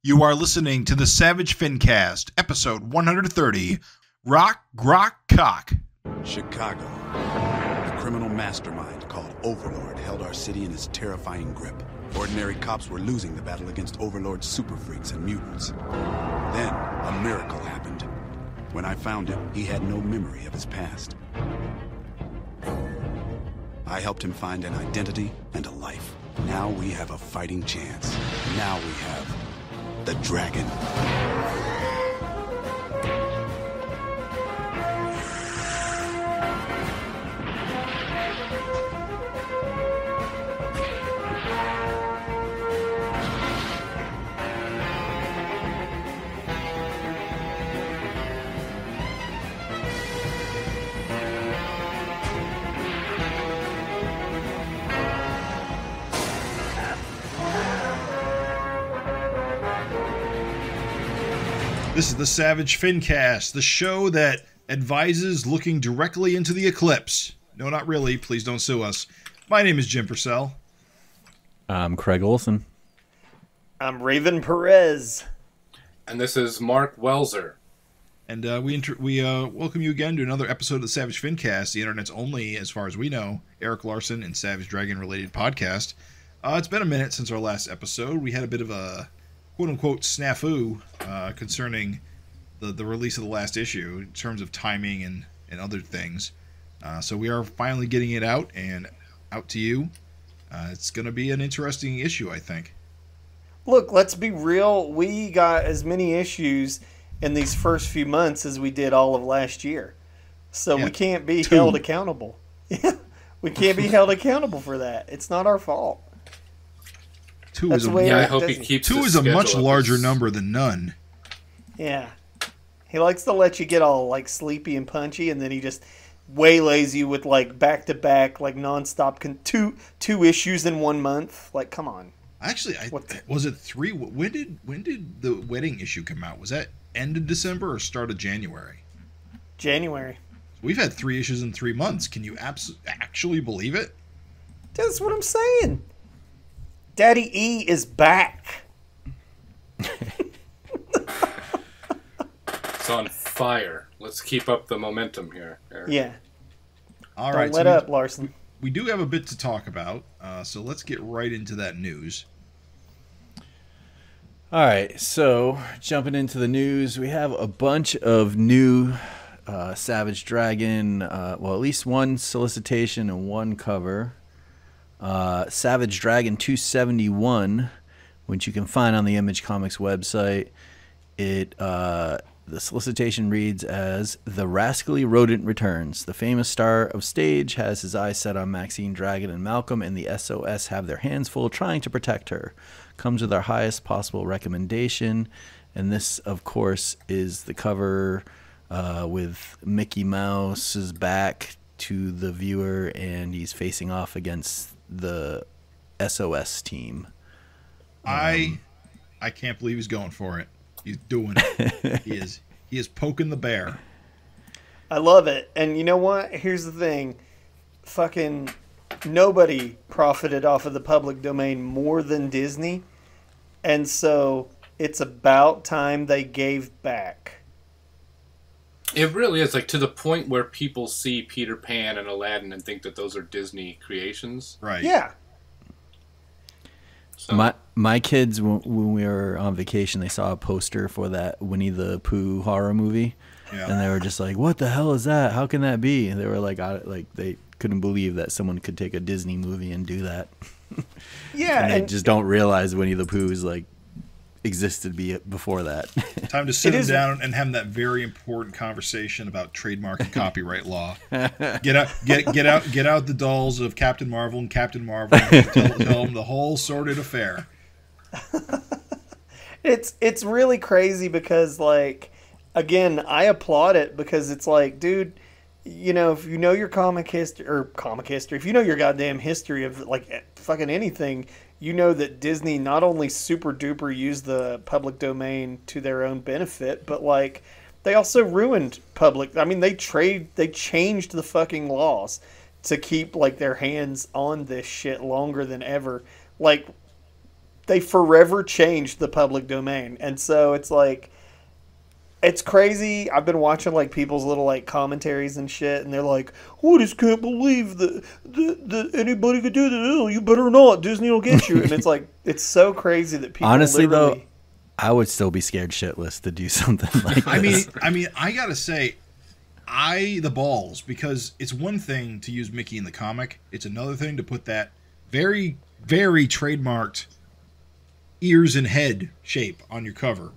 You are listening to the Savage FINcast, episode 130, Rockk, Grokk, Cockk. Chicago. A criminal mastermind called Overlord held our city in his terrifying grip. Ordinary cops were losing the battle against Overlord's super freaks and mutants. Then, a miracle happened. When I found him, he had no memory of his past. I helped him find an identity and a life. Now we have a fighting chance. Now we have the dragon. This is the Savage FINcast, the show that advises looking directly into the eclipse. No, not really. Please don't sue us. My name is Jim Purcell. I'm Craig Olson. I'm Raven Perez. And this is Mark Welzer. And we welcome you again to another episode of the Savage FINcast, the internet's only, as far as we know, Erik Larsen and Savage Dragon-related podcast. It's been a minute since our last episode. We had a bit of a quote-unquote snafu concerning the release of the last issue in terms of timing and other things. So we are finally getting it out and out to you. It's going to be an interesting issue, I think. Look, let's be real. We got as many issues in these first few months as we did all of last year. So we can't be held accountable. Yeah, we can't be held accountable for that. It's not our fault. Two That's is the way I hope he keeps two is a much larger number than none. Yeah. He likes to let you get all like sleepy and punchy, and then he just waylays you with like back-to-back, like nonstop two issues in 1 month. Like, come on. Actually, was it 3? When did the wedding issue come out? Was that end of December or start of January? January. We've had 3 issues in 3 months. Can you actually believe it? That's what I'm saying. Daddy E is back. It's on fire. Let's keep up the momentum here, Erik. Yeah. All right. Don't let up, Larsen. We do have a bit to talk about, so let's get right into that news. All right, so jumping into the news, we have a bunch of new Savage Dragon, well, at least one solicitation and one cover. Savage Dragon 271, which you can find on the Image Comics website. The solicitation reads as, "The rascally rodent returns. The famous star of stage has his eyes set on Maxine Dragon, and Malcolm and the SOS have their hands full trying to protect her. Comes with our highest possible recommendation." And this, of course, is the cover with Mickey Mouse's back to the viewer, and he's facing off against the SOS team. I can't believe he's going for it. He's doing it. He is poking the bear. I love it. And you know what? Here's the thing. Fucking nobody profited off of the public domain more than Disney. And so it's about time they gave back. It really is, like, to the point where people see Peter Pan and Aladdin and think that those are Disney creations. Right. Yeah. So. My kids, when we were on vacation, they saw a poster for that Winnie the Pooh horror movie, and they were just like, "What the hell is that? How can that be?" And they were like they couldn't believe that someone could take a Disney movie and do that. Yeah, and they just don't realize Winnie the Pooh's like existed before that. Time to sit him down and have that very important conversation about trademark and copyright law. Get out the dolls of Captain Marvel and Captain Marvel. And tell them the whole sordid affair. It's really crazy because, like, again, I applaud it because it's like, dude, you know, if you know your comic history, if you know your goddamn history of like fucking anything, you know that Disney not only super duper used the public domain to their own benefit, but like they also ruined public. I mean, they changed the fucking laws to keep like their hands on this shit longer than ever. Like they forever changed the public domain. And so it's like, it's crazy. I've been watching like people's little like commentaries and shit, and they're like, "I just can't believe that anybody could do that. Oh, you better not. Disney will get you." And it's like, it's so crazy that people. Honestly, literally... though, I would still be scared shitless to do something like this. I mean, I gotta say, the balls, because it's one thing to use Mickey in the comic. It's another thing to put that very, very trademarked ears and head shape on your cover.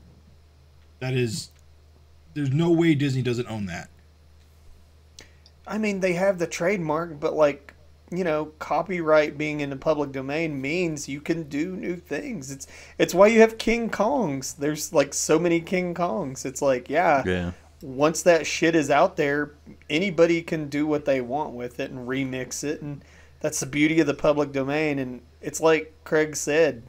That is. There's no way Disney doesn't own that. I mean, they have the trademark, but like, you know, copyright being in the public domain means you can do new things. It's why you have King Kongs. There's like so many King Kongs. It's like, yeah. Once that shit is out there, anybody can do what they want with it and remix it, and that's the beauty of the public domain. And it's like Craig said,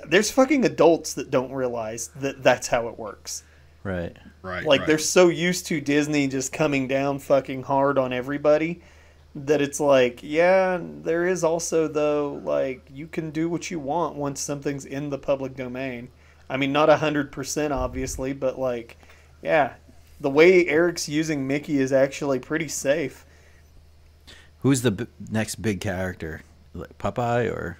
there's fucking adults that don't realize that that's how it works. Right. Like, they're so used to Disney just coming down fucking hard on everybody that it's like, yeah, there is also, though, like, you can do what you want once something's in the public domain. I mean, not 100%, obviously, but, like, yeah, the way Erik's using Mickey is actually pretty safe. Who's the next big character? Like Popeye or?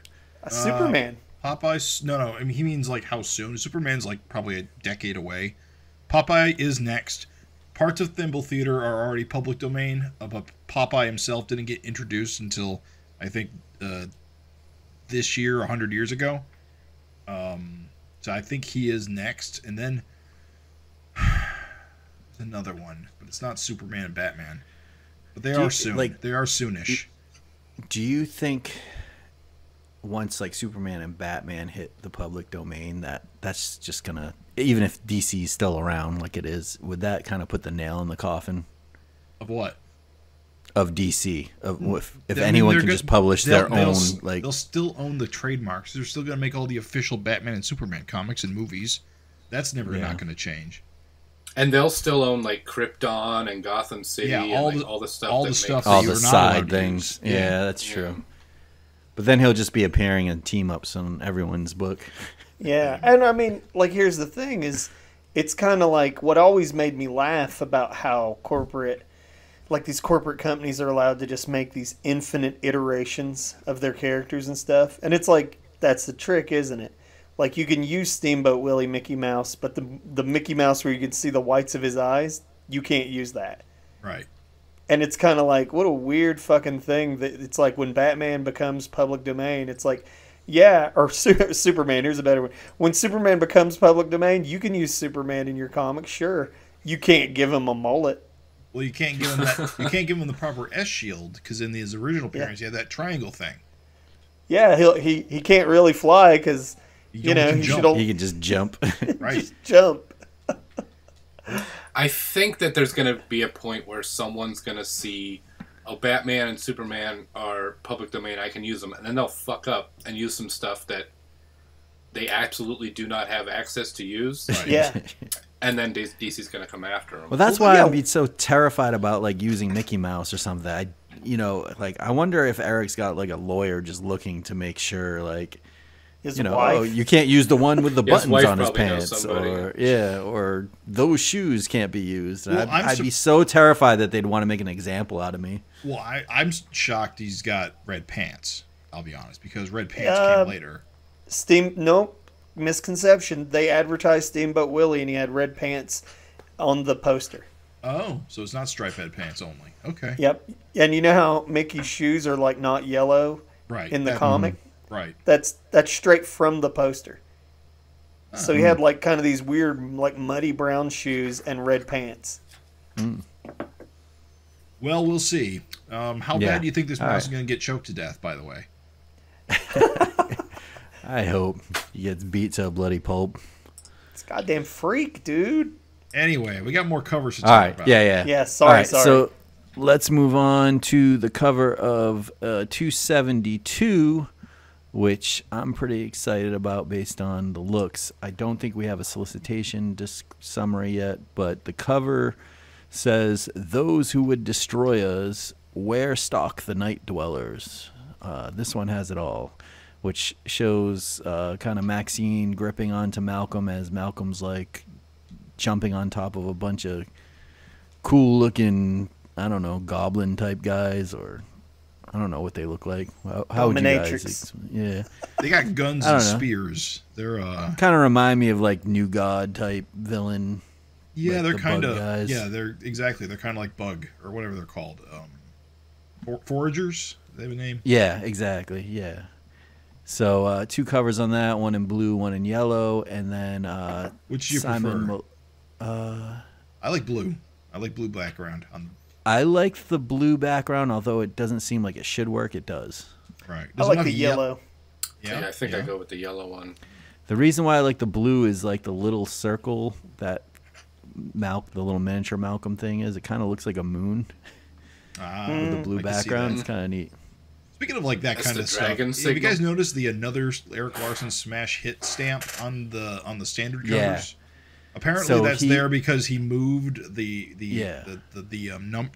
Superman. Popeye's, no, I mean, he means, like, how soon? Superman's, like, probably a decade away. Popeye is next. Parts of Thimble Theater are already public domain, but Popeye himself didn't get introduced until, I think, this year, 100 years ago. So I think he is next. And then there's another one, but it's not Superman and Batman. But they are soon. Like, they are soonish. Do you think once like Superman and Batman hit the public domain that's just gonna, even if DC is still around like it is, would that kind of put the nail in the coffin of what? Of DC, of if anyone can just publish their own, like, they'll still own the trademarks. They're still gonna make all the official Batman and Superman comics and movies. That's never not gonna change. And they'll still own like Krypton and Gotham City, and all the stuff, all the side things. Yeah, that's true. But then he'll just be appearing in team-ups on everyone's book. Yeah, and I mean, like, here's the thing is, it's kind of like what always made me laugh about how these corporate companies are allowed to just make these infinite iterations of their characters and stuff. And it's like, that's the trick, isn't it? Like, you can use Steamboat Willie Mickey Mouse, but the Mickey Mouse where you can see the whites of his eyes, you can't use that. Right. And it's kind of like, what a weird fucking thing that it's like when Batman becomes public domain, it's like, yeah, or Superman, here's a better one. When Superman becomes public domain, you can use Superman in your comic, sure. You can't give him a mullet. Well, you can't give him that. You can't give him the proper S shield because in his original appearance, he had that triangle thing. Yeah, he can't really fly because he can just jump. Right, just jump. I think that there's going to be a point where someone's going to see, oh, Batman and Superman are public domain, I can use them, and then they'll fuck up and use some stuff that they absolutely do not have access to use. Right. Yeah. And then DC's going to come after them. Well, that's why I'd be so terrified about like using Mickey Mouse or something. I wonder if Erik's got like a lawyer just looking to make sure, like, his wife. Oh, you can't use the one with the buttons on his pants, or or those shoes can't be used. Well, I'd be so terrified that they'd want to make an example out of me. Well, I'm shocked he's got red pants. I'll be honest, because red pants came later. Nope, misconception. They advertised Steamboat Willie, and he had red pants on the poster. Oh, so it's not striped head pants only. Okay. Yep, and you know how Mickey's shoes are like not yellow, right? In the comic. Right. That's straight from the poster. So he had like kind of these weird like muddy brown shoes and red pants. Well, we'll see. How bad do you think this mouse is going to get choked to death, by the way? I hope he gets beat to a bloody pulp. It's a goddamn freak, dude. Anyway, we got more covers to talk about. Yeah, sorry. So let's move on to the cover of 272, which I'm pretty excited about based on the looks. I don't think we have a solicitation summary yet, but the cover says, "Those who would destroy us, where stalk the night dwellers." This one has it all. which shows kind of Maxine gripping onto Malcolm as Malcolm's like jumping on top of a bunch of cool looking, I don't know, goblin type guys, or I don't know what they look like. How would you guys? Yeah, they got guns and spears. They're kind of remind me of like New God type villain. Yeah, like they're kind of guys. Yeah, they're kind of like Bug or whatever they're called. Foragers. They have a name. Yeah, exactly. Yeah. So 2 covers on that, one in blue, one in yellow, and then which do you prefer? I like blue. I like blue background. I like the blue background, although it doesn't seem like it should work. It does. Right. I like the yellow. Yeah, I think I go with the yellow one. The reason why I like the blue is like the little circle that the little miniature Malcolm thing is. It kind of looks like a moon with the blue background. It's kind of neat. Speaking of like that kind of stuff, have you guys noticed the another Erik Larsen smash hit stamp on the standard covers? Yeah. Apparently that's there because he moved the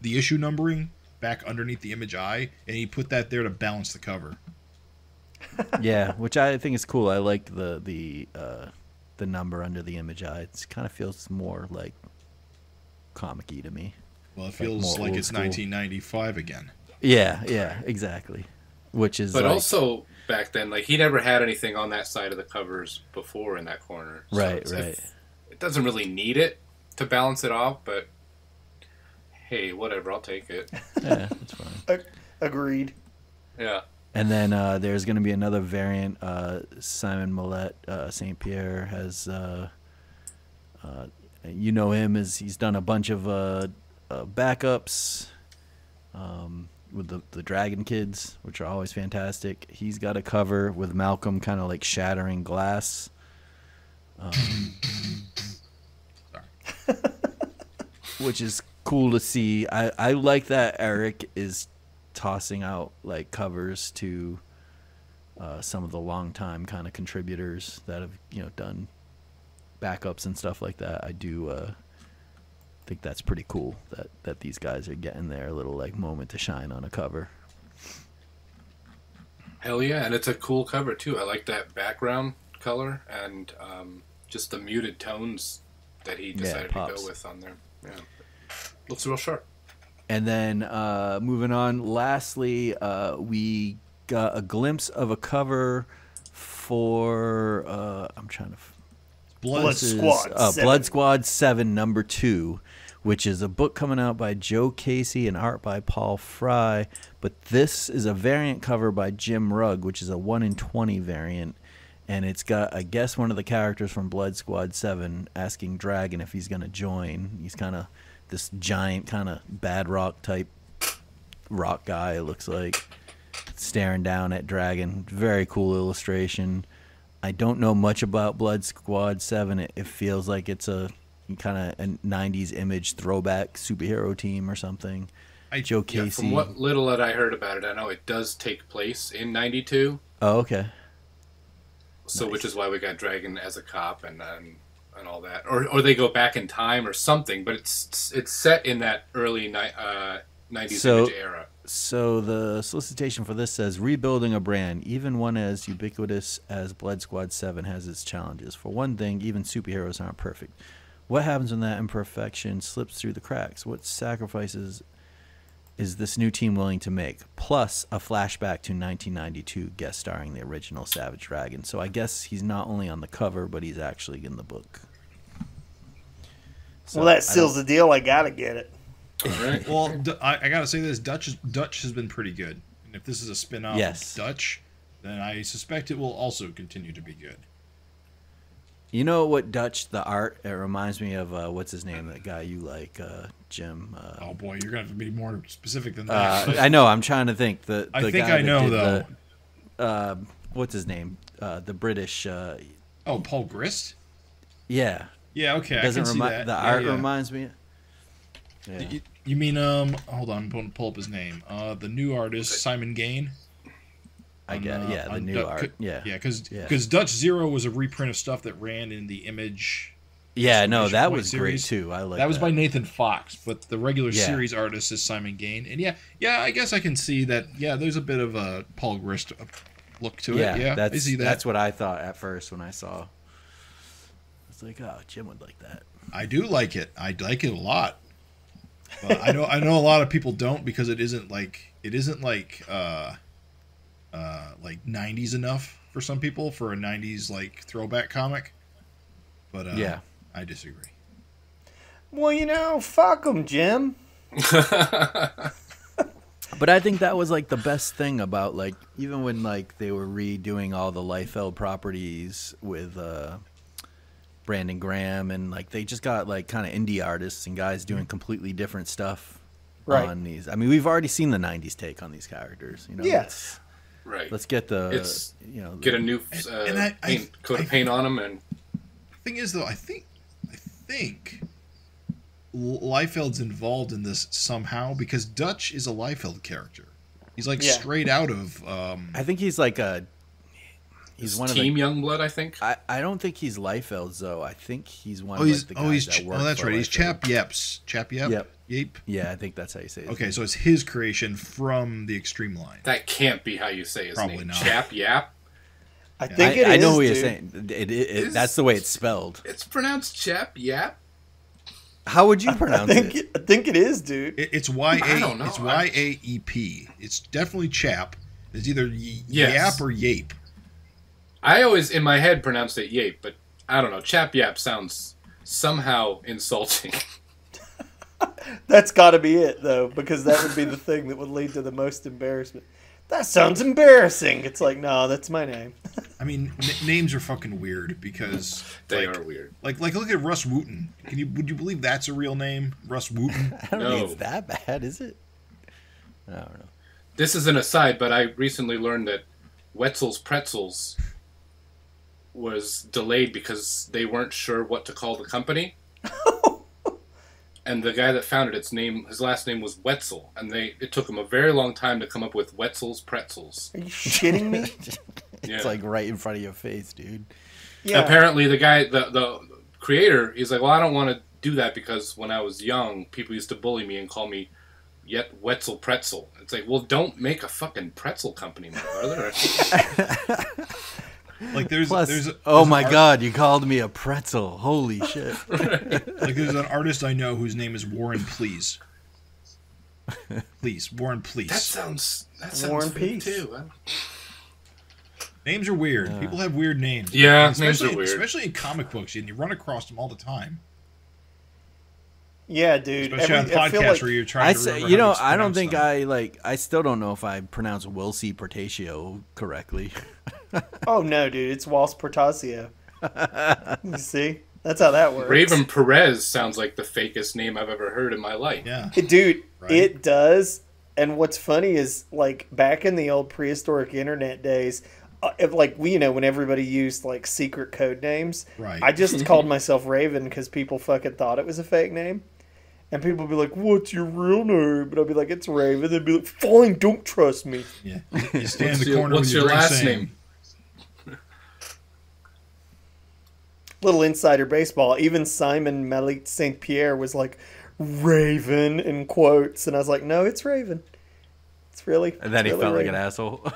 issue numbering back underneath the image eye, and he put that there to balance the cover. Yeah, which I think is cool. I like the number under the image eye. It kind of feels more like comic-y to me. Well, it feels like it's 1995 again. Yeah, exactly. Which is, but also back then, like he never had anything on that side of the covers before in that corner. So right. It doesn't really need it to balance it off, but hey, whatever, I'll take it. Yeah, that's fine. Agreed. Yeah. And then there's going to be another variant. Simon Millet, St. Pierre has, you know him as he's done a bunch of backups with the Dragon Kids, which are always fantastic. He's got a cover with Malcolm kind of like shattering glass. Which is cool to see. I like that Erik is tossing out like covers to some of the longtime kind of contributors that have done backups and stuff like that. I do think that's pretty cool that these guys are getting their little like moment to shine on a cover. Hell yeah, and it's a cool cover too. I like that background color and just the muted tones that he decided to go with on there. Yeah, looks real sharp. And then moving on, lastly, we got a glimpse of a cover for I'm trying to Blood Squad 7. Blood Squad 7 number 2, which is a book coming out by Joe Casey and art by Paul Fry. But this is a variant cover by Jim Rugg, which is a 1 in 20 variant. And it's got, I guess, one of the characters from Blood Squad 7 asking Dragon if he's going to join. He's kind of this giant kind of bad rock type rock guy, it looks like, staring down at Dragon. Very cool illustration. I don't know much about Blood Squad 7. It feels like it's a kind of a 90s image throwback superhero team or something. Joe Casey. From what little that I heard about it, I know it does take place in 92. Oh, okay. So, nice. Which is why we got Dragon as a cop and all that, or they go back in time or something. But it's set in that early 90s image era. So the solicitation for this says, rebuilding a brand, even one as ubiquitous as Blood Squad 7, has its challenges. For one thing, even superheroes aren't perfect. What happens when that imperfection slips through the cracks? What sacrifices is this new team willing to make? Plus a flashback to 1992 guest starring the original Savage Dragon. So I guess he's not only on the cover, but he's actually in the book. So well, that seals the deal. I gotta get it. All right. Well, I gotta say this: Dutch has been pretty good, and if this is a spin-off of Dutch, then I suspect it will also continue to be good. You know what, Dutch? The art, it reminds me of what's his name? That guy you like, Jim. Oh boy, you're gonna have to be more specific than that. I know. I'm trying to think. I think I know though. What's his name? The British. Paul Grist. Yeah. Yeah. Okay. I can see that. The art reminds me. Yeah. You mean hold on, I'm going to pull up his name. The new artist Simon Gain. I get the new art. Yeah, because Dutch Zero was a reprint of stuff that ran in the Image. Yeah, no, that was great too. I like that. That was by Nathan Fox, but the regular series artist is Simon Gain, and yeah, I guess I can see that. Yeah, there's a bit of a Paul Grist look to it. Yeah, I see that. That's what I thought at first when I saw. I was like, oh, Jim would like that. I do like it. I like it a lot. But I know a lot of people don't because it isn't like 90s enough for some people for a 90s like throwback comic. But yeah, I disagree. Well, fuck them, Jim. But I think that was like the best thing about like even when like they were redoing all the Liefeld properties with Brandon Graham and like they just got like kind of indie artists and guys doing completely different stuff on these. I mean, we've already seen the 90s take on these characters, Yes. Right. Let's get get a new coat of paint on them. And thing is, though, I think Liefeld's involved in this somehow because Dutch is a Liefeld character. He's like straight out of. I think he's like he's one Team of the Youngblood. I think. I don't think he's Liefeld's though. I think he's one of the guys that work. Oh, that's for right. He's Liefeld. Chap Yep. Yape. Yeah, I think that's how you say it. Okay, so it's his creation from the Extreme line. That can't be how you say his Probably name. not. Chap Yap. I think it is. I know what dude. you're saying. That's the way it's spelled. It's pronounced Chap Yap. How would you pronounce it? I think it is, dude. It's Y-A. I don't know. It's Y-A-E-P. It's definitely Chap. It's either Yes. Yap or Yape. I always, in my head, pronounced it Yape, but I don't know. Chap Yap sounds somehow insulting. That's got to be it, though, because that would be the thing that would lead to the most embarrassment. That sounds embarrassing. It's like, no, that's my name. I mean, names are fucking weird because They are weird. Like look at Russ Wooten. Would you believe that's a real name, Russ Wooten? I don't think it's that bad, is it? I don't know. This is an aside, but I recently learned that Wetzel's Pretzels was delayed because they weren't sure what to call the company. And the guy that founded his last name was Wetzel, and it took him a very long time to come up with Wetzel's Pretzels. Are you shitting me? It's like right in front of your face, dude. Yeah. Apparently, the guy, the creator, he's like, well, I don't want to do that because when I was young, people used to bully me and call me Wetzel Pretzel. It's like, well, don't make a fucking pretzel company, my brother. Like oh my god, you called me a pretzel. Holy shit. Like there's an artist I know whose name is Warren Please. Warren Please. That sounds Warren weird Peace. too. Names are weird. People have weird names. Yeah, names are weird. Especially in comic books, and you run across them all the time. Yeah, dude. Especially on podcasts where you're trying to remember how to I don't think pronounce them. I still don't know if I pronounce Wilsey Portatio correctly. Oh, no, dude. It's Waltz Portasio. You see? That's how that works. Raven Perez sounds like the fakest name I've ever heard in my life. Yeah. Dude, Right? It does. And what's funny is, like, back in the old prehistoric internet days, when everybody used, like, secret code names, Right. I just called myself Raven because people fucking thought it was a fake name. And people would be like, what's your real name? And I'd be like, it's Raven. They'd be like, fine, don't trust me. Yeah. You stand in the corner What's with your drink last saying, name? Little insider baseball. Even Simon Malik St. Pierre was like, Raven, in quotes. And I was like, no, it's Raven. It's really. And then he really felt like Raven. an asshole.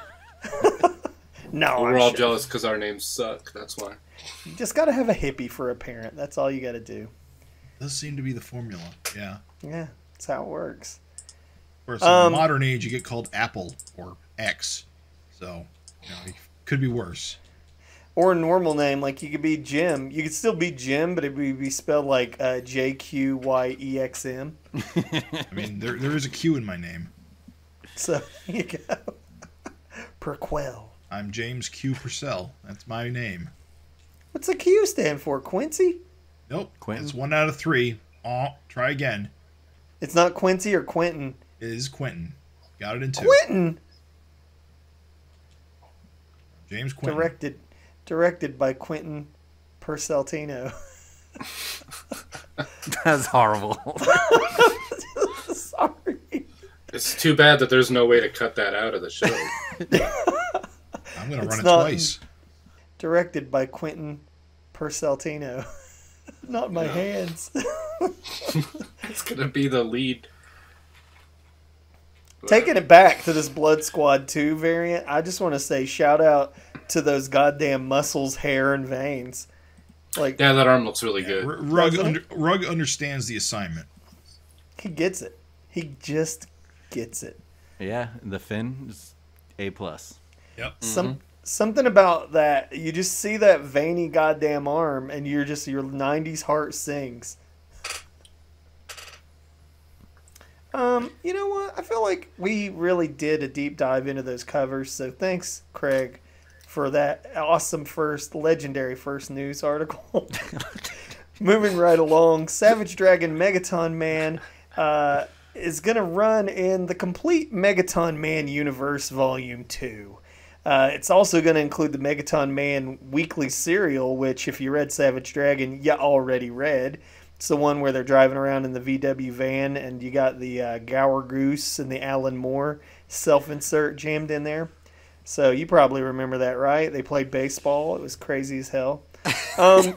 No, We're all jealous because our names suck. That's why. You just got to have a hippie for a parent. That's all you got to do. Does seem to be the formula. Yeah. Yeah, that's how it works. Whereas in the modern age, you get called Apple or X. So, it could be worse. Or a normal name, like you could be Jim. You could still be Jim, but it would be spelled like JQYEXM. I mean, there is a Q in my name. So, there you go. Perquell. I'm James Q. Purcell. That's my name. What's the Q stand for? Quincy? Nope. Quentin? It's 1 out of 3. Try again. It's not Quincy or Quentin. It is Quentin. Got it in 2. Quentin! James Quentin. Directed by Quentin Perceltino. That's horrible. Sorry. It's too bad that there's no way to cut that out of the show. I'm going to run it twice. Directed by Quentin Perceltino. Not my hands. It's going to be the lead. Taking it back to this Blood Squad 2 variant, I just want to say shout out to those goddamn muscles, hair, and veins. Like, yeah, that arm looks really good. Rugg understands the assignment. He gets it. He just gets it. Yeah, the fin is A+. Yep. Something about that, you just see that veiny goddamn arm, and your 90s heart sings. You know what? I feel like we really did a deep dive into those covers, so thanks, Craig, for that awesome legendary first news article. Moving right along, Savage Dragon Megaton Man is going to run in the complete Megaton Man Universe Volume 2. It's also going to include the Megaton Man weekly serial, which, if you read Savage Dragon, you already read. It's the one where they're driving around in the VW van, and you got the Gower Goose and the Alan Moore self-insert jammed in there. So you probably remember that, right? They played baseball. It was crazy as hell. Those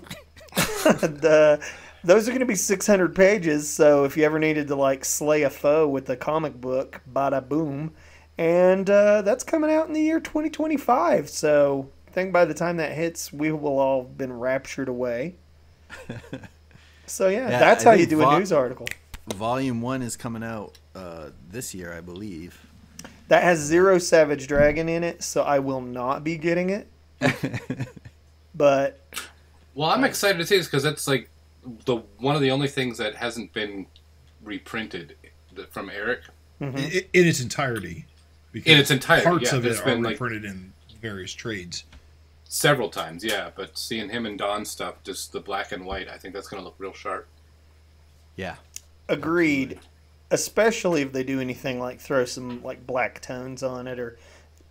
are going to be 600 pages, so if you ever needed to, like, slay a foe with a comic book, bada boom. And that's coming out in the year 2025, so I think by the time that hits, we will all have been raptured away. So, yeah, that's how you do a news article. Volume 1 is coming out this year, I believe. That has 0 Savage Dragon in it, so I will not be getting it. But... Well, I'm excited to see this because that's like one of the only things that hasn't been reprinted from Erik. In its entirety. In its entirety, parts of it are been reprinted in various trades. Several times, yeah. But seeing him and Dawn stuff, just the black and white, I think that's going to look real sharp. Yeah. Agreed. Especially if they do anything like throw some like black tones on it or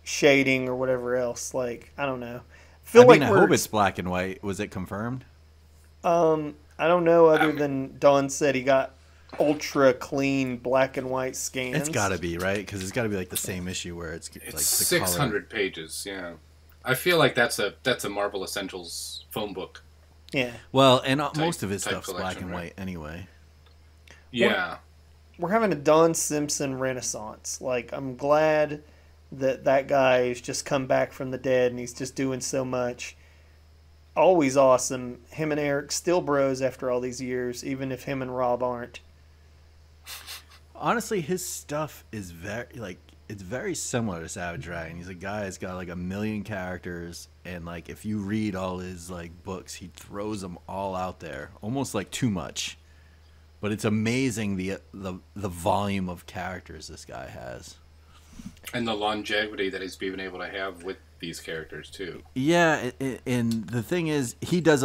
shading or whatever else. Like, I don't know. I hope it's black and white. Was it confirmed? I don't know other than Dawn said he got ultra clean black and white scans. It's got to be, right? Because it's got to be like the same issue where it's like the 600 pages, yeah. I feel like that's a Marvel Essentials phone book. Yeah. Well, and most of his stuff's black and white anyway. Yeah. We're having a Don Simpson renaissance. Like, I'm glad that guy has just come back from the dead and he's just doing so much. Always awesome. Him and Erik still bros after all these years, even if him and Rob aren't. Honestly, his stuff is it's very similar to Savage Dragon. He's a guy that's got like 1 million characters, and like if you read all his like books, he throws them all out there, almost like too much. But it's amazing the volume of characters this guy has, and the longevity that he's been able to have with these characters too. Yeah, and the thing is, he leans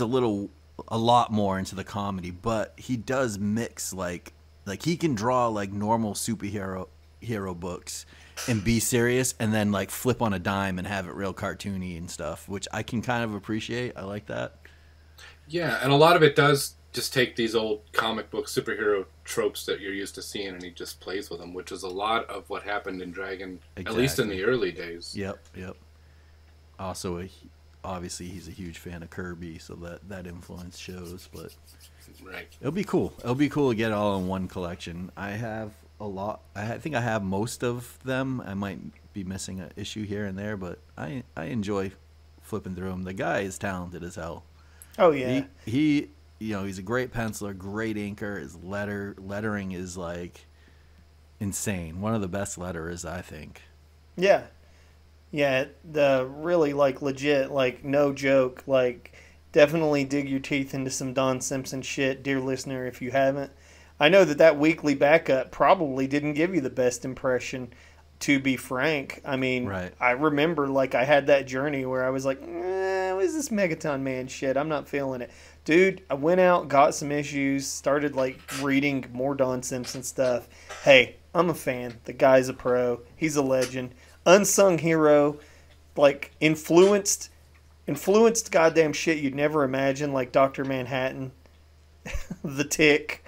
a lot more into the comedy, but he does mix like he can draw like normal hero books and be serious, and then like flip on a dime and have it real cartoony and stuff, which I can kind of appreciate. I like that. Yeah, and a lot of it does just take these old comic book superhero tropes that you're used to seeing, and he just plays with them, which is a lot of what happened in Dragon, at least in the early days. Yep. Also, obviously, he's a huge fan of Kirby, so that influence shows. But right, it'll be cool. It'll be cool to get it all in one collection. I have a lot. I think I have most of them. I might be missing an issue here and there, but I enjoy flipping through them. The guy is talented as hell. Oh yeah, he he's a great penciler, great inker. His lettering is like insane. One of the best letterers, I think. Yeah. The really like legit, like no joke, like definitely dig your teeth into some Don Simpson shit, dear listener, if you haven't. I know that weekly backup probably didn't give you the best impression, to be frank. I mean, right. I remember like I had that journey where I was like, what is this Megaton Man shit? I'm not feeling it. Dude, I went out, got some issues, started like reading more Don Simpson stuff. Hey, I'm a fan. The guy's a pro. He's a legend. Unsung hero, like influenced goddamn shit you'd never imagine, like Dr. Manhattan, The Tick.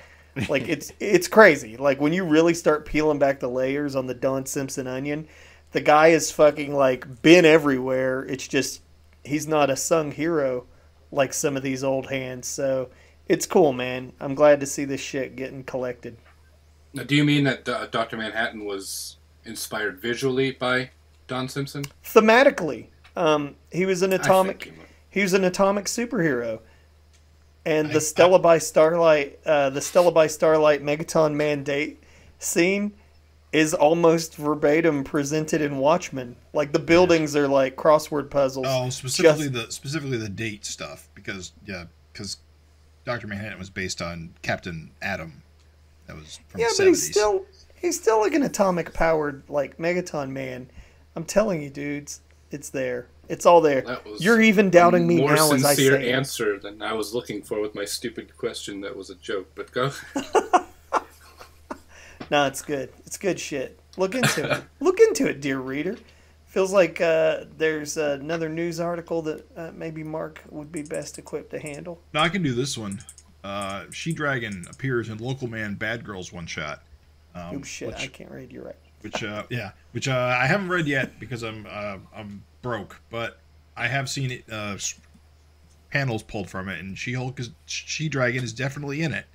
Like it's crazy. Like when you really start peeling back the layers on the Don Simpson onion, the guy is fucking like been everywhere. It's just he's not a sung hero like some of these old hands. So it's cool, man. I'm glad to see this shit getting collected. Now, do you mean that Dr. Manhattan was inspired visually by Don Simpson? Thematically, he was an atomic. I think He was an atomic superhero, and I- the Stella by Starlight, Megaton mandate scene is almost verbatim presented in Watchmen. Like the buildings are like crossword puzzles. Oh, specifically the date stuff because Dr. Manhattan was based on Captain Atom. That was from the 70s. But he's still like an atomic powered like Megaton man. I'm telling you, dudes, it's there. It's all there. That was You're even doubting me more now as I sincere say it. answer than I was looking for with my stupid question that was a joke. But go. No, it's good. It's good shit. Look into it. Look into it, dear reader. Feels like there's another news article that maybe Mark would be best equipped to handle. No, I can do this one. She-Dragon appears in Local Man Bad Girls one shot. Oh shit! I can't read. You're right. Which I haven't read yet because I'm broke, but I have seen it panels pulled from it, and She-Dragon is definitely in it.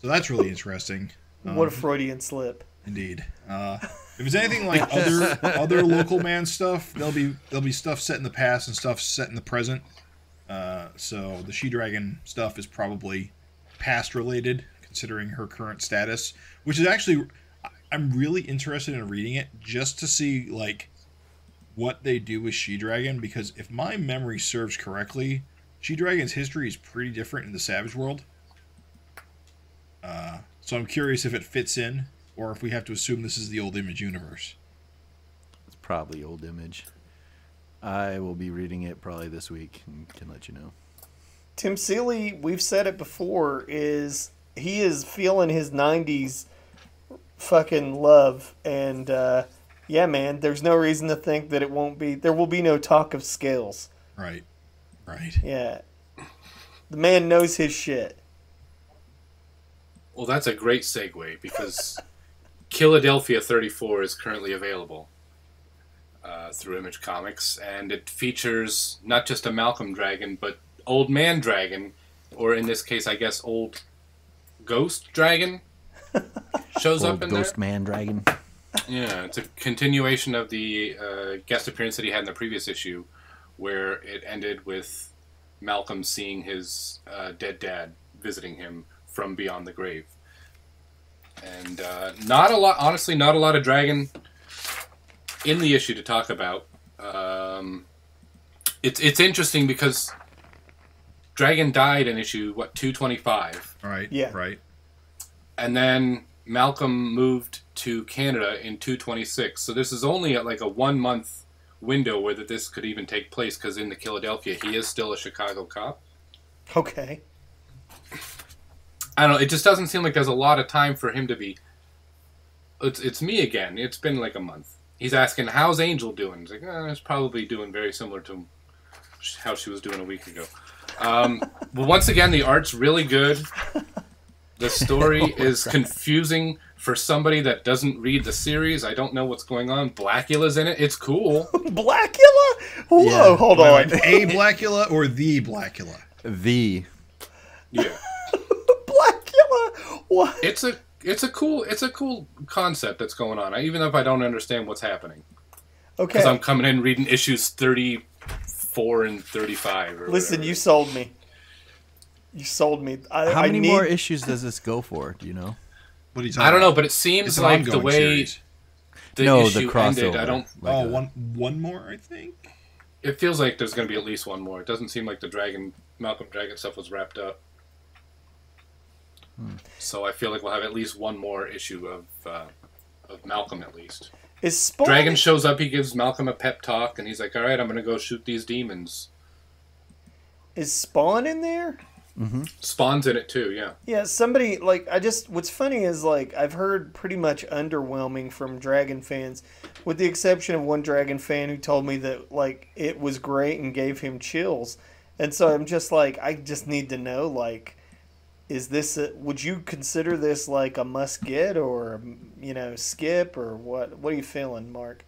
So that's really interesting. What a Freudian slip. Indeed. If it's anything like other Local Man stuff, there'll be stuff set in the past and stuff set in the present. So the She-Dragon stuff is probably past related, considering her current status, which is actually I'm really interested in reading it just to see like what they do with She-Dragon, because if my memory serves correctly, She-Dragon's history is pretty different in the Savage world. So I'm curious if it fits in, or if we have to assume this is the Old Image universe. It's probably Old Image. I will be reading it probably this week and can let you know. Tim Seeley, we've said it before, he is feeling his 90s fucking love, and yeah, man, there's no reason to think that there will be no talk of scales. Right. Yeah. The man knows his shit. Well, that's a great segue because Killadelphia 34 is currently available through Image Comics, and it features not just a Malcolm Dragon, but Old Man Dragon, or in this case, I guess, Old Ghost Dragon shows up in Ghost there. Man Dragon. Yeah, it's a continuation of the guest appearance that he had in the previous issue, where it ended with Malcolm seeing his dead dad visiting him from beyond the grave. And not a lot of Dragon in the issue to talk about. It's interesting because Dragon died in issue 225. Right. Yeah. Right. And then Malcolm moved to Canada in 226. So this is only like a 1 month window where this could even take place, because in the Killadelphia he is still a Chicago cop. Okay. I don't know, it just doesn't seem like there's a lot of time for him to be... It's me again. It's been like a month. He's asking, how's Angel doing? He's like, it's probably doing very similar to how she was doing a week ago. But once again, the art's really good. The story is confusing for somebody that doesn't read the series. I don't know what's going on. Blackula's in it. It's cool. Blackula? Whoa, Yeah. hold on. A Blackula or the Blackula? The. Yeah. Blackula? What? It's a cool concept that's going on. Even if I don't understand what's happening. Okay. Because I'm coming in reading issues 34 and 35. Or Listen, whatever. you sold me. You sold me. How many more issues does this go for? Do you know? What are you talking I don't know, about? but it seems It's an like the ongoing way series. the No, the issue crossover. ended, I don't... Like one more, I think. It feels like there's going to be at least one more. It doesn't seem like the Malcolm Dragon stuff was wrapped up. So I feel like we'll have at least one more issue of Malcolm, at least. Is Spawn... Dragon shows up, he gives Malcolm a pep talk, and he's like, alright, I'm going to go shoot these demons. Is Spawn in there? Spawn's in it too, yeah. Yeah, somebody, like, what's funny is, like, I've heard pretty much underwhelming from Dragon fans, with the exception of one Dragon fan who told me that, like, it was great and gave him chills. And so I'm just like, I just need to know, like, would you consider this, like, a must-get or, skip, or what? What are you feeling, Mark?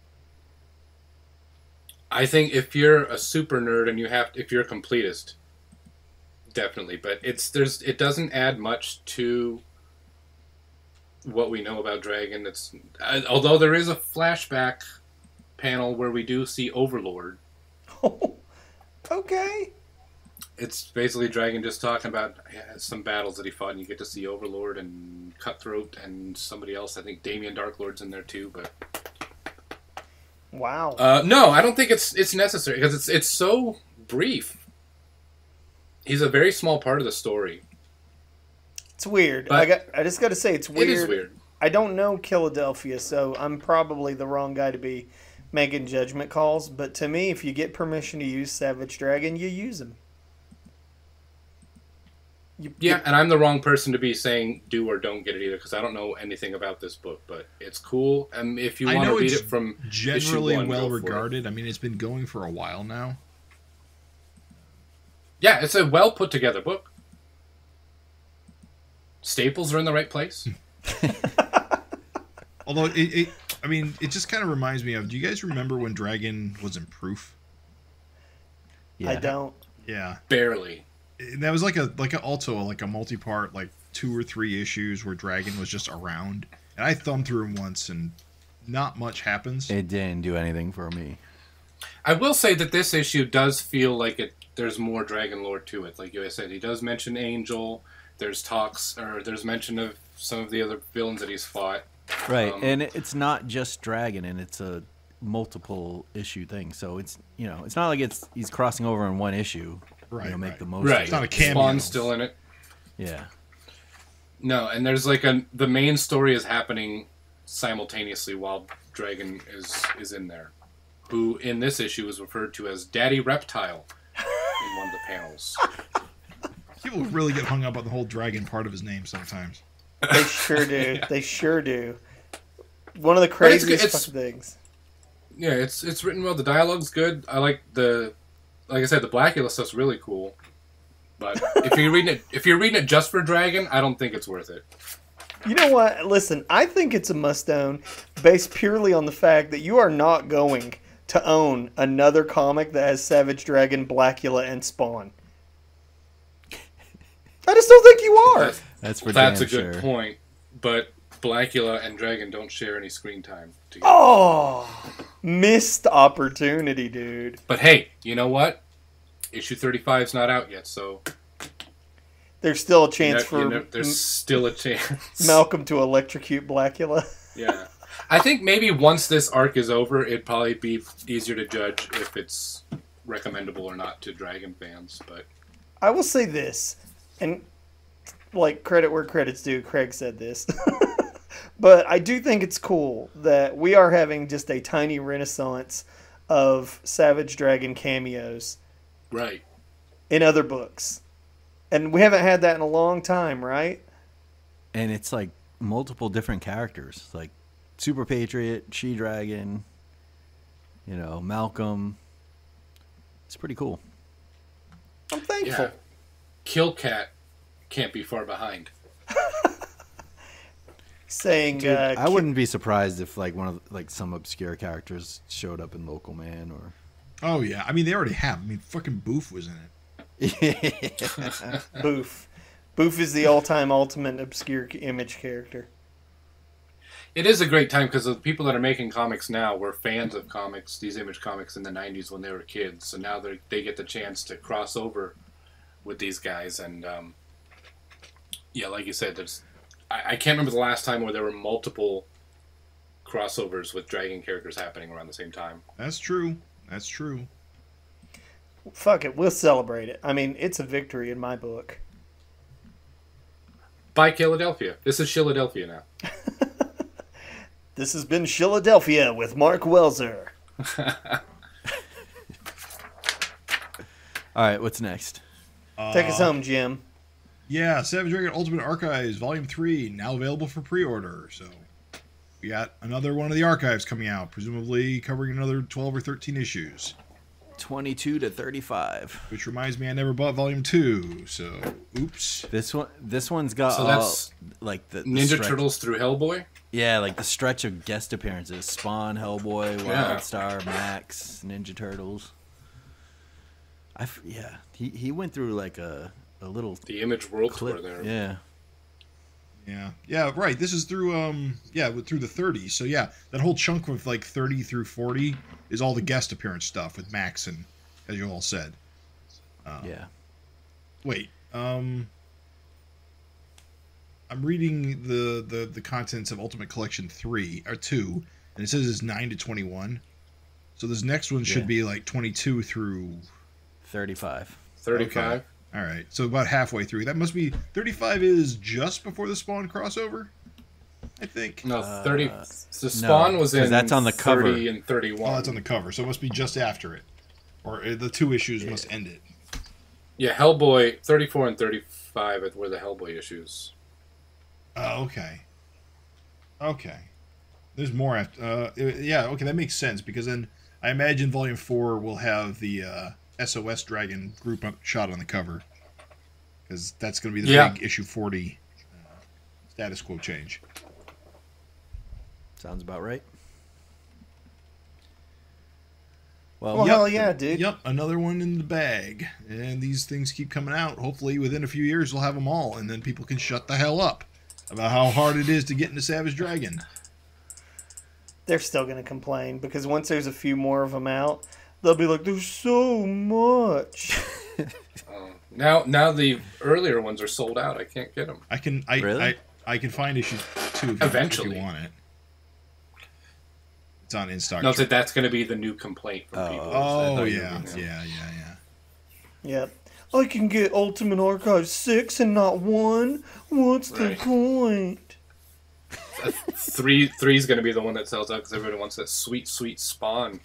I think if you're a super nerd and if you're a completist, definitely. But it doesn't add much to what we know about Dragon. It's although there is a flashback panel where we do see Overlord. Okay. It's basically Dragon just talking about some battles that he fought, and you get to see Overlord and Cutthroat and somebody else. I think Damien Darklord's in there too, but Wow. no, I don't think it's necessary because it's so brief. He's a very small part of the story. It's weird. But I just got to say, it's weird. It is weird. I don't know Killadelphia, so I'm probably the wrong guy to be making judgment calls. But to me, if you get permission to use Savage Dragon, you use him. And I'm the wrong person to be saying do or don't get it either because I don't know anything about this book, but it's cool. And if you want to read it from generally issue 1, well regarded. I mean, it's been going for a while now. Yeah, it's a well put together book. Staples are in the right place. Although it just kind of reminds me of. Do you guys remember when Dragon was in Proof? Yeah. I don't. Yeah, Barely. that was like a multi-part, like 2 or 3 issues where Dragon was just around, and I thumbed through him once, and not much happens. It didn't do anything for me. I will say that this issue does feel like there's more Dragon lore to it. Like you said, he does mention Angel. There's mention of some of the other villains that he's fought. Right, and it's not just Dragon, and it's a multiple issue thing. So it's it's not like he's crossing over in one issue. Right, make right. the most. Right, Of it. It's not a cameo. Spawn's still in it. Yeah. No, and there's the main story is happening simultaneously while Dragon is in there, who in this issue is referred to as Daddy Reptile in one of the panels. People really get hung up on the whole Dragon part of his name sometimes. They sure do. Yeah. They sure do. One of the craziest fucking things. Yeah, it's written well. The dialogue's good. I like I said, the Blackula stuff's really cool. But if you're reading it just for Dragon, I don't think it's worth it. You know what? Listen, I think it's a must-own based purely on the fact that you are not going to own another comic that has Savage Dragon, Blackula, and Spawn. I just don't think you are. That's for That's damn a good sure. point. But Blackula and Dragon don't share any screen time together. Oh, missed opportunity, dude. But hey, you know what? Issue 35 is not out yet, so There's still a chance for there's still a chance. Malcolm to electrocute Blackula. Yeah. I think maybe once this arc is over, it'd probably be easier to judge if it's recommendable or not to Dragon fans. But I will say this, and like credit where credit's due, Craig said this. But I do think it's cool that we are having just a tiny renaissance of Savage Dragon cameos right. in other books. And we haven't had that in a long time, right? And it's like multiple different characters, like Super Patriot, She-Dragon, Malcolm. It's pretty cool. I'm thankful. Yeah. Killcat can't be far behind. Saying, Dude, I wouldn't be surprised if like one of some obscure characters showed up in Local Man or. Oh yeah, I mean they already have. I mean fucking Boof was in it. Boof. Boof is the all-time ultimate obscure image character. It is a great time because the people that are making comics now were fans of comics, these image comics in the 90s when they were kids. So now they get the chance to cross over with these guys. And yeah, like you said, I can't remember the last time where there were multiple crossovers with Dragon characters happening around the same time. That's true. That's true. Fuck it, we'll celebrate it. I mean, it's a victory in my book. By Killadelphia. This is Shilladelphia now. This has been Killadelphia with Mark Welzer. All right, what's next? Take us home, Jim. Yeah, Savage Dragon Ultimate Archives Volume 3 now available for pre-order. So we got another one of the archives coming out, presumably covering another 12 or 13 issues. 22 to 35. Which reminds me, I never bought Volume 2, so oops. This one's got So all, that's like the Ninja stretch, Turtles through Hellboy? Yeah, like the stretch of guest appearances: Spawn, Hellboy, Wildstar, Max, Ninja Turtles. He went through like a little The Image World clip. Tour there. Yeah. Yeah, right. This is through through the 30s. So yeah, that whole chunk of like 30 through 40 is all the guest appearance stuff with Max and, as you all said. Yeah. Wait. I'm reading the contents of Ultimate Collection 3 or 2, and it says it's 9 to 21. So this next one should be like 22 through 35. 35. Okay. All right, so about halfway through. That must be 35 is just before the Spawn crossover, I think. No, 30. The Spawn was in that's on the cover. 30 and 31. Oh, that's on the cover, so it must be just after it, or the 2 issues must end it. Yeah, Hellboy 34 and 35 were the Hellboy issues. Oh, okay. Okay. There's more after. Okay, that makes sense because then I imagine Volume 4 will have the SOS Dragon group up shot on the cover, because that's going to be the big issue 40 status quo change. Sounds about right. Well, hell yeah, dude. Yep, another one in the bag. And these things keep coming out. Hopefully within a few years we'll have them all, and then people can shut the hell up about how hard it is to get into Savage Dragon. They're still going to complain, because once there's a few more of them out, they'll be like, there's so much. Now the earlier ones are sold out. I can't get them. I can find issue 2 Eventually. if you want it. It's on in stock. No, that's going to be the new complaint from people. Oh, yeah. Yep. I can get Ultimate Archive 6 and not 1. What's the point? 3 is going to be the one that sells out because everybody wants that sweet Spawn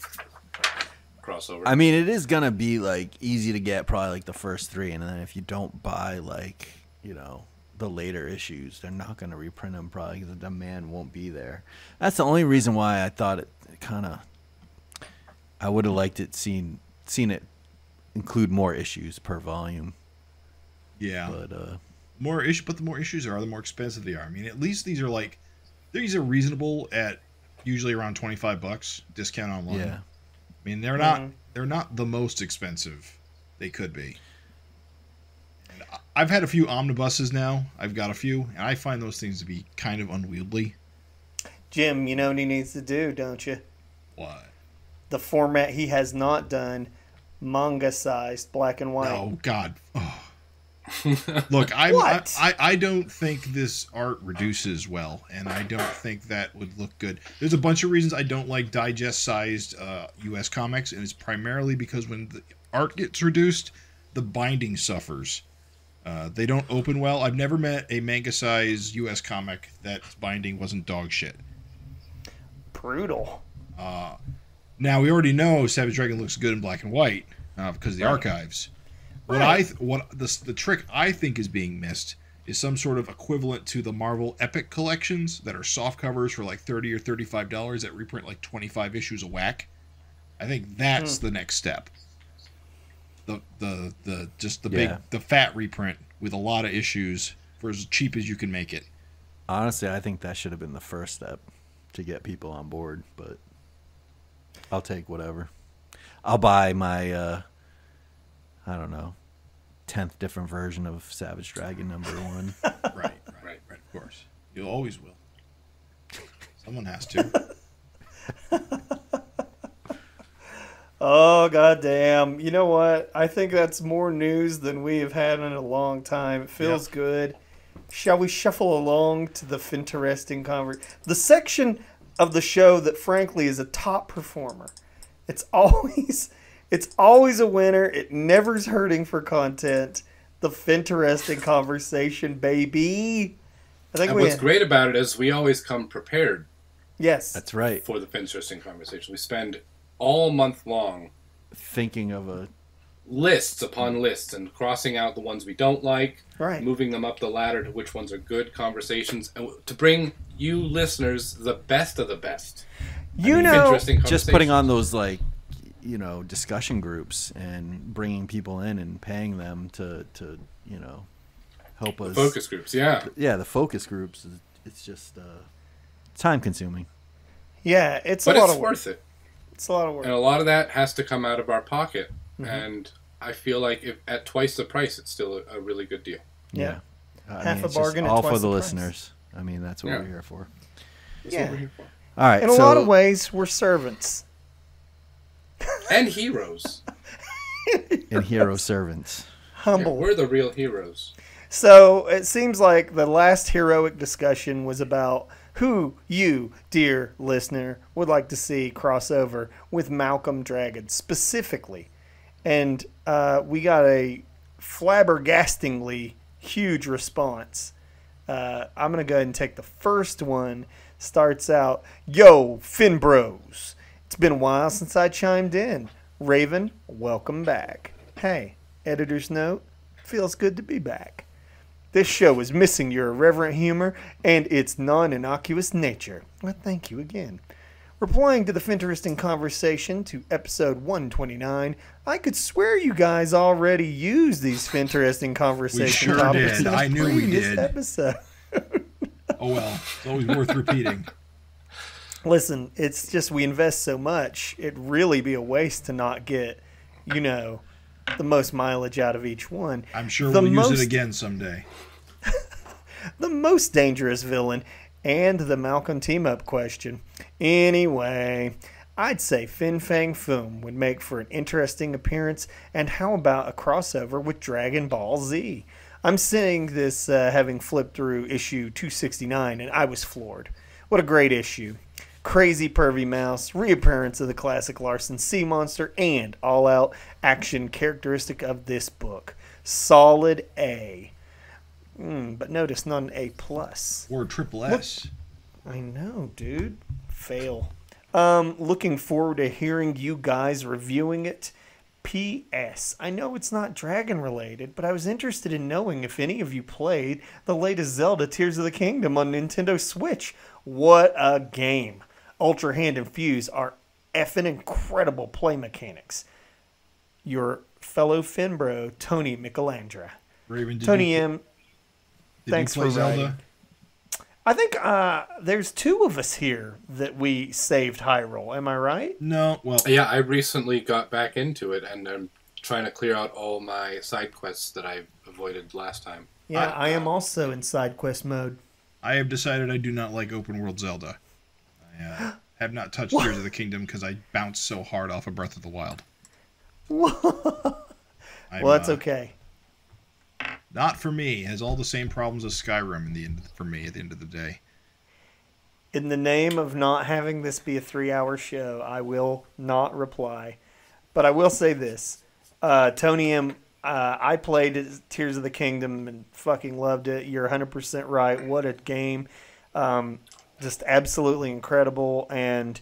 crossover. I mean, it is gonna be like easy to get probably like the first 3, and then if you don't buy like the later issues, they're not gonna reprint them probably because the demand won't be there. That's the only reason why I thought it kind of. I would have liked it seen it include more issues per volume. Yeah, but the more issues are, the more expensive they are. I mean, at least these are reasonable at usually around $25 discount online. Yeah. I mean, they're not the most expensive they could be. And I've had a few omnibuses now. I've got a few, and I find those things to be kind of unwieldy. Jim, you know what he needs to do, don't you? What? The format he has not done, manga-sized, black and white. Oh, God. Oh. Look, I don't think this art reduces well, and I don't think that would look good. There's a bunch of reasons I don't like digest-sized U.S. comics, and it's primarily because when the art gets reduced, the binding suffers. They don't open well. I've never met a manga-sized U.S. comic that binding wasn't dog shit. Brutal. Now, we already know Savage Dragon looks good in black and white because of the archives. The trick I think is being missed is some sort of equivalent to the Marvel Epic collections that are soft covers for like $30 or $35 that reprint like 25 issues a whack. I think that's the next step. The fat reprint with a lot of issues for as cheap as you can make it. Honestly, I think that should have been the first step to get people on board, but I'll take whatever. I'll buy my I don't know, 10th different version of Savage Dragon #1. Right, of course. You always will. Someone has to. Oh, goddamn. You know what? I think that's more news than we have had in a long time. It feels good. Shall we shuffle along to the FINteresting conversation? The section of the show that, frankly, is a top performer. It's always a winner. It never's hurting for content. The FINteresting conversation, baby. What's great about it is we always come prepared. Yes. That's right. For the FINteresting conversation. We spend all month long thinking of lists upon lists and crossing out the ones we don't like, right, moving them up the ladder to which ones are good conversations, and to bring you listeners the best of the best. Just putting on those discussion groups and bringing people in and paying them to help us. The focus groups, yeah. Yeah, the focus groups. It's just time consuming. Yeah, it's a lot of work. But it's worth it. It's a lot of work. And a lot of that has to come out of our pocket. Mm-hmm. And I feel like at twice the price, it's still a really good deal. Yeah. Half a it's just bargain and all twice for the the price. listeners. I mean, that's what we're here for. That's Yeah. what we're here for. All right. In a lot of ways, we're servants. And heroes. And hero servants. Humble. We're the real heroes. So it seems like the last heroic discussion was about who you, dear listener, would like to see crossover with Malcolm Dragon specifically. And we got a flabbergastingly huge response. I'm going to go ahead and take the first one. Starts out, yo, Fin Bros. It's been a while since I chimed in. Raven, welcome back. Hey, editor's note, feels good to be back. This show is missing your irreverent humor and its non-innocuous nature. Well, thank you again. Replying to the FINteresting conversation to episode 129, I could swear you guys already used these FINteresting conversation sure topics did. in a I knew we previous did. episode. Oh well, it's always worth repeating. Listen, it's just we invest so much, it'd really be a waste to not get, the most mileage out of each one. I'm sure we'll use it again someday. The most dangerous villain and the Malcolm team-up question. Anyway, I'd say Fin Fang Foom would make for an interesting appearance, and how about a crossover with Dragon Ball Z? I'm seeing this having flipped through issue 269, and I was floored. What a great issue. Crazy pervy mouse, reappearance of the classic Larsen sea monster, and all-out action characteristic of this book. Solid A. But notice not an A+. Or triple S. I know, dude. Fail. Looking forward to hearing you guys reviewing it. P.S. I know it's not Dragon related, but I was interested in knowing if any of you played the latest Zelda Tears of the Kingdom on Nintendo Switch. What a game. Ultra Hand and Fuse are effing incredible play mechanics. Your fellow Finbro, Tony Michelandra. Raven, Tony M. Did Thanks you play for Zelda? writing. I think there's two of us here that we saved Hyrule. Am I right? No, well, Yeah, I recently got back into it, and I'm trying to clear out all my side quests that I avoided last time. Yeah, I am also in side quest mode. I have decided I do not like open world Zelda. I have not touched Tears of the Kingdom because I bounced so hard off of Breath of the Wild. Well, that's okay. Not for me. It has all the same problems as Skyrim for me at the end of the day. In the name of not having this be a 3-hour show, I will not reply. But I will say this. Tony M., I played Tears of the Kingdom and fucking loved it. You're 100% right. What a game. Just absolutely incredible. And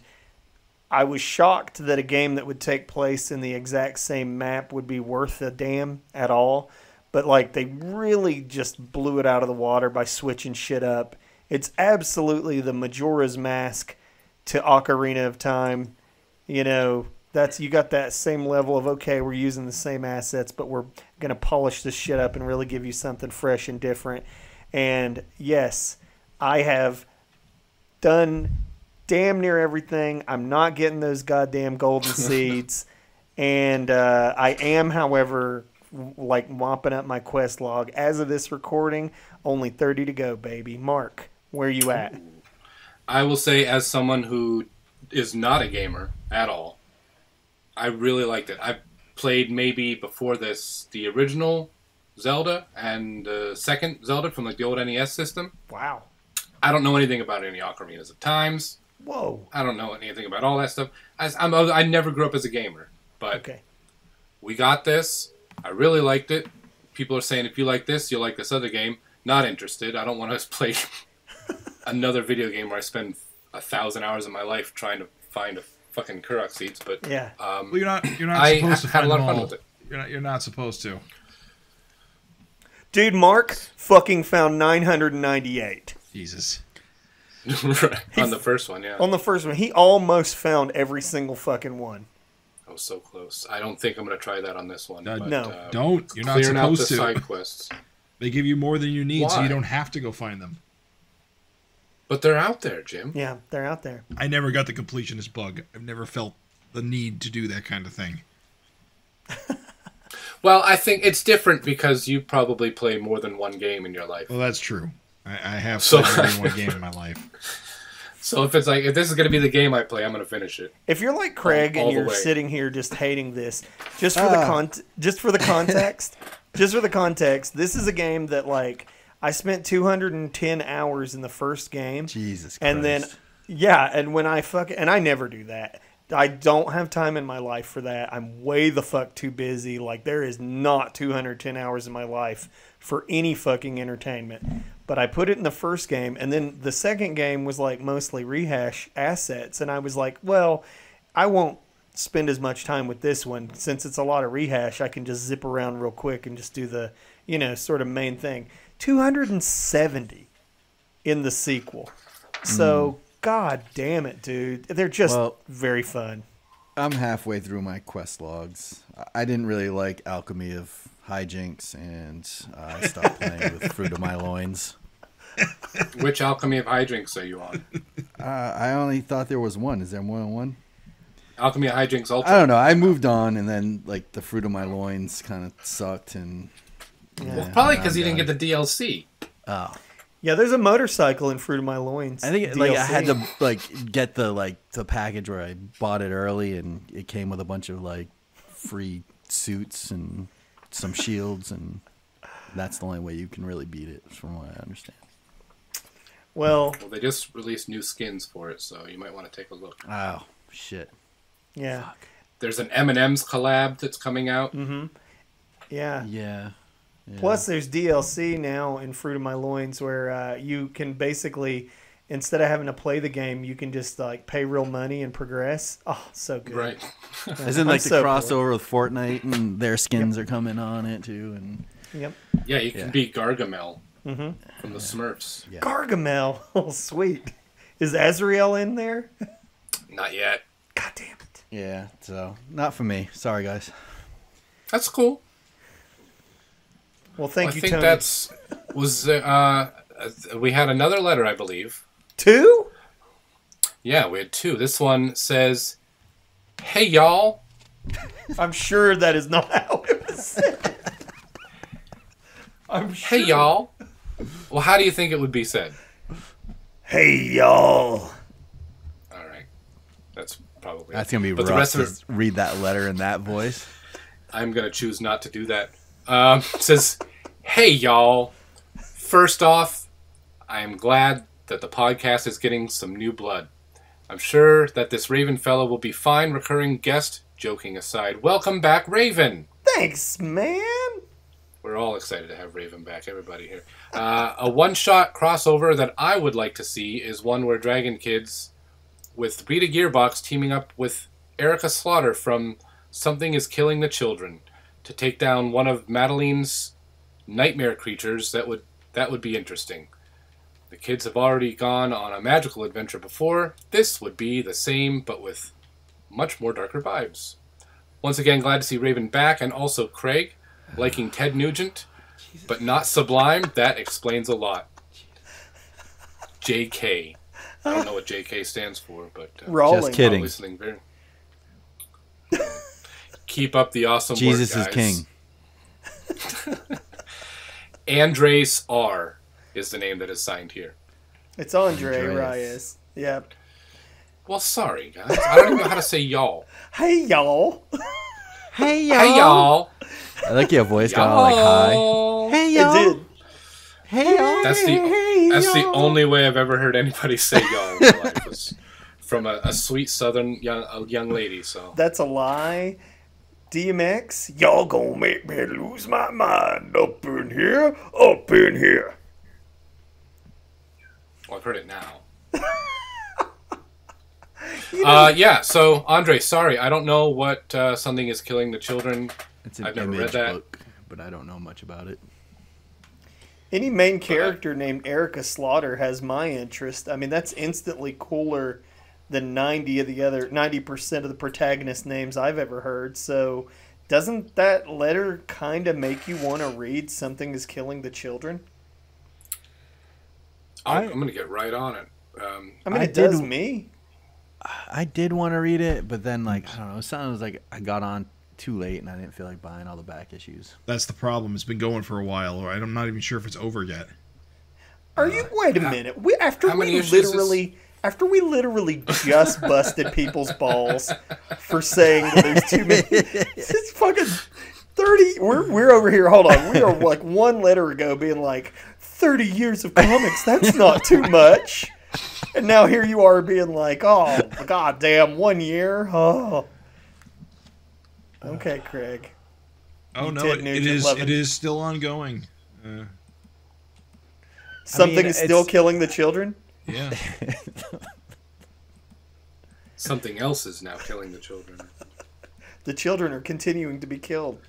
I was shocked that a game that would take place in the exact same map would be worth a damn at all. But, like, they really just blew it out of the water by switching shit up. It's absolutely the Majora's Mask to Ocarina of Time. You got that same level of, okay, we're using the same assets, but we're going to polish this shit up and really give you something fresh and different. And, yes, I have done damn near everything. I'm not getting those goddamn golden seeds. And I am, however, like mopping up my quest log. As of this recording, only 30 to go, baby. Mark, where you at? I will say, as someone who is not a gamer at all, I really liked it. I played maybe before this the original Zelda and the second Zelda from like the old NES system. Wow. I don't know anything about any Ocarinas of Times. Whoa. I don't know anything about all that stuff. I never grew up as a gamer, but Okay. we got this. I really liked it. People are saying, if you like this, you'll like this other game. Not interested. I don't want to play another video game where I spend 1,000 hours of my life trying to find a fucking Korok seeds. But Yeah. Well, you're not I supposed to had find a lot them of fun all. with it. You're not supposed to. Dude, Mark fucking found 998. Jesus. On the first one, yeah. On the first one, he almost found every single fucking one. I was so close. I don't think I'm going to try that on this one. But, no. Don't. You're not clearing out the supposed to. side quests. They give you more than you need, so Why? you don't have to go find them. But they're out there, Jim. Yeah, they're out there. I never got the completionist bug. I've never felt the need to do that kind of thing. Well, I think it's different because you probably play more than one game in your life. Well, that's true. I have played more than one game in my life. So if it's like, if this is going to be the game I play, I'm going to finish it. If you're like Craig all and the you're way. sitting here just hating this, just for the context, this is a game that like I spent 210 hours in the first game. Jesus Christ. And then and when I never do that. I don't have time in my life for that. I'm way the fuck too busy. Like there is not 210 hours in my life for any fucking entertainment. But I put it in the first game, and then the second game was like mostly rehash assets, and I was like, well, I won't spend as much time with this one since it's a lot of rehash. I can just zip around real quick and just do the, sort of main thing. 270 in the sequel. So, god damn it, dude. They're just very fun. I'm halfway through my quest logs. I didn't really like Alchemy of Hijinks, and I stopped playing with Fruit of My Loins. Which Alchemy of Hijinks are you on? I only thought there was one. Is there more than one? Alchemy of Hijinks Ultra. I don't know. I moved on, and then like the Fruit of My Loins kind of sucked, and Well, probably because you didn't get the DLC. Oh. Yeah, there's a motorcycle in Fruit of My Loins. I think DLC. like I had to like get the package where I bought it early, and it came with a bunch of like free suits and some shields, and that's the only way you can really beat it, from what I understand. Well, they just released new skins for it, so you might want to take a look. Oh shit! yeah, Fuck. There's an M&M's collab that's coming out. yeah. Yeah. Plus, there's DLC now in Fruit of My Loins where you can basically, instead of having to play the game, you can just like pay real money and progress. Oh, so good. Right. Isn't like the so crossover with Fortnite, and their skins are coming on it too, and Yep. Yeah, you can be Gargamel from the Smurfs. Yeah. Gargamel. Oh, sweet. Is Azrael in there? Not yet. God damn it. yeah. So not for me. Sorry, guys. That's cool. Well, thank you, I think Tony. we had another letter, I believe. 2? Yeah, we had 2. This one says, "Hey y'all." I'm sure that is not how it was said. I'm sure. Hey y'all. Well, how do you think it would be said? Hey, y'all. All right. That's probably That's gonna be but rough the rest to of it, read that letter in that voice. I'm going to choose not to do that. It says, "Hey y'all. First off, I am glad that the podcast is getting some new blood. I'm sure that this Raven fellow will be fine recurring guest, joking aside. Welcome back, Raven." Thanks, man. We're all excited to have Raven back, everybody here. A one-shot crossover that I would like to see is one where Dragon Kids, with Rita Gearbox teaming up with Erica Slaughter from Something is Killing the Children to take down one of Madeline's nightmare creatures. That would be interesting. The kids have already gone on a magical adventure before. This would be the same, but with much more darker vibes. Once again, glad to see Raven back, and also Craig, liking Ted Nugent, but not Sublime. That explains a lot. JK. I don't know what JK stands for, but Rolling. Just kidding. listening very. Keep up the awesome Jesus work, is guys. king. Andres R is the name that is signed here. It's Andre Andreas. Reyes. Yep. Well, sorry, guys. I don't even know how to say y'all. Hey, y'all. Hey y'all. Hey, y'all. I like your voice going on like hi. Y'all. Hey It y'all. did. Hey y'all. That's the only way I've ever heard anybody say y'all in my life, was from a sweet southern young lady. So That's a lie. DMX, y'all gonna make me lose my mind up in here, up in here. well, I've heard it now. Yeah. So Andre, sorry, I don't know what Something is Killing the Children. It's an I've never read image that. book, but I don't know much about it. Any main character named Erica Slaughter has my interest. I mean, that's instantly cooler than 90% of the protagonist names I've ever heard. So, doesn't that letter kind of make you want to read Something is Killing the Children? I'm going to get right on it. I mean, I it does did- me. I did want to read it, but then like I don't know, it sounds like I got on too late, and I didn't feel like buying all the back issues. That's the problem. It's been going for a while. Right? I'm not even sure if it's over yet. Are you? Wait a minute. After we literally just busted people's balls for saying that there's too many. It's fucking 30. We're over here. Hold on. We are like one letter ago being like 30 years of comics. That's not too much. And now here you are being like, oh goddamn, 1 year. Oh. Okay, Craig. Oh no, it is still ongoing. Something is still killing the children? Yeah. Something else is now killing the children. The children are continuing to be killed.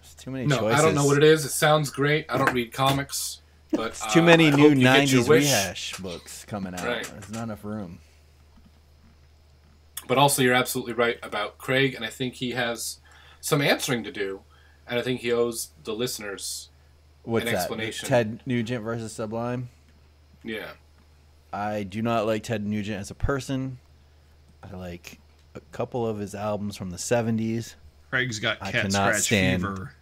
There's too many choices. I don't know what it is. It sounds great. I don't read comics. But There's too many new 90s rehash books coming out. Right. There's not enough room. But also, you're absolutely right about Craig, and I think he has some answering to do, and I think he owes the listeners an explanation. Ted Nugent versus Sublime? Yeah. I do not like Ted Nugent as a person. I like a couple of his albums from the 70s. Craig's got cat scratch fever.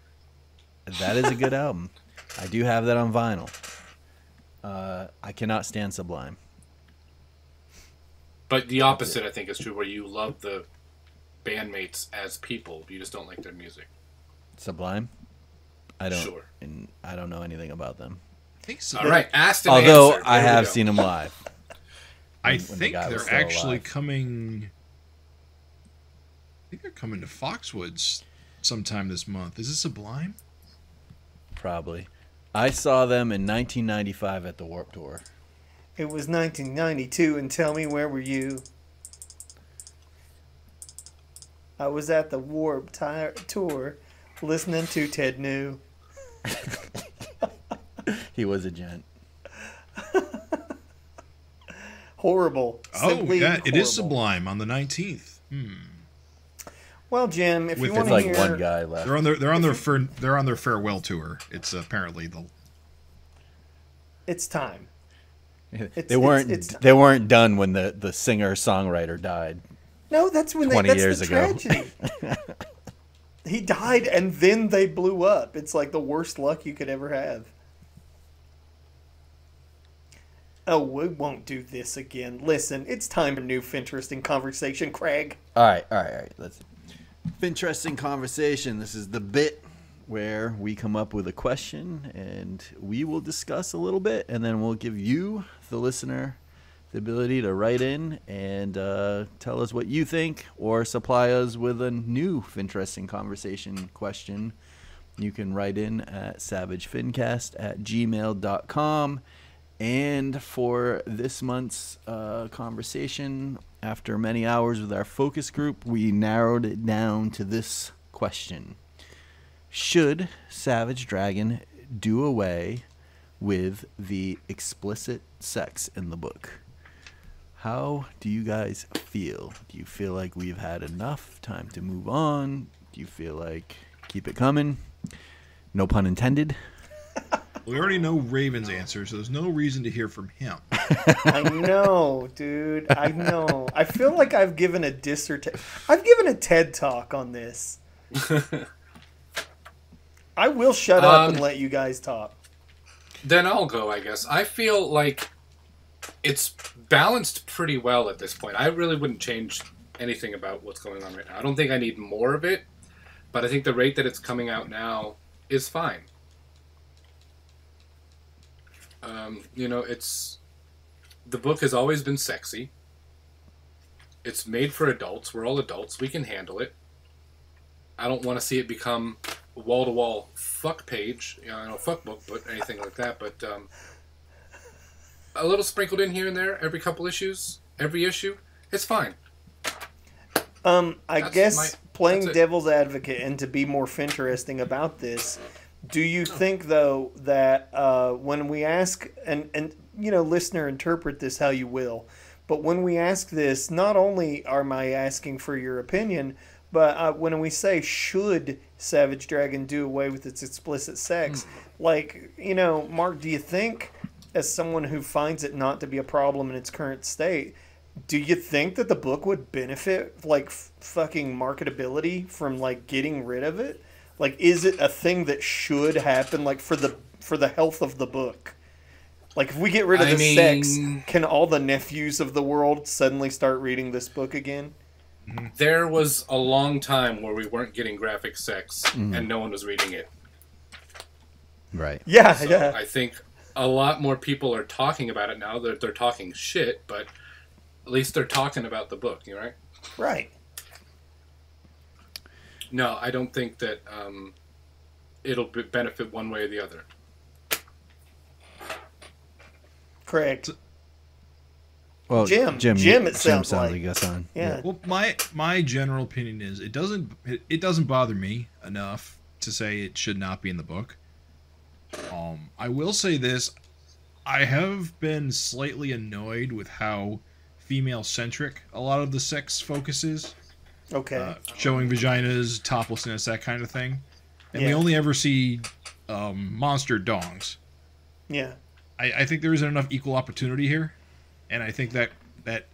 That is a good album. I do have that on vinyl. I cannot stand Sublime. But the opposite, I think, is true, where you love the bandmates as people. You just don't like their music. Sublime? I don't. Sure. And I don't know anything about them. I think so. All right, asked and Although answered. I have seen them live. I think they're actually coming. I think they're coming to Foxwoods sometime this month. Is it Sublime? Probably. I saw them in 1995 at the Warped Tour. It was 1992, and tell me, where were you? I was at the Warped Tour listening to Ted New. He was a gent. Horrible. Simply yeah, horrible. It is Sublime on the 19th. Well, Jim, if you want There's to like hear... one guy left. They're on their farewell tour. It's apparently the. It's time. They weren't done when the singer songwriter died. No, that's when 20 that's years the ago. tragedy. He died, and then they blew up. It's like the worst luck you could ever have. Oh, we won't do this again. Listen, it's time for new FINteresting conversation, Craig. All right. Let's FINteresting conversation. This is the bit where we come up with a question and we will discuss a little bit, and then we'll give you, the listener, the ability to write in and tell us what you think, or supply us with a new FINteresting conversation question. You can write in at savagefincast@gmail.com. And for this month's conversation, after many hours with our focus group, we narrowed it down to this question. Should Savage Dragon do away with the explicit sex in the book? How do you guys feel? Do you feel like we've had enough time to move on? Do you feel like keep it coming? No pun intended. We already know Raven's answer, so there's no reason to hear from him. I know, dude. I know. I feel like I've given a TED talk on this. I will shut up and let you guys talk. Then I'll go, I guess. I feel like it's balanced pretty well at this point. I really wouldn't change anything about what's going on right now. I don't think I need more of it, but I think the rate that it's coming out now is fine. The book has always been sexy. It's made for adults. We're all adults. We can handle it. I don't want to see it become a wall-to-wall fuck page, fuck book, but anything like that. But a little sprinkled in here and there, every couple issues, every issue, it's fine. I guess playing devil's advocate and to be more FINteresting about this, do you think, though, that when we ask, and listener, interpret this how you will, but when we ask this, not only am I asking for your opinion, but when we say, should Savage Dragon do away with its explicit sex, Mark, do you think, as someone who finds it not to be a problem in its current state, do you think that the book would benefit, like, fucking marketability from, like, getting rid of it? Like, is it a thing that should happen, like, for the health of the book? Like, if we get rid of the sex, can all the nephews of the world suddenly start reading this book again? There was a long time where we weren't getting graphic sex, and no one was reading it. Right. Yeah, So yeah. I think a lot more people are talking about it now. They're talking shit, but at least they're talking about the book, you right? Right. No, I don't think that it'll benefit one way or the other. Correct. Well, Jim, it sounds like. Us on. Yeah. Well, my general opinion is it doesn't bother me enough to say it should not be in the book. I will say this: I have been slightly annoyed with how female-centric a lot of the sex focuses. Okay. Showing vaginas, toplessness, that kind of thing, and we Yeah. only ever see monster dongs. Yeah. I think there isn't enough equal opportunity here, and I think that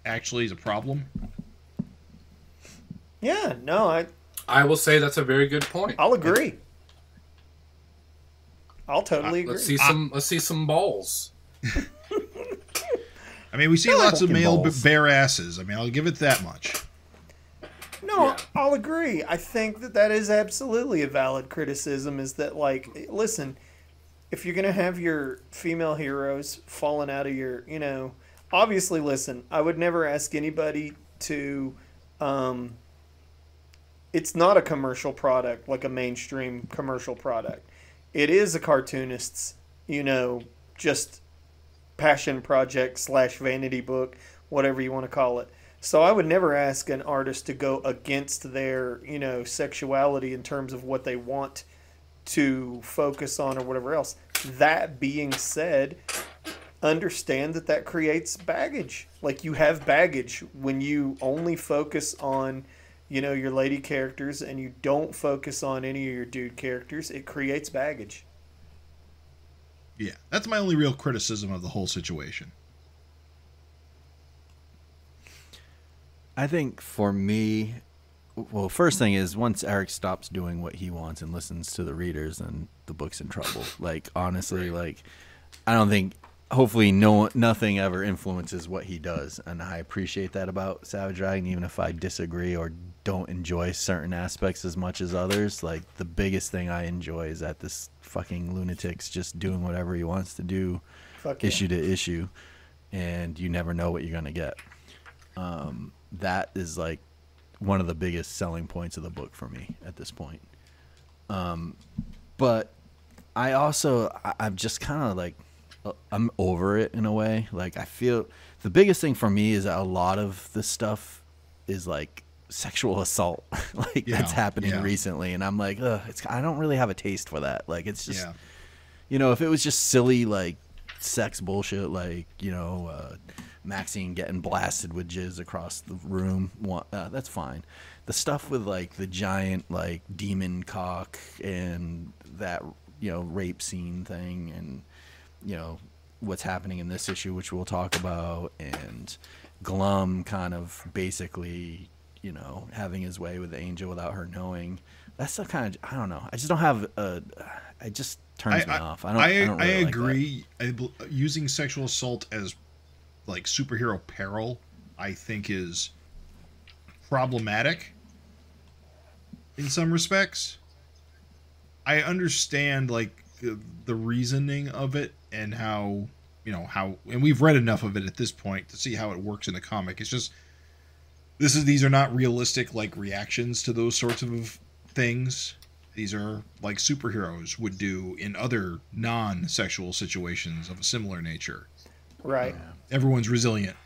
actually is a problem. Yeah, no, I will say that's a very good point. I'll agree. I'll totally agree. Let's see some balls. I mean, we see like lots of fucking male balls. bare asses. I mean, I'll give it that much. No, Yeah. I'll agree. I think that is absolutely a valid criticism, is that, like, listen, if you're going to have your female heroes falling out of your, obviously, listen, I would never ask anybody to, it's not a commercial product, like a mainstream commercial product. It is a cartoonist's, just passion project / vanity book, whatever you want to call it. So I would never ask an artist to go against their, sexuality in terms of what they want to focus on or whatever else. That being said, understand that creates baggage. Like, you have baggage when you only focus on, your lady characters and you don't focus on any of your dude characters. It creates baggage. Yeah, that's my only real criticism of the whole situation. I think for me, well, first thing is once Erik stops doing what he wants and listens to the readers, then the book's in trouble. Like, honestly, like, I don't think, hopefully nothing ever influences what he does. And I appreciate that about Savage Dragon, even if I disagree or don't enjoy certain aspects as much as others. Like, the biggest thing I enjoy is that this fucking lunatic's just doing whatever he wants to do, issue to issue, and you never know what you're going to get. That is, like, one of the biggest selling points of the book for me at this point. But I'm just kind of like, I'm over it in a way. Like, I feel the biggest thing for me is that a lot of this stuff is like sexual assault, like that's happening recently, and I'm like, I don't really have a taste for that. Like, it's just, if it was just silly like sex bullshit, like Maxine getting blasted with jizz across the room, that's fine. The stuff with like the giant like demon cock and that rape scene thing, and what's happening in this issue, which we'll talk about, and Glum kind of basically having his way with the Angel without her knowing. That's the kind of, I don't know. I just don't have it just turns me off. I don't really agree. Using sexual assault as like superhero peril, I think, is problematic in some respects. I understand like the reasoning of it and how, and we've read enough of it at this point to see how it works in the comic. It's just these are not realistic like reactions to those sorts of things. These are like superheroes would do in other non-sexual situations of a similar nature. Right. Everyone's resilient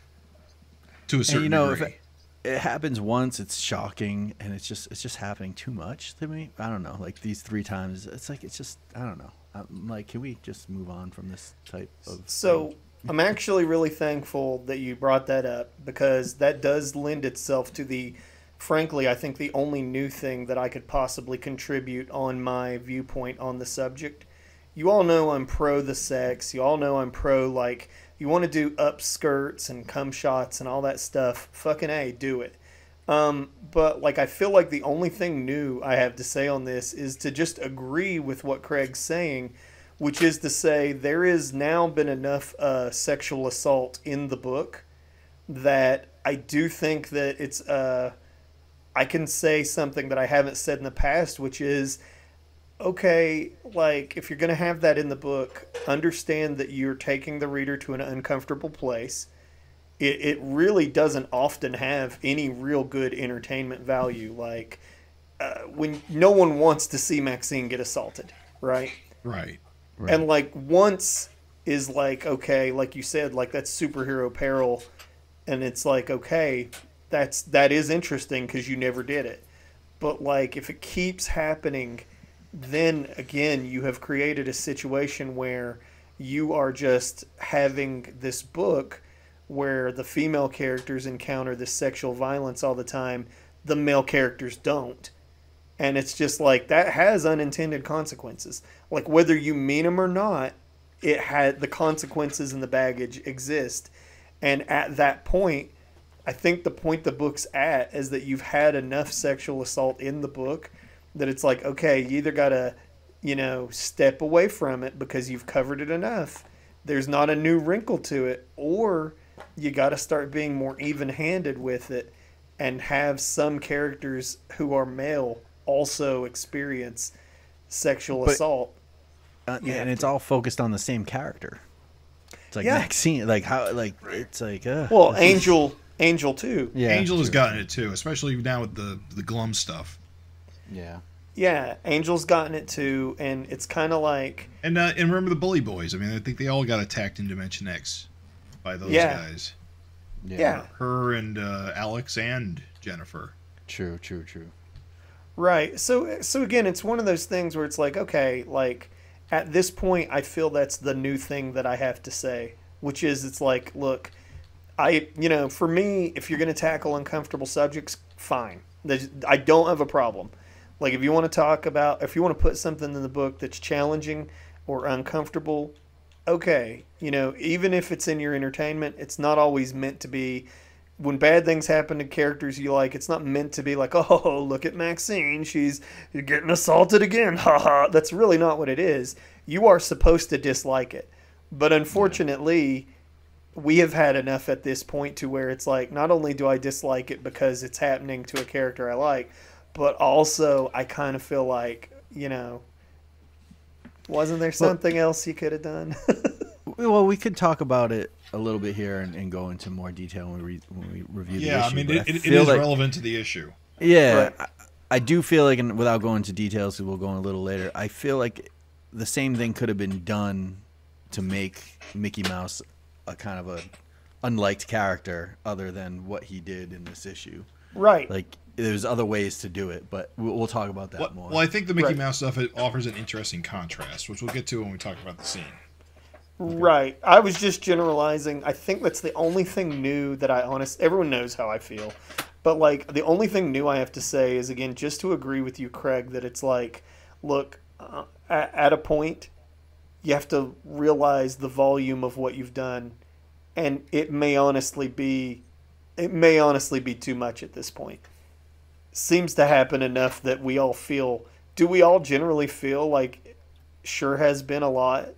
to a certain degree. If it happens once, it's shocking, and it's just happening too much to me. I don't know. Like, these 3 times, it's just, I don't know. I'm like, can we just move on from this type of So thing? I'm actually really thankful that you brought that up, because that does lend itself to the, frankly, I think the only new thing that I could possibly contribute on my viewpoint on the subject. You all know I'm pro the sex. You all know I'm pro, like, You want to do upskirts and cum shots and all that stuff, fucking A, do it. But like, I feel like the only thing new I have to say on this is to just agree with what Craig's saying, which is to say there is now been enough sexual assault in the book that I do think that it's I can say something that I haven't said in the past, which is, okay, like, if you're going to have that in the book, understand that you're taking the reader to an uncomfortable place. It really doesn't often have any real good entertainment value. Like, when no one wants to see Maxine get assaulted, right? Right. And, like, once is like, okay, like you said, like, that's superhero peril, and it's like, okay, that is interesting because you never did it. But, like, if it keeps happening, then again you have created a situation where you are just having this book where the female characters encounter this sexual violence all the time, the male characters don't. And it's just like, that has unintended consequences. Like, whether you mean them or not, it had the consequences and the baggage exist. And at that point, I think the point the book's at is that you've had enough sexual assault in the book that it's like, okay, you either got to, step away from it because you've covered it enough. There's not a new wrinkle to it. Or you got to start being more even-handed with it and have some characters who are male also experience sexual assault. And it's all focused on the same character. It's like Maxine, like how, like it's like. Well, Angel too. Yeah, Angel has gotten it too, especially now with the glum stuff. Yeah. Yeah, Angel's gotten it too, and it's kind of like. And remember the Bully Boys? I mean, I think they all got attacked in Dimension X by those guys. Yeah. Her and Alex and Jennifer. True. Right. So again, it's one of those things where it's like, okay, like at this point, I feel that's the new thing that I have to say, which is, it's like, look, for me, if you're going to tackle uncomfortable subjects, fine. I don't have a problem. Like, if you want to put something in the book that's challenging or uncomfortable, okay. Even if it's in your entertainment, it's not always meant to be. When bad things happen to characters you like, it's not meant to be like, oh, look at Maxine, she's getting assaulted again, haha. That's really not what it is. You are supposed to dislike it. But unfortunately, we have had enough at this point to where it's like, not only do I dislike it because it's happening to a character I like, but also I kind of feel like, wasn't there something else you could have done? Well, we could talk about it a little bit here and go into more detail when we review the issue. Yeah, I mean, it is relevant to the issue. Yeah, right. I do feel like, and without going into details, because we'll go in a little later, I feel like the same thing could have been done to make Mickey Mouse a kind of a unliked character other than what he did in this issue. Right. Like, there's other ways to do it, but we'll talk about that more. Well, I think the Mickey Mouse stuff offers an interesting contrast, which we'll get to when we talk about the scene. Right. I was just generalizing. I think that's the only thing new that everyone knows how I feel. But, like, the only thing new I have to say is, again, just to agree with you, Craig, that it's like, look, at a point, you have to realize the volume of what you've done, and it may honestly be too much at this point. Seems to happen enough that we all feel. Do we all generally feel like sure has been a lot,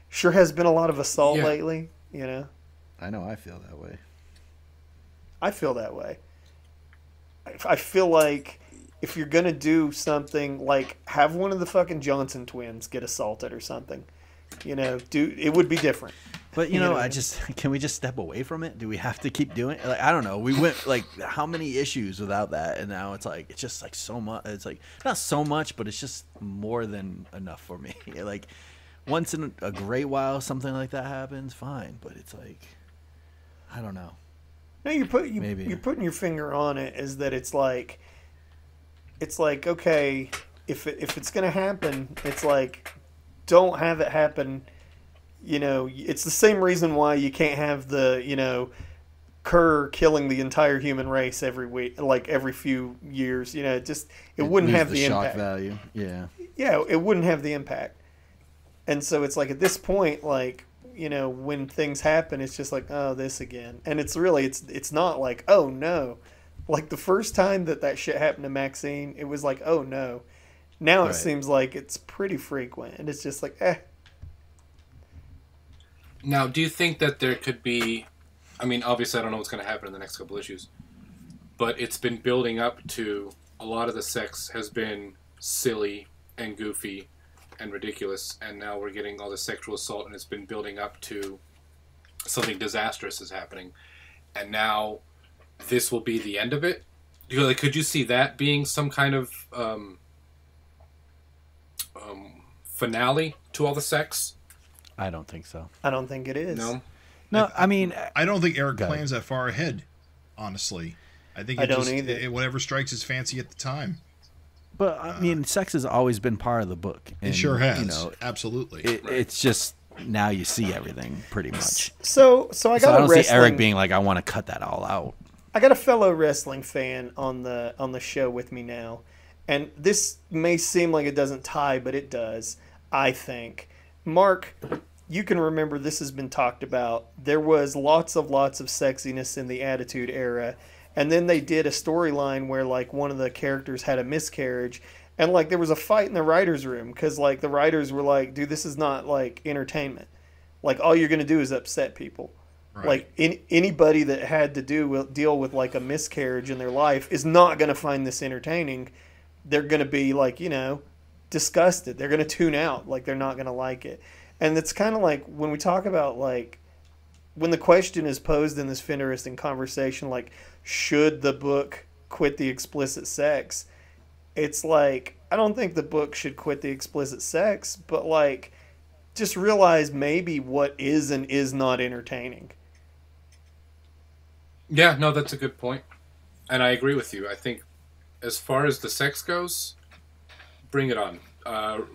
Sure has been a lot of assault lately, I know I feel that way. I feel that way. I feel like if you're going to do something, like have one of the fucking Johnson twins get assaulted or something, it would be different. But, can we just step away from it? Do we have to keep doing it? Like, I don't know. We went, like, how many issues without that? And now it's like, it's just like so much. It's like, not so much, but it's just more than enough for me. Like, once in a great while, something like that happens, fine. But it's like, I don't know. No, you're putting your finger on it, is that it's like, okay, if it's going to happen, it's like, don't have it happen. It's the same reason why you can't have the, Kerr killing the entire human race every week, like every few years. It wouldn't have the impact. Shock value. Yeah. Yeah, it wouldn't have the impact. And so it's like at this point, like, you know, when things happen, it's just like, oh, this again. And it's really, it's not like, oh no. Like the first time that shit happened to Maxine, it was like, oh no. Now it seems like it's pretty frequent, and it's just like, eh. Now, do you think that there could be, I mean, obviously I don't know what's going to happen in the next couple issues, but it's been building up to, a lot of the sex has been silly and goofy and ridiculous, and now we're getting all the sexual assault, and it's been building up to something disastrous is happening, and now this will be the end of it? Like, could you see that being some kind of finale to all the sex? I don't think so. I don't think it is. No, I mean, I don't think Erik plans that far ahead, honestly. I think whatever strikes his fancy at the time. But I mean, sex has always been part of the book. And, it sure has. You know, absolutely. It's just now you see everything pretty much. So I don't see Erik being like, I want to cut that all out. I got a fellow wrestling fan on the show with me now, and this may seem like it doesn't tie, but it does. I think, Mark, you can remember this has been talked about. There was lots of sexiness in the Attitude Era. And then they did a storyline where, like, one of the characters had a miscarriage. And, like, there was a fight in the writer's room. Because, like, the writers were like, dude, this is not, like, entertainment. Like, all you're going to do is upset people. Right. Like, anybody that had to deal with, like, a miscarriage in their life is not going to find this entertaining. They're going to be, like, you know, disgusted. They're going to tune out. Like, they're not going to like it. And it's kind of like, when we talk about, like, when the question is posed in this FINteresting conversation, like, should the book quit the explicit sex? It's like, I don't think the book should quit the explicit sex, but, like, just realize maybe what is and is not entertaining. Yeah, no, that's a good point. And I agree with you. I think as far as the sex goes, bring it on.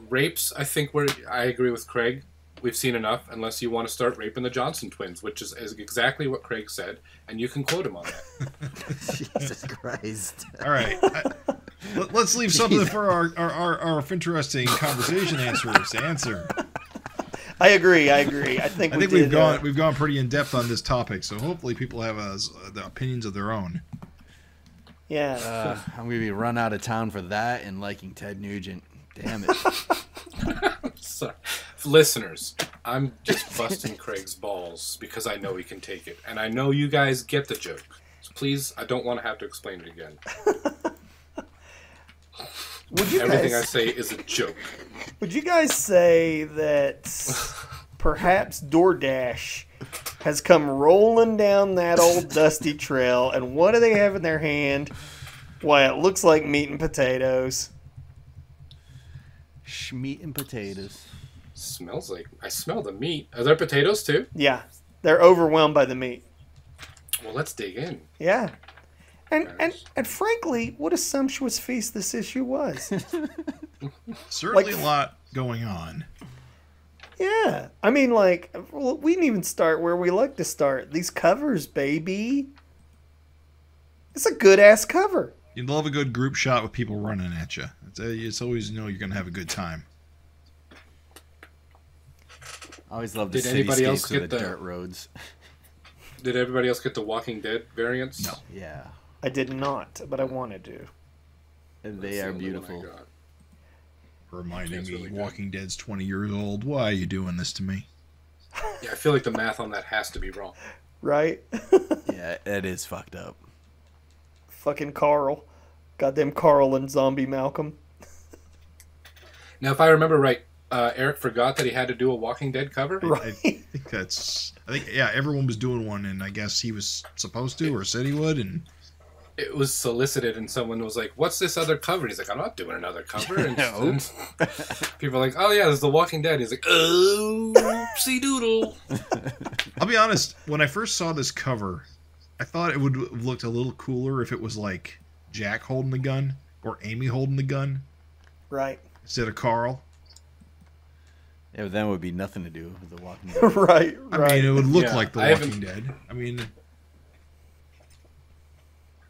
Rapes, I think I agree with Craig. We've seen enough, unless you want to start raping the Johnson twins, which is exactly what Craig said, and you can quote him on that. Jesus Christ. All right. Let's leave something for our FINteresting conversation answers to answer. I agree. I think we've gone pretty in depth on this topic, so hopefully people have the opinions of their own. Yeah. I'm going to be run out of town for that and liking Ted Nugent. Damn it. Sorry. Listeners, I'm just busting Craig's balls because I know he can take it. And I know you guys get the joke. So please, I don't want to have to explain it again. Everything I say is a joke. Would you guys say that perhaps DoorDash has come rolling down that old dusty trail, and what do they have in their hand? Why, it looks like meat and potatoes. Meat and potatoes. Smells like... I smell the meat. Are there potatoes, too? Yeah. They're overwhelmed by the meat. Well, let's dig in. Yeah. And frankly, what a sumptuous feast this issue was. Certainly a lot going on. Yeah. I mean, like, we didn't even start where we like to start. These covers, baby. It's a good-ass cover. You love a good group shot with people running at you. It's always, you know, you're going to have a good time. I always love the cityscapes of the dirt roads. Did everybody else get the Walking Dead variants? No. Yeah. I did not, but I wanted to. And they are beautiful. Reminding me, really Walking Dead's 20 years old. Why are you doing this to me? Yeah, I feel like the math on that has to be wrong. Right? Yeah, it is fucked up. Fucking Carl. Goddamn Carl and Zombie Malcolm. Now, if I remember right, Erik forgot that he had to do a Walking Dead cover? Right. I think, everyone was doing one, and I guess he was supposed to, or said he would, and... It was solicited, and someone was like, what's this other cover? And he's like, I'm not doing another cover. And people are like, oh, yeah, there's The Walking Dead. He's like, oh, oopsie doodle. I'll be honest, when I first saw this cover, I thought it would have looked a little cooler if it was like Jack holding the gun, or Amy holding the gun. Right. Instead of Carl. Yeah, but then it would be nothing to do with The Walking Dead. Right. I mean, it would look like The Walking Dead. I mean...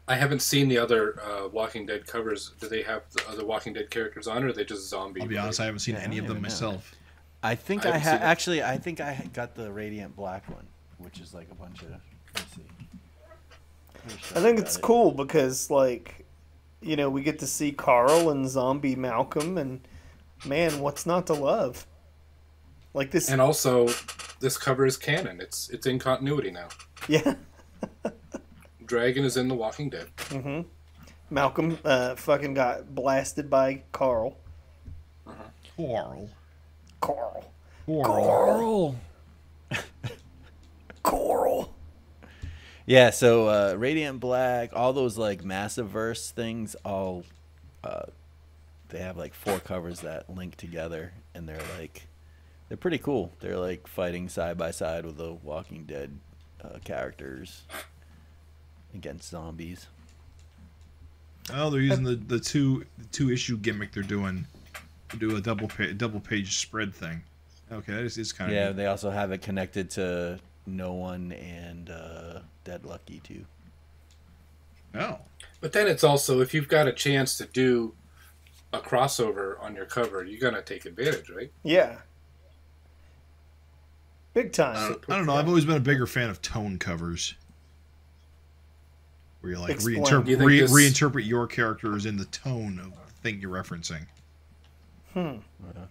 I haven't seen the other Walking Dead covers. Do they have the other Walking Dead characters on, or are they just zombie? I'll be honest, I haven't seen any of them myself. I think I had actually. I think I got the Radiant Black one, which is like a bunch of. Let's see. I think it's cool because, like, you know, we get to see Carl and Zombie Malcolm, and man, what's not to love? Like this, and also this cover is canon. It's in continuity now. Yeah. Dragon is in The Walking Dead. Mm-hmm. Malcolm fucking got blasted by Carl. Carl. Carl. Coral. Coral. Yeah, so Radiant Black, all those like massive verse things, all they have like 4 covers that link together, and they're pretty cool. They're like fighting side by side with the Walking Dead characters against zombies. Oh, they're using the two issue gimmick they're doing to do a double page spread thing. Okay, that is kind of neat. They also have it connected to No One and Dead Lucky too. Oh, but then it's also, if you've got a chance to do a crossover on your cover, you're gonna take advantage, right? Yeah. Big time. I don't know. I've always been a bigger fan of tone covers, where you like Explain. reinterpret your characters in the tone of the thing you're referencing.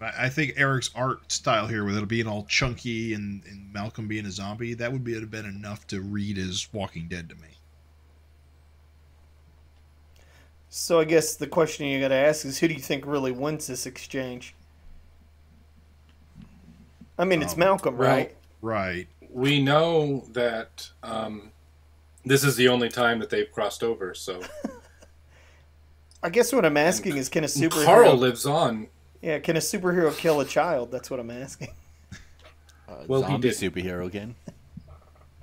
I think Erik's art style here, with it being all chunky and Malcolm being a zombie, that would have been enough to read as Walking Dead to me. So I guess the question you got to ask is, who do you think really wins this exchange? I mean, it's Malcolm, right? Right. We know that this is the only time that they've crossed over, so... I guess what I'm asking is, can a superhero... Carl lives on. Yeah, can a superhero kill a child? That's what I'm asking. Well, Zombie he did. superhero again.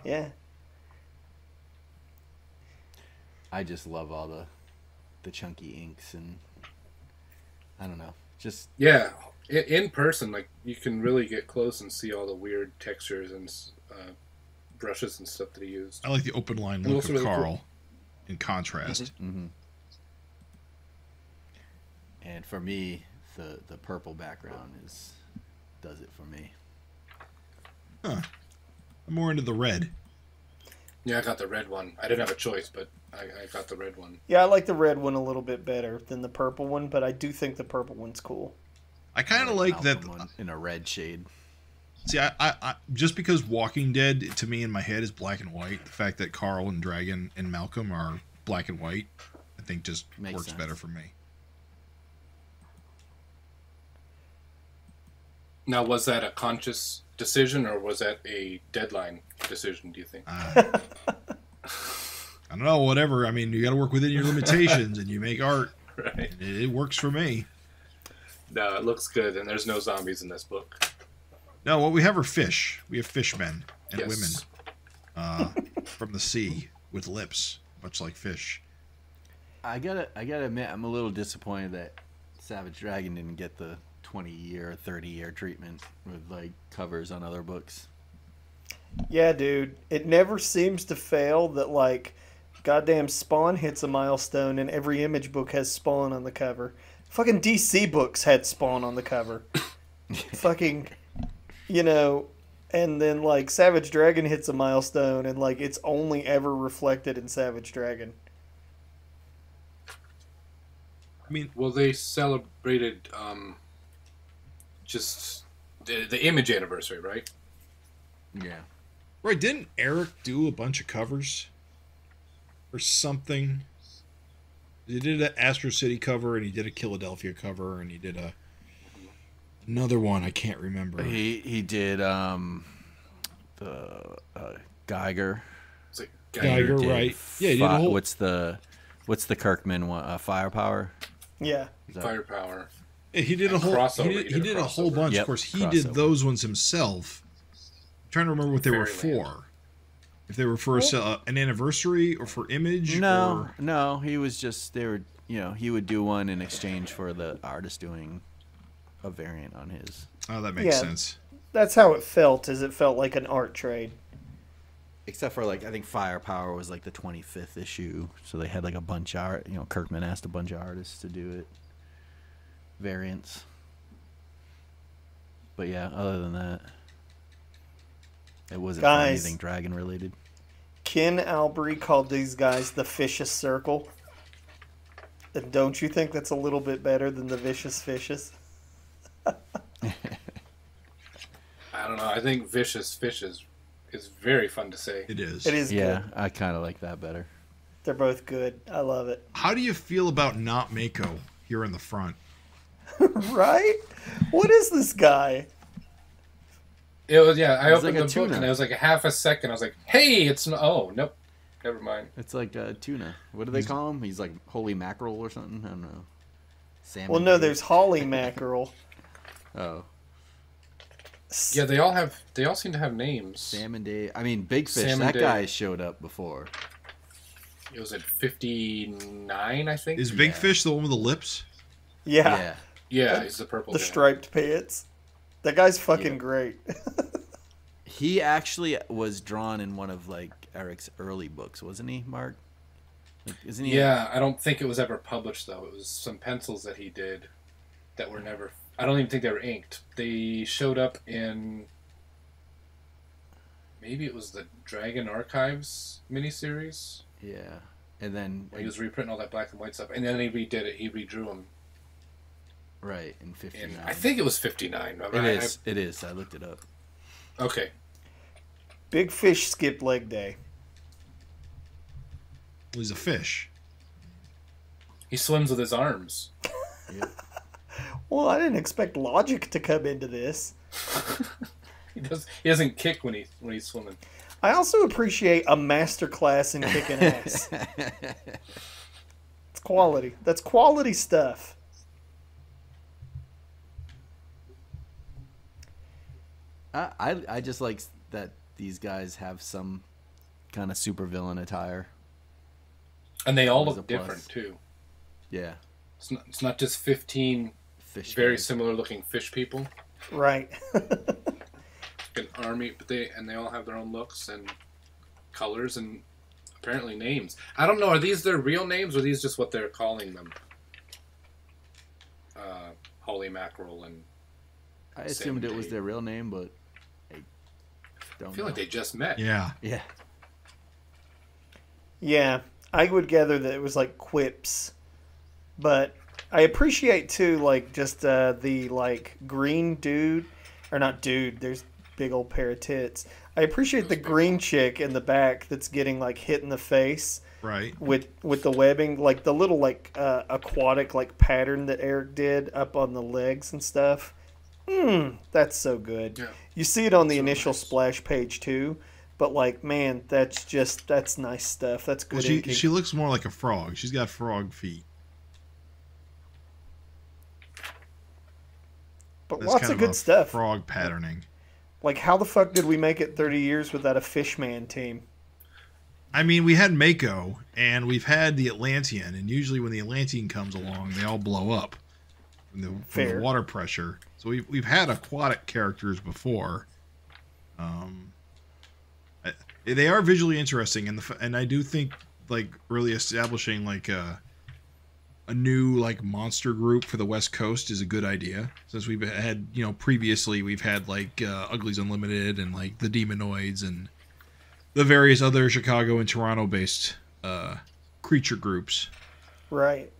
Yeah. I just love all the chunky inks, and I don't know, just Yeah, in person, like, you can really get close and see all the weird textures and brushes and stuff that he used. I like the open line look of really Carl, cool. in contrast. Mm-hmm. And for me, the purple background does it for me. Huh. I'm more into the red. Yeah, I got the red one. I didn't have a choice, but I got the red one. Yeah, I like the red one a little bit better than the purple one, but I do think the purple one's cool. I kind of like that in a red shade. See, I just because Walking Dead to me in my head is black and white, the fact that Carl and Dragon and Malcolm are black and white, I think just works sense. better for me. Now, was that a conscious decision, or was that a deadline decision, do you think? I don't know, whatever. I mean, you got to work within your limitations, and you make art. Right. It works for me. No, it looks good, and there's no zombies in this book. No, what we have are fish. We have fishmen and Yes. women from the sea with lips, much like fish. I gotta admit, I'm a little disappointed that Savage Dragon didn't get the 20-year, 30-year treatment with like covers on other books. Yeah, dude. It never seems to fail that, like, goddamn Spawn hits a milestone and every Image book has Spawn on the cover. Fucking DC books had Spawn on the cover. Fucking, you know, and then, like, Savage Dragon hits a milestone and, like, it's only ever reflected in Savage Dragon. I mean, Well, they celebrated just the Image anniversary, right? Yeah. right, didn't Erik do a bunch of covers or something? He did an Astro City cover, and he did a Killadelphia cover, and he did another one I can't remember. He did the Geiger. It's like Geiger, Did right? Yeah, he did a whole... what's the Kirkman one? Firepower. Yeah. Is that- Firepower. Yeah, he did a And whole. crossover. He did a whole crossover. bunch. Yep, Of course, he crossover. did those ones himself. I'm trying to remember what they were Fairyland. for. If they were for an anniversary or for Image. No, or... no. He was just they were. You know, he would do one in exchange for the artist doing a variant on his. Oh, that makes Yeah. sense. That's how it felt, is it felt like an art trade. Except for like I think Firepower was like the 25th issue, so they had like a bunch of art. You know, Kirkman asked a bunch of artists to do it. Variants. But yeah, other than that, it wasn't Guys. anything dragon related. Ken Albury called these guys the Vicious Circle. And don't you think that's a little bit better than the Vicious Fishes? I don't know. I think Vicious Fishes is very fun to say. It is. It is Yeah, good. I kind of like that better. They're both good. I love it. How do you feel about not Mako here in the front? Right? What is this guy? It was, yeah, I It's opened like a the book tuna. and it was like a half a second. I was like, hey, it's... Oh, nope. Never mind. It's like tuna. What do they call him? He's like holy mackerel or something? I don't know. Salmon. Well, no, day. there's Holly Mackerel. Oh, Yeah, they all seem to have names. salmon day. I mean, Big Fish. Salmon That day. guy showed up before. It was at 59, I think. Is Big Fish the one with the lips? Yeah. Yeah, he's the purple The guy. striped pants. That guy's fucking Yeah. great. He actually was drawn in one of like Eric's early books, wasn't he, Mark? Like, isn't he? Yeah, I don't think it was ever published, though. It was some pencils that he did that were never... I don't even think they were inked. They showed up in... Maybe it was the Dragon Archives miniseries. Yeah. And then Where he was reprinting all that black and white stuff. And then he redid it. He redrew them. right in 59. I think it was 59. it is. It is. I looked it up. Okay. Big Fish skipped leg day. Well, he's a fish. He swims with his arms. Yep. Well, I didn't expect logic to come into this. He doesn't kick when he's swimming. I also appreciate a master class in kicking ass. It's quality. That's quality stuff. I just like that these guys have some kind of supervillain attire. And they all Always look a plus. different, too. Yeah. It's not just 15 Fish. very guys. similar looking fish people. Right. An army, but they all have their own looks and colors and apparently names. I don't know. Are these their real names, or are these just what they're calling them? Holy mackerel and I assumed it was Day. their real name, but I don't I feel know. like they just met. Yeah. Yeah. Yeah, I would gather that it was like quips, but I appreciate too, like just the like green dude, or not dude. There's big old pair of tits. I appreciate the green chick in the back that's getting like hit in the face Right. with the webbing, like the little like aquatic like pattern that Eric did up on the legs and stuff. That's so good. Yeah. You see it on the So initial nice. splash page too. But like, man, that's nice stuff. That's good. Well, inking. she looks more like a frog. She's got frog feet. But That's lots kind of good a stuff. Frog patterning. Like, how the fuck did we make it 30 years without a Fishman team? I mean, we had Mako, and we've had the Atlantean, and usually when the Atlantean comes along, they all blow up from the Fair. water pressure. So we've had aquatic characters before. They are visually interesting, and I do think like really establishing like a new like monster group for the West Coast is a good idea. Since we've had previously we've had like Uglies Unlimited and like the Demonoids and the various other Chicago and Toronto based creature groups. Right.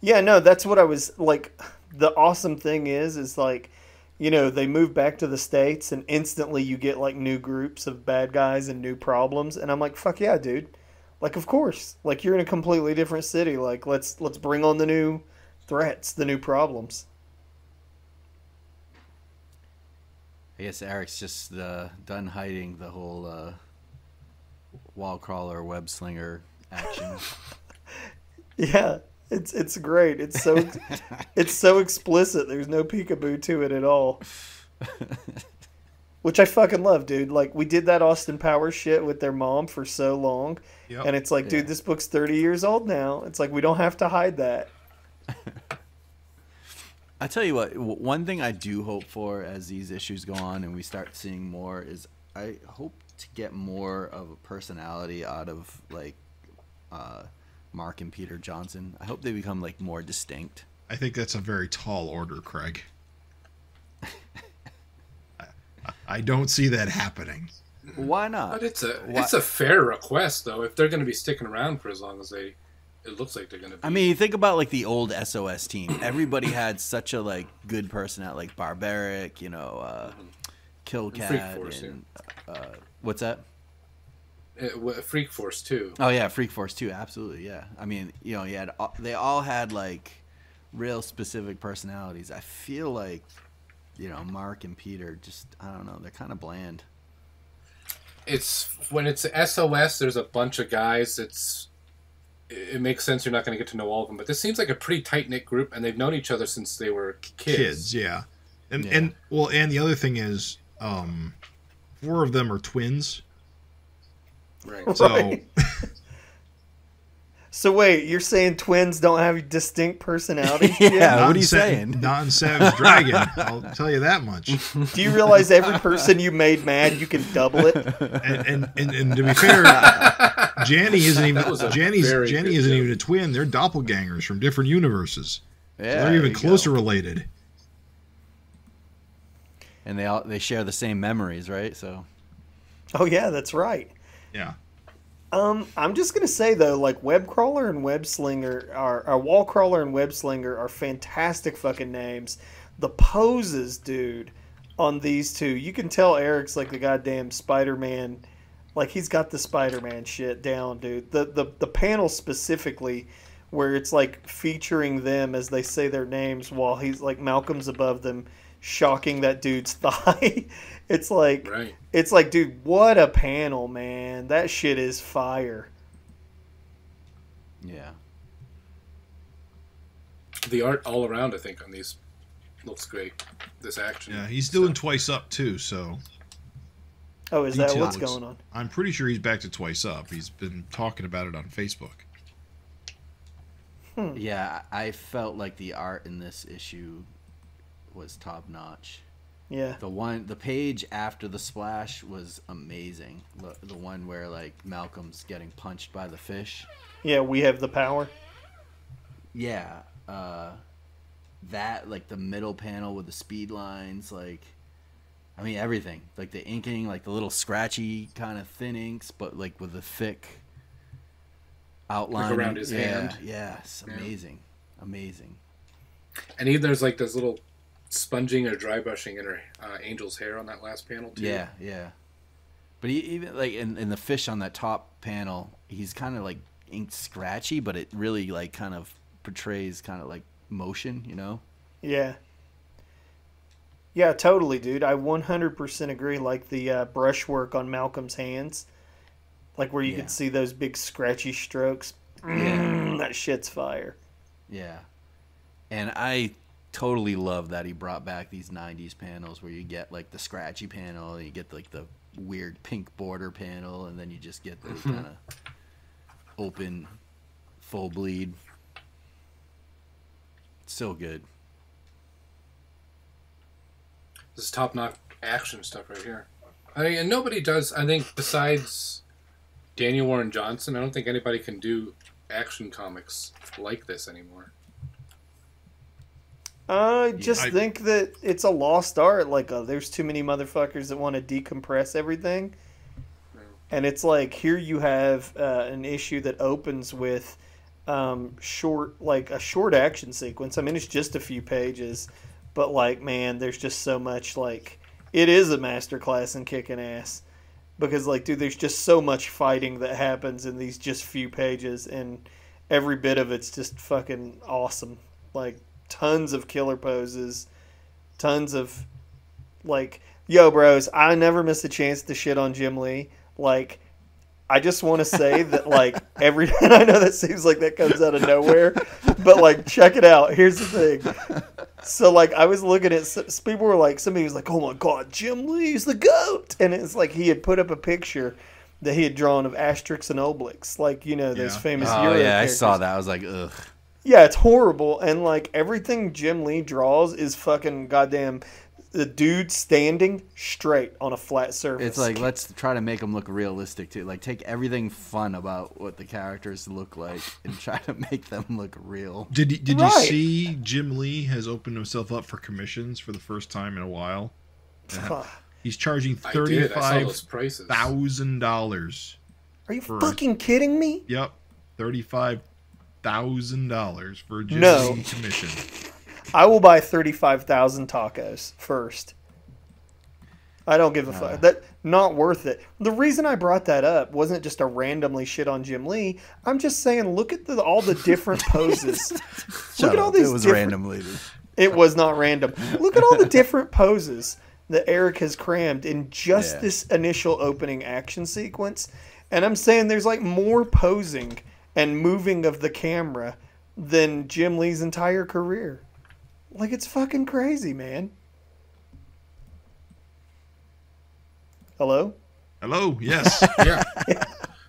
Yeah, no, that's what I was like. The awesome thing is like, they move back to the States and instantly you get like new groups of bad guys and new problems. And I'm like, fuck yeah, dude. Like, of course. Like, you're in a completely different city. Like, let's bring on the new threats, the new problems. I guess Eric's just done hiding the whole wall crawler, web slinger action. Yeah, it's great. It's so it's so explicit. There's no peekaboo to it at all. Which I fucking love, dude. Like, we did that Austin Powers shit with their mom for so long. Yep. And it's like, dude, this book's 30 years old now. It's like, we don't have to hide that. I tell you what, one thing I do hope for as these issues go on and we start seeing more is I hope to get more of a personality out of like Mark and Peter Johnson. I hope they become like more distinct. I think that's a very tall order, Craig. I don't see that happening. Why not? But it's a fair request, though. If they're going to be sticking around for as long as it looks like they're going to be. I mean, think about like the old SOS team. Everybody had such a like good personality, like Barbaric, Killcat, Freak Force, and what's that? Freak Force 2. Oh yeah, Freak Force 2, absolutely, yeah. I mean, they all had like real specific personalities. I feel like, Mark and Peter just, I don't know, they're kind of bland. It's when it's SOS, there's a bunch of guys. It makes sense you're not going to get to know all of them, but this seems like a pretty tight knit group, and they've known each other since they were kids. Yeah, and the other thing is, 4 of them are twins. Right. So, Right. So wait, you're saying twins don't have distinct personalities? Yeah, what are you saying? Not in Savage Dragon, I'll tell you that much. Do you realize every person you made mad, you can double it? And to be fair, Janny isn't even a twin. They're doppelgangers from different universes. Yeah, so they're even closer related. And they share the same memories, right? So. Oh yeah, that's right. Yeah. I'm just gonna say though, like Webcrawler and Webslinger are Wallcrawler and Webslinger are fantastic fucking names. The poses, dude, on these two, you can tell Erik's like the goddamn Spider-Man, like he's got the Spider-Man shit down, dude. The panel specifically, where it's like featuring them as they say their names while he's like Malcolm's above them, shocking that dude's thigh. It's like, right. It's like, dude, what a panel, man. That shit is fire. Yeah. The art all around, I think, on these looks great. This action. Yeah, he's doing Twice Up too, so. Oh, is that what's details. going on? I'm pretty sure he's back to Twice Up. He's been talking about it on Facebook. Yeah, I felt like the art in this issue was top notch. Yeah. The page after the splash was amazing. The one where like Malcolm's getting punched by the fish. Yeah, we have the power. Yeah, that like the middle panel with the speed lines, like, I mean everything, like the inking, like the little scratchy kind of thin inks, but like with the thick outline like around his hand. Yes, amazing, amazing. And even there's like this little sponging or dry brushing in her Angel's hair on that last panel too. Yeah. But even like in the fish on that top panel, he's kind of like inked scratchy, but it really like kind of portrays kind of like motion, Yeah. Yeah, totally, dude. I 100% agree. Like the brushwork on Malcolm's hands, like where you can see those big scratchy strokes. That shit's fire. Yeah. And I totally love that he brought back these 90s panels where you get like the scratchy panel and you get like the weird pink border panel and then you just get the kind of open full bleed. So good. This is top-notch action stuff right here. I mean, and nobody does, I think, besides Daniel Warren Johnson, I don't think anybody can do action comics like this anymore. I think that it's a lost art. Like, there's too many motherfuckers that want to decompress everything. And it's like, here you have an issue that opens with a short action sequence. I mean, it's just a few pages. But, like, man, there's just so much, like, it is a masterclass in kicking ass. Because, like, dude, there's just so much fighting that happens in these just few pages. And every bit of it's just fucking awesome. Like, tons of killer poses, tons of, like, yo, bros, I never miss a chance to shit on Jim Lee. Like, I just want to say that, like, and I know that seems like that comes out of nowhere, but, like, check it out. Here's the thing. So, like, I was looking at, people were like, somebody was like, oh my God, Jim Lee's the GOAT. And it's like he had put up a picture that he had drawn of Asterix and Obelix, like, those famous Euro characters. I saw that. I was like, ugh. Yeah, it's horrible, and like everything Jim Lee draws is fucking goddamn the dude standing straight on a flat surface. It's like, let's try to make them look realistic too. Like, take everything fun about what the characters look like and try to make them look real. Did you see Jim Lee has opened himself up for commissions for the first time in a while? He's charging I did. I saw those prices. $35,000. Are you fucking kidding me? Yep, $35,000 for a Jim Lee commission. I will buy 35,000 tacos first. I don't give a fuck. That not worth it. The reason I brought that up wasn't just to randomly shit on Jim Lee. I'm just saying, look at all the different poses. Look at all these. It was randomly. It was not random. Look at all the different poses that Erik has crammed in just this initial opening action sequence. And I'm saying there's like more posing and moving of the camera than Jim Lee's entire career. Like, it's fucking crazy, man. Hello? Hello, yes. Yeah.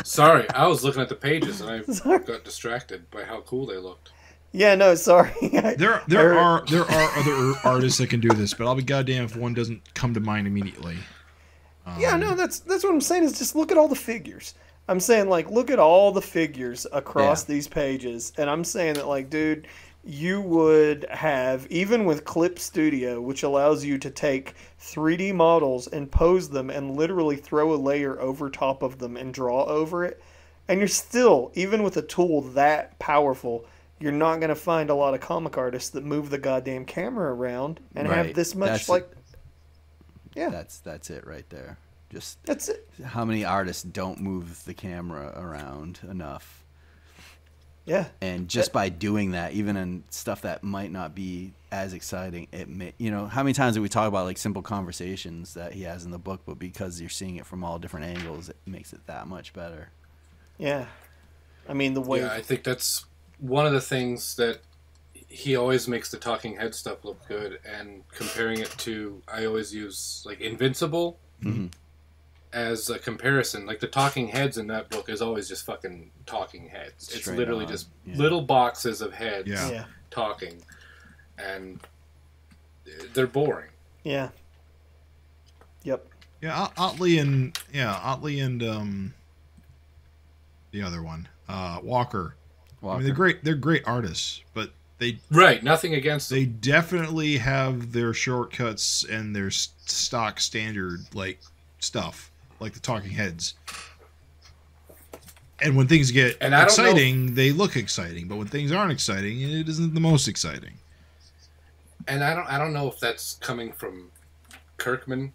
Sorry, I was looking at the pages and I got distracted by how cool they looked. Yeah, no, sorry. There are other artists that can do this, but I'll be goddamn if one doesn't come to mind immediately. Yeah, no, that's what I'm saying is just look at all the figures. I'm saying, like, look at all the figures across these pages, and I'm saying that, like, dude, you would have, even with Clip Studio, which allows you to take 3D models and pose them and literally throw a layer over top of them and draw over it, and you're still, even with a tool that powerful, you're not going to find a lot of comic artists that move the goddamn camera around and have this much, That's it right there. That's it. How many artists don't move the camera around enough? Yeah. And just by doing that, even in stuff that might not be as exciting, it may, how many times do we talk about like simple conversations that he has in the book, but because you're seeing it from all different angles, it makes it that much better. Yeah. I mean, the way... Yeah, I think that's one of the things that he always makes the talking head stuff look good, and comparing it to, I always use like Invincible as a comparison. Like the talking heads in that book is always just fucking talking heads. It's literally just little boxes of heads talking, and they're boring. Yeah. Yep. Yeah, Otley and the other one, Walker. I mean, they're great artists, but nothing against them. They definitely have their shortcuts and their stock standard like stuff, like the talking heads. And when things get exciting, they look exciting, but when things aren't exciting, it isn't the most exciting. And I don't know if that's coming from Kirkman,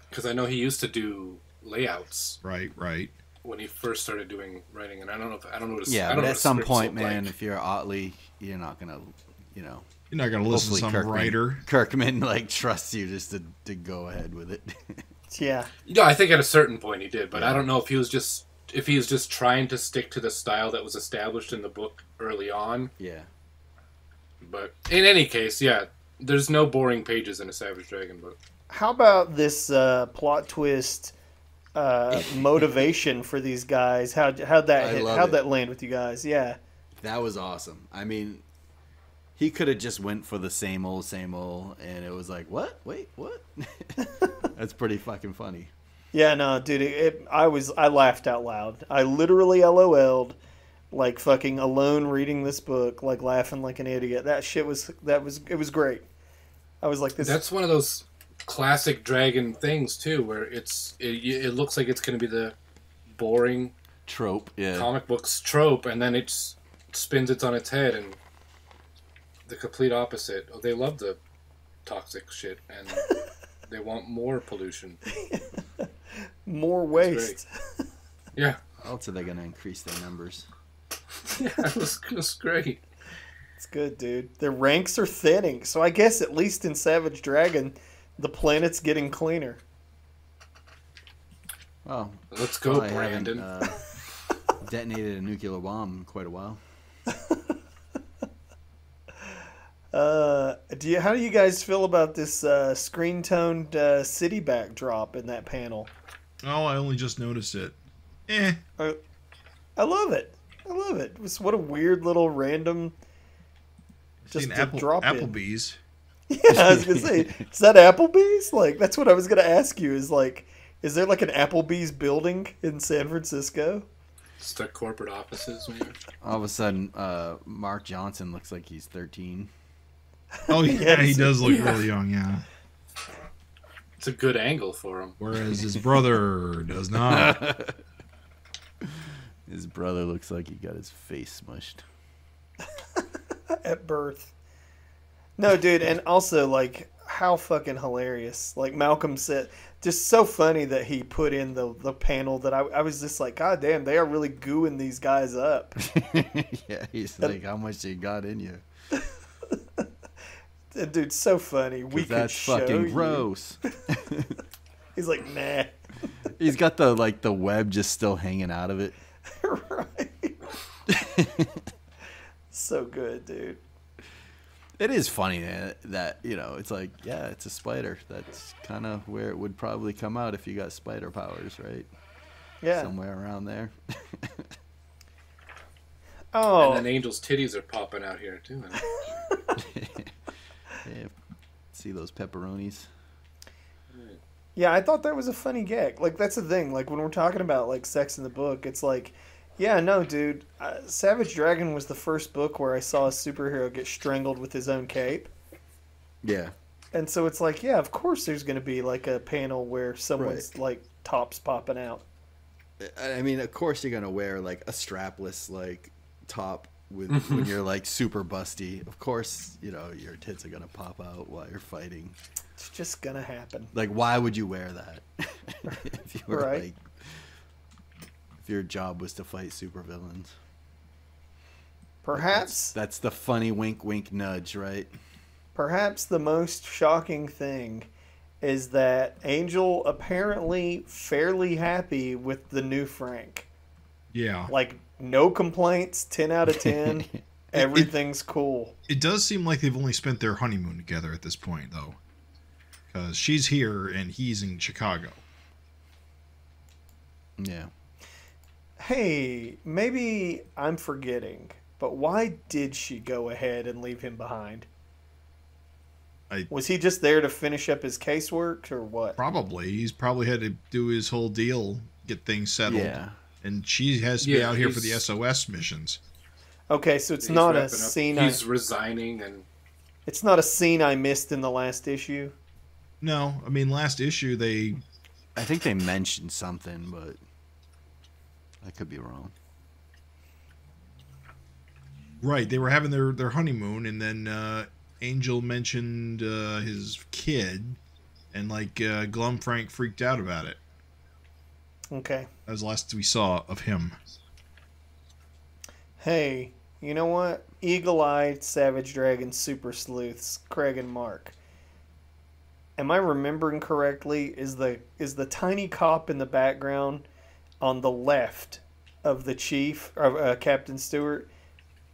because I know he used to do layouts. Right. When he first started doing writing, and I don't know. But at some point, man, if you're Otley, you're not gonna, you're not gonna listen to some writer. Kirkman trusts you just to go ahead with it. Yeah. No, I think at a certain point he did, but I don't know if he was just trying to stick to the style that was established in the book early on. Yeah. But in any case, there's no boring pages in a Savage Dragon book. How about this plot twist? Motivation for these guys. How'd that land with you guys? Yeah, that was awesome. I mean, he could have just went for the same old, and it was like, what? Wait, what? That's pretty fucking funny. Yeah, no, dude. I laughed out loud. I literally LOL'd, like fucking alone reading this book, like laughing like an idiot. That shit was it was great. I was like, this. That's one of those classic Dragon things too, where it looks like it's going to be the boring trope, comic books trope, and then it spins it on its head and the complete opposite. Oh, they love the toxic shit and they want more pollution, more waste. Yeah. How else are they going to increase their numbers? Yeah, it was great. It's good, dude. Their ranks are thinning, so I guess at least in Savage Dragon, the planet's getting cleaner. Well, let's go, Brandon. Detonated a nuclear bomb in quite a while. How do you guys feel about this screen-toned city backdrop in that panel? Oh, I only just noticed it. I love it. What a weird little random. Just drop Applebee's. Yeah, I was gonna say, is that Applebee's? Like, that's what I was gonna ask you. Is there like an Applebee's building in San Francisco? It's their corporate offices, maybe. All of a sudden, Mark Johnson looks like he's 13. Oh yeah, he does look really young. Yeah. It's a good angle for him. Whereas his brother does not. His brother looks like he got his face smushed. At birth. No, dude, and also, like, how fucking hilarious. Like, Malcolm said, just so funny that he put in the panel that I was just like, God damn, they are really gooing these guys up. Yeah, he's like, how much they got in you? Dude, so funny. We could that's show fucking you. gross. He's like, nah. He's got the web just still hanging out of it. Right. So good, dude. It is funny that, you know, it's like, yeah, it's a spider. That's kind of where it would probably come out if you got spider powers, right? Yeah. Somewhere around there. Oh. And then Angel's titties are popping out here, too. Yeah, see those pepperonis? Yeah, I thought that was a funny gag. Like, that's the thing. Like, when we're talking about, like, sex in the book, it's like, yeah, no, dude. Savage Dragon was the first book where I saw a superhero get strangled with his own cape. Yeah. And so it's like, yeah, of course there's going to be, like, a panel where someone's, like, tops popping out. I mean, of course you're going to wear, like, a strapless, like, top with when you're, like, super busty. Of course, you know, your tits are going to pop out while you're fighting. It's just going to happen. Like, why would you wear that? If you were, Right. like, if your job was to fight supervillains. Perhaps That's the funny wink, wink, nudge, right? perhaps the most shocking thing is that Angel apparently fairly happy with the new Frank. Yeah. Like, no complaints, 10 out of 10. Everything's cool. It does seem like they've only spent their honeymoon together at this point, though. Because she's here and he's in Chicago. Yeah. Hey, maybe I'm forgetting, but why did she go ahead and leave him behind? Was he just there to finish up his casework or what? Probably. He's probably had to do his whole deal, get things settled. Yeah. And she has to be Yeah, out here for the he's- SOS missions. Okay, so it's He's not a wrapping up. scene. He's resigning, and It's not a scene I missed in the last issue. No, I mean, last issue they... I think they mentioned something, but I could be wrong. Right, they were having their honeymoon, and then Angel mentioned his kid, and like Glum Frank freaked out about it. Okay. That was the last we saw of him. Hey, you know what? Eagle-eyed Savage Dragon super sleuths, Craig and Mark. Am I remembering correctly? Is the tiny cop in the background on the left of the chief, Captain Stewart?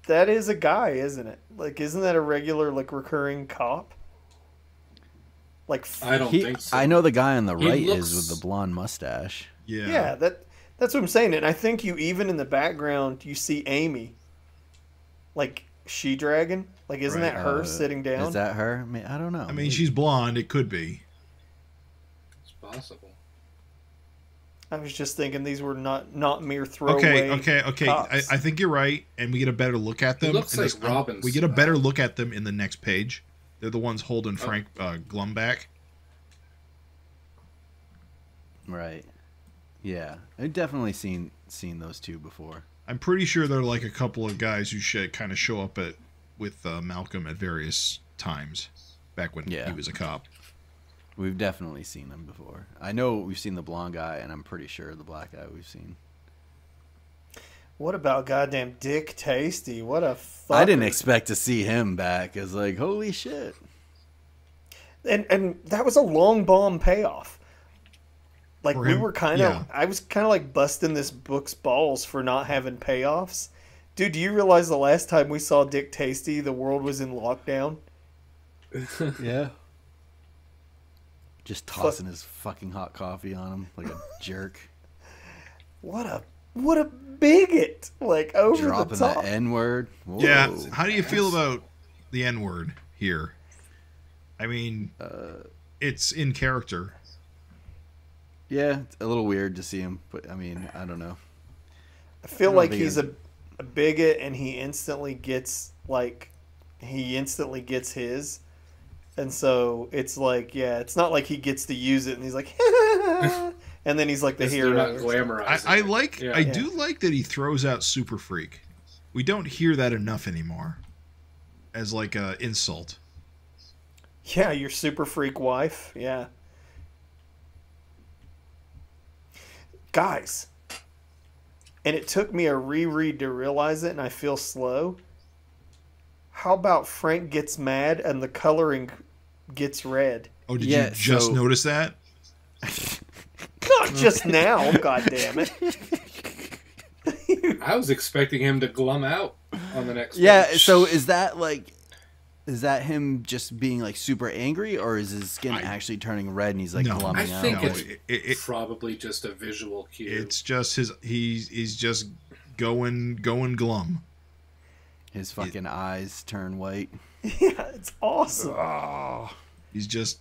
That is a guy, isn't it? Like, isn't that a regular, like, recurring cop? Like, I don't think so. I know the guy on the He right looks- is with the blonde mustache. Yeah. yeah, that's what I'm saying. And I think you even in the background you see Amy, like She-Dragon. Like, isn't Right. that her sitting down? Is that her? I don't know. I mean, she's blonde. It could be. It's possible. I was just thinking these were not mere throwaway. Okay. cops. I think you're right, and we get a better look at them. It looks in like this- Robin's. We get a better look at them in the next page. They're the ones holding Frank Glum back. Right. Yeah, I've definitely seen those two before. I'm pretty sure they're like a couple of guys who kind of show up with Malcolm at various times back when he was a cop. We've definitely seen them before. I know we've seen the blonde guy, and I'm pretty sure the black guy we've seen. What about goddamn Dick Tasty? What a fucker. I didn't expect to see him back. It's like, holy shit. And that was a long bomb payoff. Like, For we him, were kind of... yeah. I was kind of like busting this book's balls for not having payoffs. Dude, do you realize the last time we saw Dick Tasty, the world was in lockdown? Yeah. Just tossing his fucking hot coffee on him like a jerk. What a bigot! Like, over Dropping the top. the N-word. Whoa. Yeah. How do you feel about the N-word here? I mean, it's in character. Yeah, it's a little weird to see him, but I mean, I don't know. I feel I don't like think he's it's- a bigot and he instantly gets his. And so it's like, yeah, it's not like he gets to use it and he's like, and then he's like the hero. They're not glamorizing. I do like that he throws out Super Freak. We don't hear that enough anymore as like a insult. Yeah, your Super Freak wife. Yeah. Guys, and it took me a reread to realize it, and I feel slow. How about Frank gets mad and the coloring gets red? Oh, did you just notice that? Not just now, god damn it. I was expecting him to glum out on the next page. So is that him just being like super angry, or is his skin actually turning red and he's like glumming out? I think it's probably just a visual cue. It's just he's just going glum. His fucking eyes turn white. Yeah, it's awesome. Oh, he's just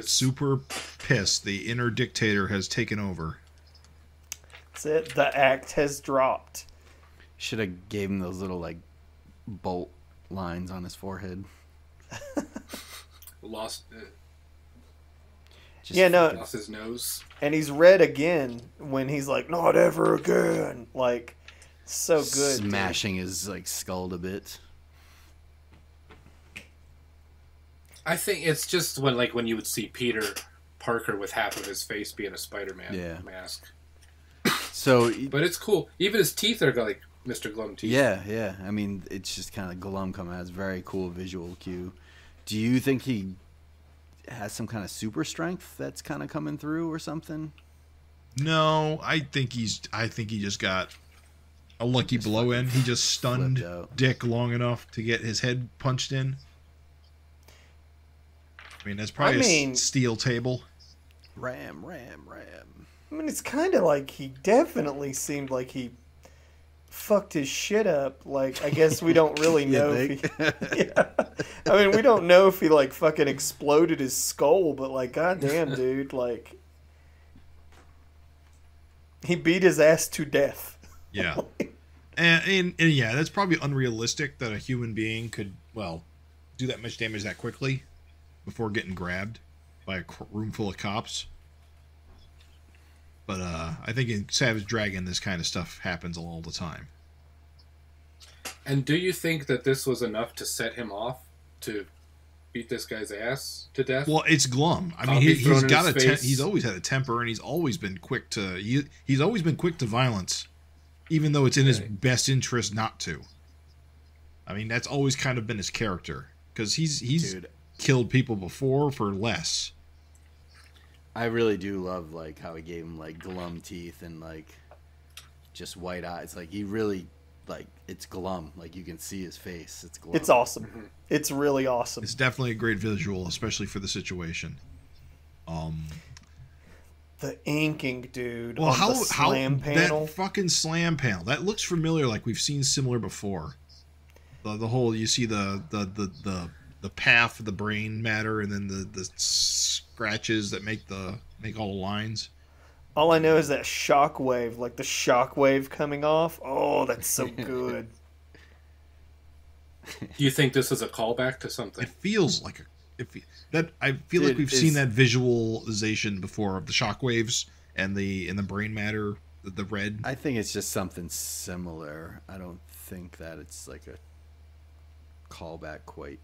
super pissed. The inner dictator has taken over. That's it. The act has dropped. Should have gave him those little like bolt lines on his forehead. Lost his nose. And he's red again when he's like, not ever again. Like, so good. Smashing his like skull a bit. I think it's just when you would see Peter Parker with half of his face being a Spider-Man mask. So, but it's cool. Even his teeth are like Mr. Glum teeth. Yeah. I mean, it's just kind of glum coming out. It's a very cool visual cue. Do you think he has some kind of super strength that's kind of coming through or something? No, I think he just got a lucky blow in. He just stunned Dick long enough to get his head punched in. I mean, that's probably a steel table. Ram. I mean, it's kind of like he definitely seemed like he fucked his shit up. Like, I guess we don't really know if he... Yeah. I mean, we don't know if he, like, fucking exploded his skull, but, like, goddamn, dude, like... He beat his ass to death. Yeah. and yeah, that's probably unrealistic that a human being could, do that much damage that quickly before getting grabbed by a room full of cops. But I think in Savage Dragon, this kind of stuff happens all the time. And do you think that this was enough to set him off to beat this guy's ass to death? Well, it's Glum. I mean, he's got he's always had a temper, and he's always been quick to he's always been quick to violence, even though it's in his best interest not to. I mean, that's always kind of been his character, because he's killed people before for less. I really do love like how he gave him like glum teeth and like just white eyes. Like he really it's glum. Like you can see his face. It's glum. It's awesome. Mm-hmm. It's really awesome. It's definitely a great visual, especially for the situation. The inking, dude. Well, on the slam panel. That fucking slam panel. That looks familiar. Like we've seen similar before. The whole, you see the path of the brain matter, and then the scratches that make all the lines. All I know is that shockwave, like the shockwave coming off. Oh, that's so good. Do you think this is a callback to something? It feels like I feel like we've seen that visualization before of the shockwaves and the brain matter, the red. I think it's just something similar. I don't think that it's like a callback quite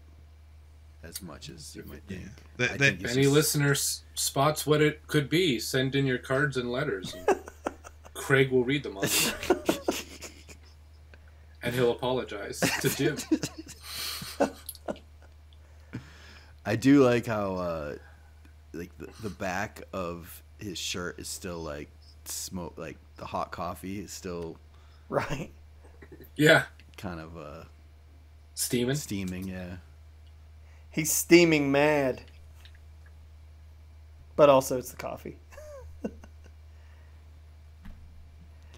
as much as you might think. If any listener spots what it could be, send in your cards and letters. And Craig will read them on the air. And he'll apologize to Jim. I do like how like the back of his shirt is still like smoke, like the hot coffee is still right. Yeah. Kind of steaming, yeah. He's steaming mad. But also it's the coffee.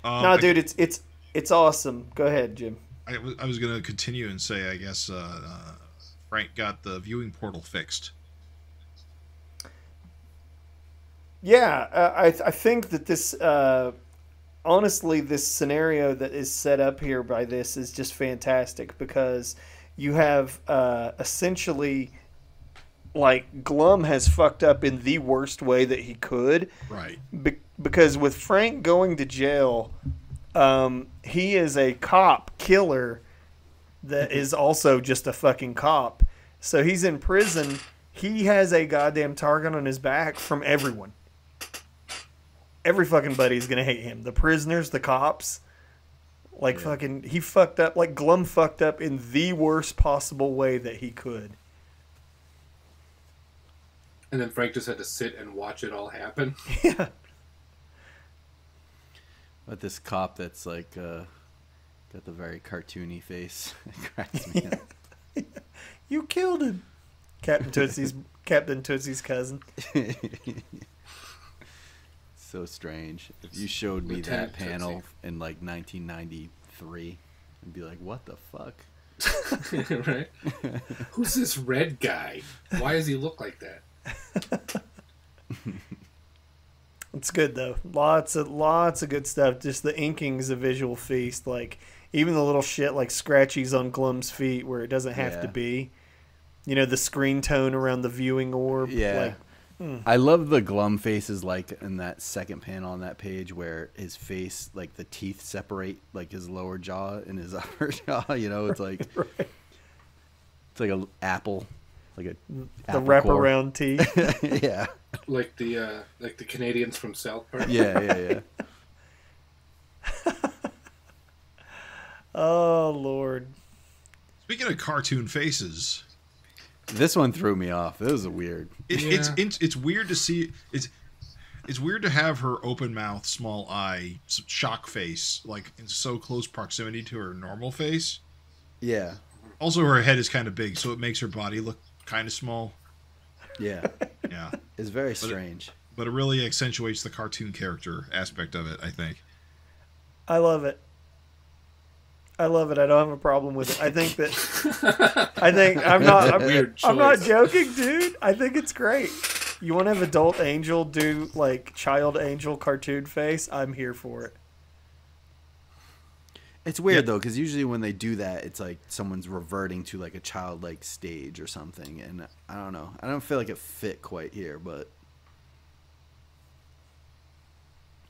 No, dude, it's awesome. Go ahead, Jim. I was going to continue and say, I guess Frank got the viewing portal fixed. Yeah, I think that this, honestly, this scenario that is set up here by this is just fantastic, because you have essentially like Glum has fucked up in the worst way that he could. Right. Because with Frank going to jail, he is a cop killer that is also just a fucking cop. So he's in prison. He has a goddamn target on his back from everyone. Every fucking buddy's gonna hate him. The prisoners, the cops. Like, fucking, he fucked up. Like, Glum fucked up in the worst possible way that he could. And then Frank just had to sit and watch it all happen. Yeah. But this cop that's like got the very cartoony face. It cracks me up. You killed him. Captain Tootsie's cousin. So strange. If you showed me Lieutenant that panel Tootsie. in like 1993, I'd be like, what the fuck? Right? Who's this red guy? Why does he look like that? It's good though. Lots of good stuff. Just the inking's a visual feast. Like even the little shit like scratchies on Glum's feet where it doesn't have to be. You know, the screen tone around the viewing orb. Yeah. Like, I love the Glum faces like in that second panel on that page where his face, like the teeth separate like his lower jaw and his upper jaw. You know, it's like it's like an apple. Like a the wraparound teeth. Yeah. Like the Canadians from South Park. Yeah. Oh Lord. Speaking of cartoon faces, This one threw me off. It was weird. it's weird to see. It's weird to have her open mouth, small eye, shock face, like in so close proximity to her normal face. Yeah. Also, her head is kind of big, so it makes her body look kind of small. Yeah. Yeah. It's very strange. But it really accentuates the cartoon character aspect of it, I think. I love it. I don't have a problem with it. I think I'm not joking, dude. I think it's great. You want to have adult Angel do like child Angel cartoon face? I'm here for it. It's weird though, because usually when they do that, it's like someone's reverting to like a childlike stage or something, and I don't know. I don't feel like it fit quite here, but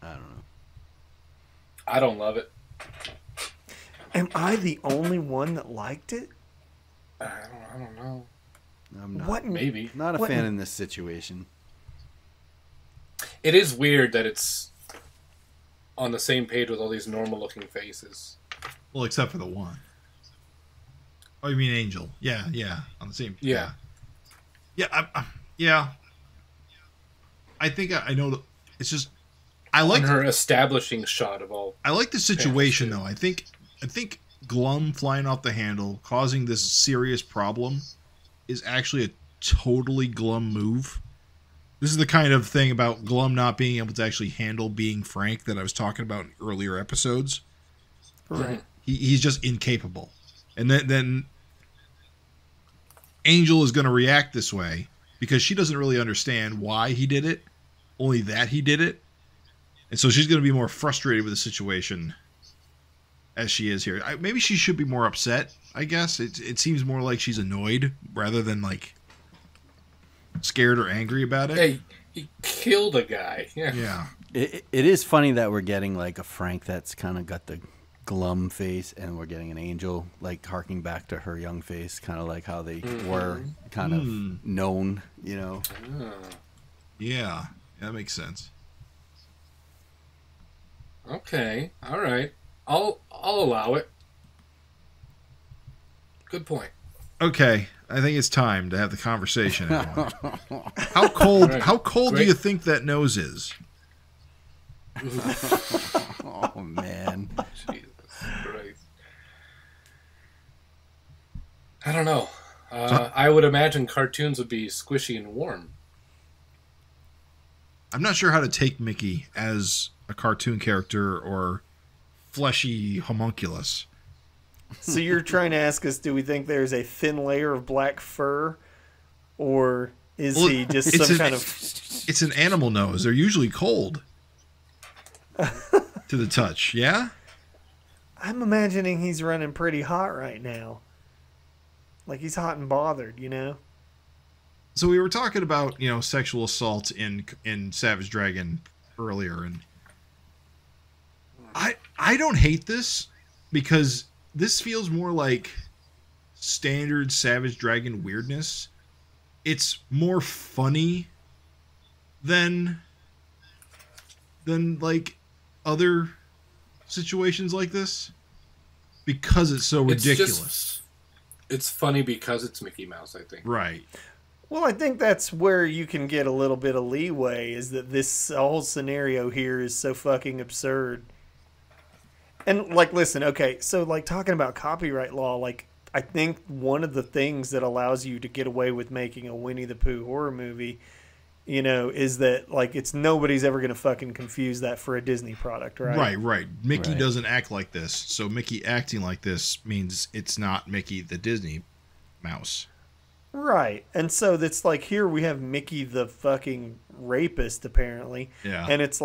I don't know. I don't love it. Am I the only one that liked it? I don't know. I'm not. What? Maybe. Not a What- fan in this situation. It is weird that it's on the same page with all these normal-looking faces. Well, except for the one. Oh, you mean Angel? Yeah, on the same. Yeah. Yeah. I think I know. It's just I like And her establishing shot of all. I like the situation panels, though. I think Glum flying off the handle, causing this serious problem, is actually a totally Glum move. This is the kind of thing about Glum not being able to actually handle being Frank that I was talking about in earlier episodes. Right. He's just incapable. And then Angel is going to react this way because she doesn't really understand why he did it, only that he did it. And so she's going to be more frustrated with the situation as she is here. Maybe she should be more upset, I guess. It seems more like she's annoyed rather than like scared or angry about it. Hey, he killed a guy. Yeah. Yeah. It is funny that we're getting like a Frank that's kind of got the Glum face, and we're getting an Angel like harking back to her young face, kind of like how they were kind of known, you know. Yeah. That makes sense. Okay. All right. I'll allow it. Good point. Okay, I think it's time to have the conversation. Everyone. How cold? Right. How cold do Great. you think that nose is? Oh man. Jesus Christ. I don't know. I would imagine cartoons would be squishy and warm. I'm not sure how to take Mickey as a cartoon character or fleshy homunculus. So you're trying to ask us, do we think there's a thin layer of black fur, or is Well, he just it's some an- kind of... It's an animal nose. They're usually cold to the touch. Yeah. I'm imagining he's running pretty hot right now. Like he's hot and bothered, you know? So we were talking about, sexual assault in Savage Dragon earlier, and I don't hate this because this feels more like standard Savage Dragon weirdness. It's more funny than like other situations like this because it's so ridiculous. It's funny because it's Mickey Mouse, I think. Right. Well, I think that's where you can get a little bit of leeway, is that this whole scenario here is so fucking absurd. And, listen, okay, so, talking about copyright law, I think one of the things that allows you to get away with making a Winnie the Pooh horror movie, is that, it's nobody's ever going to fucking confuse that for a Disney product, right? Right. Mickey doesn't act like this, so Mickey acting like this means it's not Mickey the Disney mouse. Right. And so that's here we have Mickey the fucking rapist, apparently. Yeah. And it's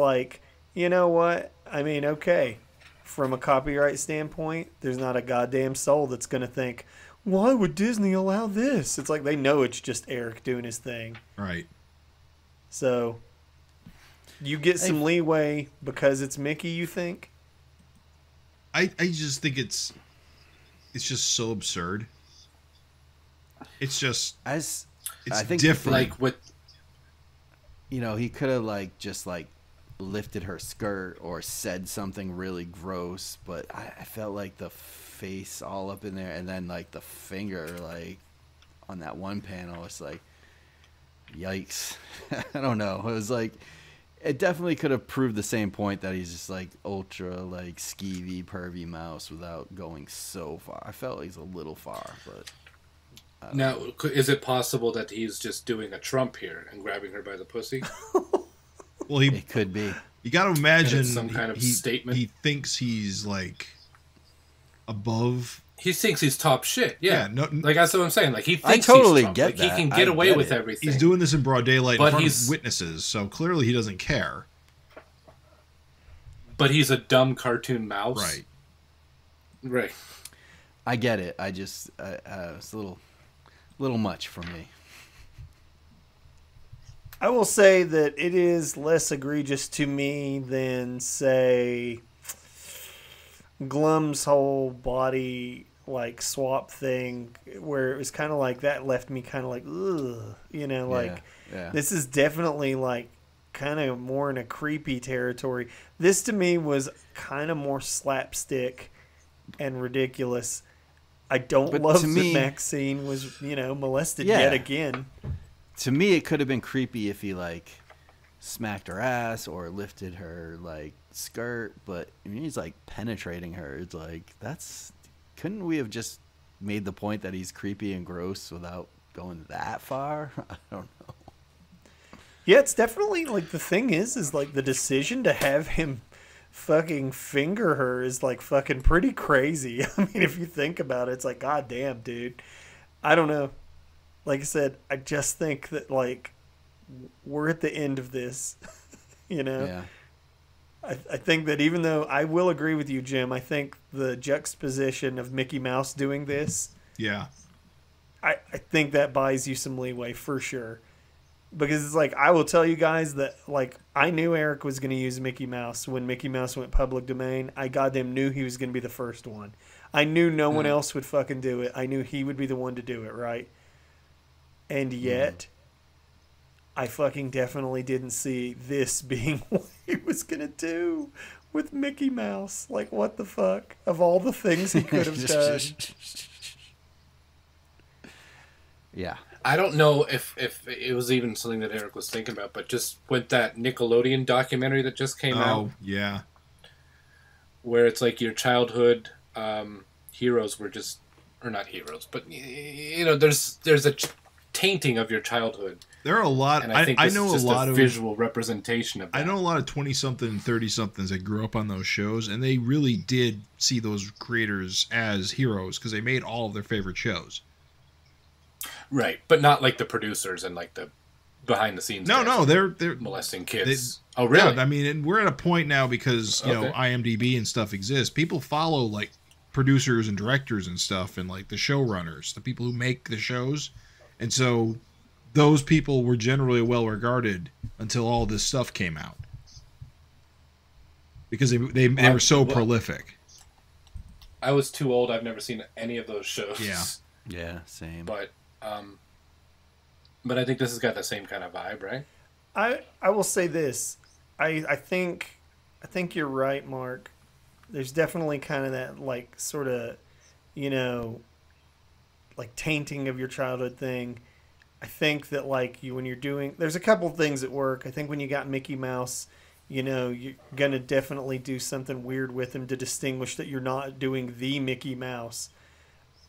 you know what? I mean, okay. From a copyright standpoint, there's not a goddamn soul that's going to think, why would Disney allow this? It's they know it's just Erik doing his thing. Right. So, you get some leeway because it's Mickey, you think? I just think it's just so absurd. It's just I think different. With he could have just lifted her skirt or said something really gross, but I felt like the face all up in there, and then the finger on that one panel, it's yikes. I don't know. It was it definitely could have proved the same point that he's just ultra skeevy pervy mouse without going so far. I felt he's a little far, but now, is it possible that he's just doing a Trump here and grabbing her by the pussy? Well, it could be. You got to imagine some kind of statement. He thinks he's above. He thinks he's top shit. Yeah, no, that's what I'm saying. He thinks I totally he's Trump. get that. He can get away with everything. He's doing this in broad daylight but in front of witnesses, so clearly he doesn't care. But he's a dumb cartoon mouse. Right. I get it. I just it's a little much for me. I will say that it is less egregious to me than, say, Glum's whole body swap thing, where it was kind of that left me kind of ugh, Yeah. This is definitely kind of more in a creepy territory. This to me was kind of more slapstick and ridiculous. I don't love that Maxine was, molested yet again. To me, it could have been creepy if he smacked her ass or lifted her skirt, but I mean, he's penetrating her. It's that's. Couldn't we have just made the point that he's creepy and gross without going that far? I don't know. Yeah, it's definitely the thing is the decision to have him fucking finger her is fucking pretty crazy. I mean, if you think about it, it's god damn, dude. I don't know. Like I said, I just think that we're at the end of this. Yeah. I think that even though I will agree with you, Jim, I think the juxtaposition of Mickey Mouse doing this, yeah, I think that buys you some leeway for sure. Because it's I will tell you guys that I knew Erik was going to use Mickey Mouse when Mickey Mouse went public domain. I goddamn knew he was going to be the first one. I knew no one else would fucking do it. I knew he would be the one to do it, right? And yet, I fucking definitely didn't see this being what he was going to do with Mickey Mouse. What the fuck? Of all the things he could have done. Yeah. I don't know if it was even something that Erik was thinking about, but just with that Nickelodeon documentary that just came out. Oh, yeah. Where it's your childhood heroes were just, or not heroes, but, there's a tainting of your childhood. There are a lot. And I think this know is just a lot of visual representation of that. I know a lot of 20-something and 30-somethings that grew up on those shows, and they really did see those creators as heroes because they made all of their favorite shows. Right, but not the producers and the behind the scenes. No, they're molesting kids. Oh, really? Yeah, I mean, and we're at a point now because you know IMDb and stuff exists. People follow producers and directors and stuff, and the showrunners, the people who make the shows, and so those people were generally well regarded until all this stuff came out. Because they were so prolific. I was too old. I've never seen any of those shows. Yeah. Yeah, same. But I think this has got the same kind of vibe, right? I will say this. I think you're right, Mark. There's definitely kind of that, like, sort of, you know, like tainting of your childhood thing. I think that, like, when you're doing, there's a couple things at work. I think when you got Mickey Mouse, you know, you're going to definitely do something weird with him to distinguish that you're not doing the Mickey Mouse.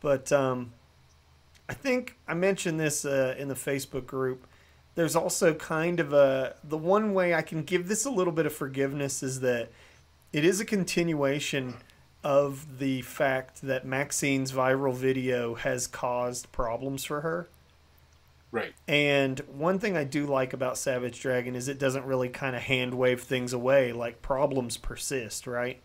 But I think I mentioned this in the Facebook group. There's also kind of the one way I can give this a little bit of forgiveness is that it is a continuation of the fact that Maxine's viral video has caused problems for her. Right. And one thing I do like about Savage Dragon is it doesn't really kind of hand wave things away. Like, problems persist, right?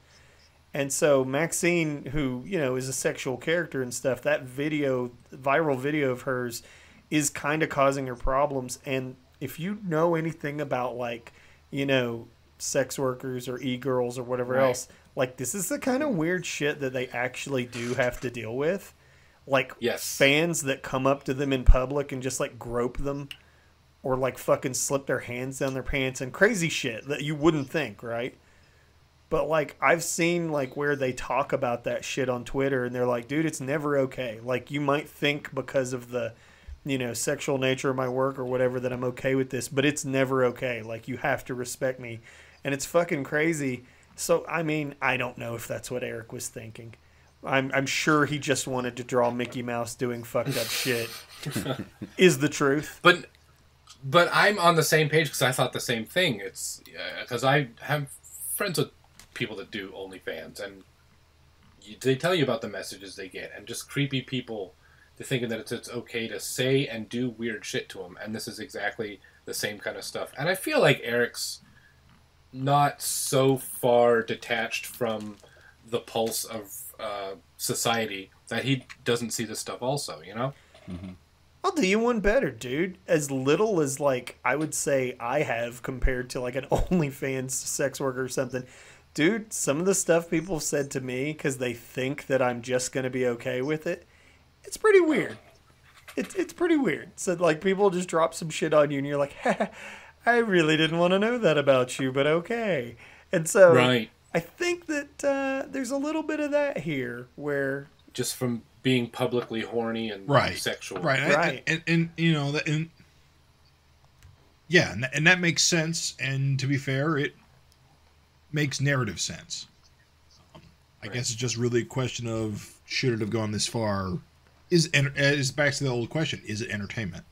And so Maxine, who, you know, is a sexual character and stuff, that video, viral video of hers, is kind of causing her problems. And if you know anything about, like, you know, sex workers or e-girls or whatever else, like, this is the kind of weird shit that they actually do have to deal with. Like, fans that come up to them in public and just, like, grope them or, like, fucking slip their hands down their pants and crazy shit that you wouldn't think, right? But, like, I've seen, like, where they talk about that shit on Twitter and they're like, dude, it's never okay. Like, you might think because of the, you know, sexual nature of my work or whatever that I'm okay with this, but it's never okay. Like, you have to respect me. And it's fucking crazy. So, I mean, I don't know if that's what Erik was thinking. I'm sure he just wanted to draw Mickey Mouse doing fucked up shit. Is the truth. But I'm on the same page because I thought the same thing. It's because I have friends with people that do OnlyFans, and they tell you about the messages they get, and just creepy people to thinking that it's okay to say and do weird shit to them. And this is exactly the same kind of stuff. And I feel like Erik's not so far detached from the pulse of society that he doesn't see this stuff also, you know? Mm-hmm. I'll do you one better, dude. As little as, like, I would say I have compared to, like, an OnlyFans sex worker or something. Dude, some of the stuff people have said to me because they think that I'm just going to be okay with it, it's pretty weird. It's pretty weird. So, like, people just drop some shit on you and you're like, I really didn't want to know that about you, but okay. And so... Right. I think that there's a little bit of that here, where just from being publicly horny and sexual, right? And you know that, and that makes sense. And to be fair, it makes narrative sense. I guess it's just really a question of should it have gone this far? Is back to the old question: is it entertainment?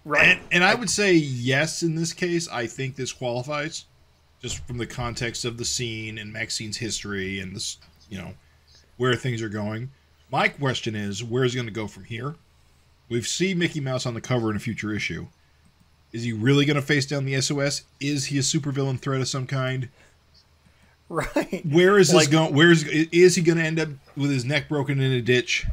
Right. And I would say yes in this case. I think this qualifies. Just from the context of the scene and Maxine's history and this, you know, where things are going. My question is, where's he going to go from here? We've seen Mickey Mouse on the cover in a future issue. Is he really going to face down the SOS? Is he a supervillain threat of some kind? Right. Where is this going? Is he going to end up with his neck broken in a ditch?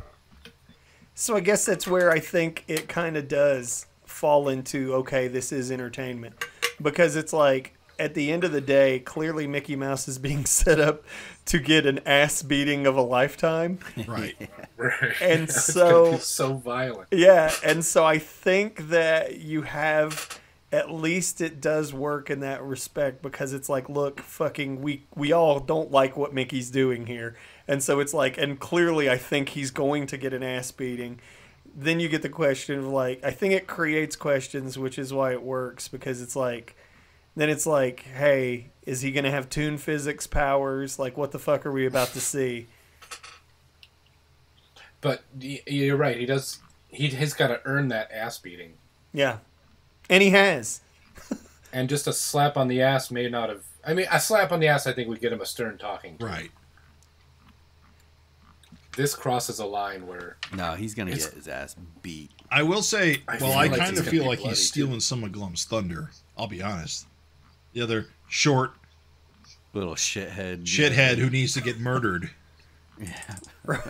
So I guess that's where I think it kind of does fall into, okay, this is entertainment. Because it's like, at the end of the day, clearly Mickey Mouse is being set up to get an ass beating of a lifetime. Right. Right. And so... so violent. Yeah, and so I think that you have... At least it does work in that respect, because it's like, look, fucking, we all don't like what Mickey's doing here. And so it's like, and clearly I think he's going to get an ass beating. Then you get the question of, like, I think it creates questions, which is why it works, because it's like... Then it's like, hey, is he going to have toon physics powers? Like, what the fuck are we about to see? But you're right. He's got to earn that ass beating. Yeah. And he has. And just a slap on the ass may not have... I mean, a slap on the ass I think would get him a stern talking to. Right. This crosses a line where... No, he's going to get his ass beat. I will say, I kind of feel like bloody, he's stealing too. some of Glum's thunder. I'll be honest. The other short little shithead who needs to get murdered. Yeah. Right.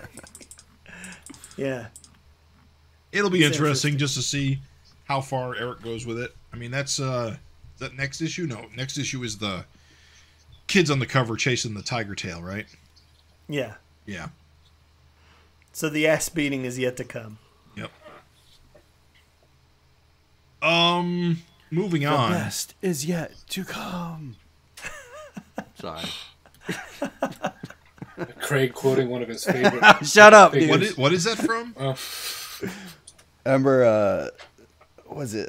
Yeah. It'll be interesting just to see how far Erik goes with it. I mean, that's is that next issue? No, next issue is the kids on the cover chasing the tiger tail, right? Yeah. Yeah. So the ass beating is yet to come. Yep. Moving The on. best is yet to come. Sorry. Craig quoting one of his favorite. Shut up, dude. figures. What is that from? Remember, was it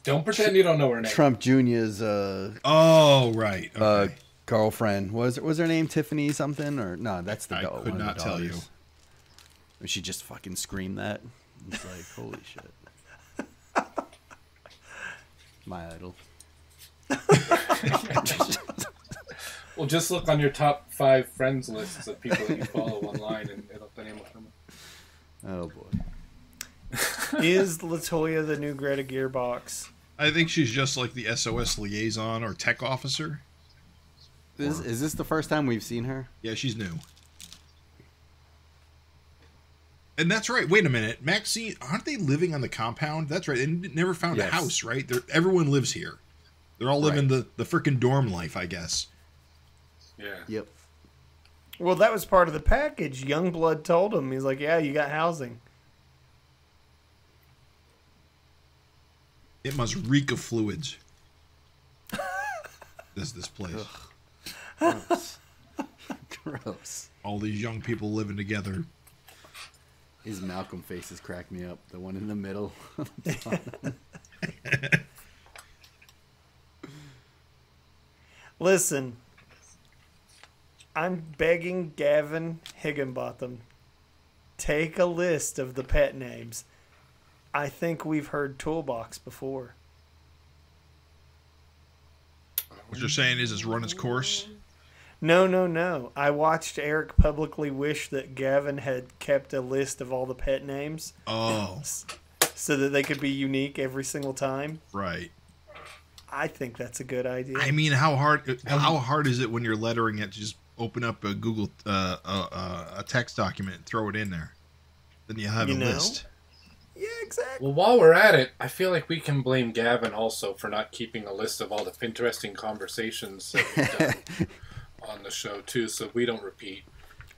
Don't pretend you don't know her name. Trump Jr.'s Oh, right. Okay. girlfriend? Was her name Tiffany something? Or no, that's the I one could of the not tell you. daughters. She just fucking screamed that. It's like, holy shit. My idol. Well, just look on your top 5 friends lists of people that you follow online, and the name will come up. Oh boy. Is Latoya the new Greta Gearbox? I think she's just like the SOS liaison or tech officer. Is this the first time we've seen her? Yeah, she's new. And that's right. Wait a minute. Maxine, aren't they living on the compound? That's right. They never found Yes. a house, right? Everyone lives here. They're all living the frickin' dorm life, I guess. Yeah. Yep. Well, that was part of the package. Youngblood told him. He's like, yeah, you got housing. It must reek of fluids. This place. Gross. Gross. All these young people living together. His Malcolm faces crack me up. The one in the middle. Listen, I'm begging Gavin Higginbotham, take a list of the pet names. I think we've heard Toolbox before. What you're saying is it's run its course? No. I watched Erik publicly wish that Gavin had kept a list of all the pet names Oh, so that they could be unique every single time. right. I think that's a good idea. I mean, how hard is it when you're lettering it to just open up a Google a text document and throw it in there? Then you have a list. Yeah, exactly. Well, while we're at it, I feel like we can blame Gavin also for not keeping a list of all the FINteresting conversations that we've done on the show, too, so we don't repeat.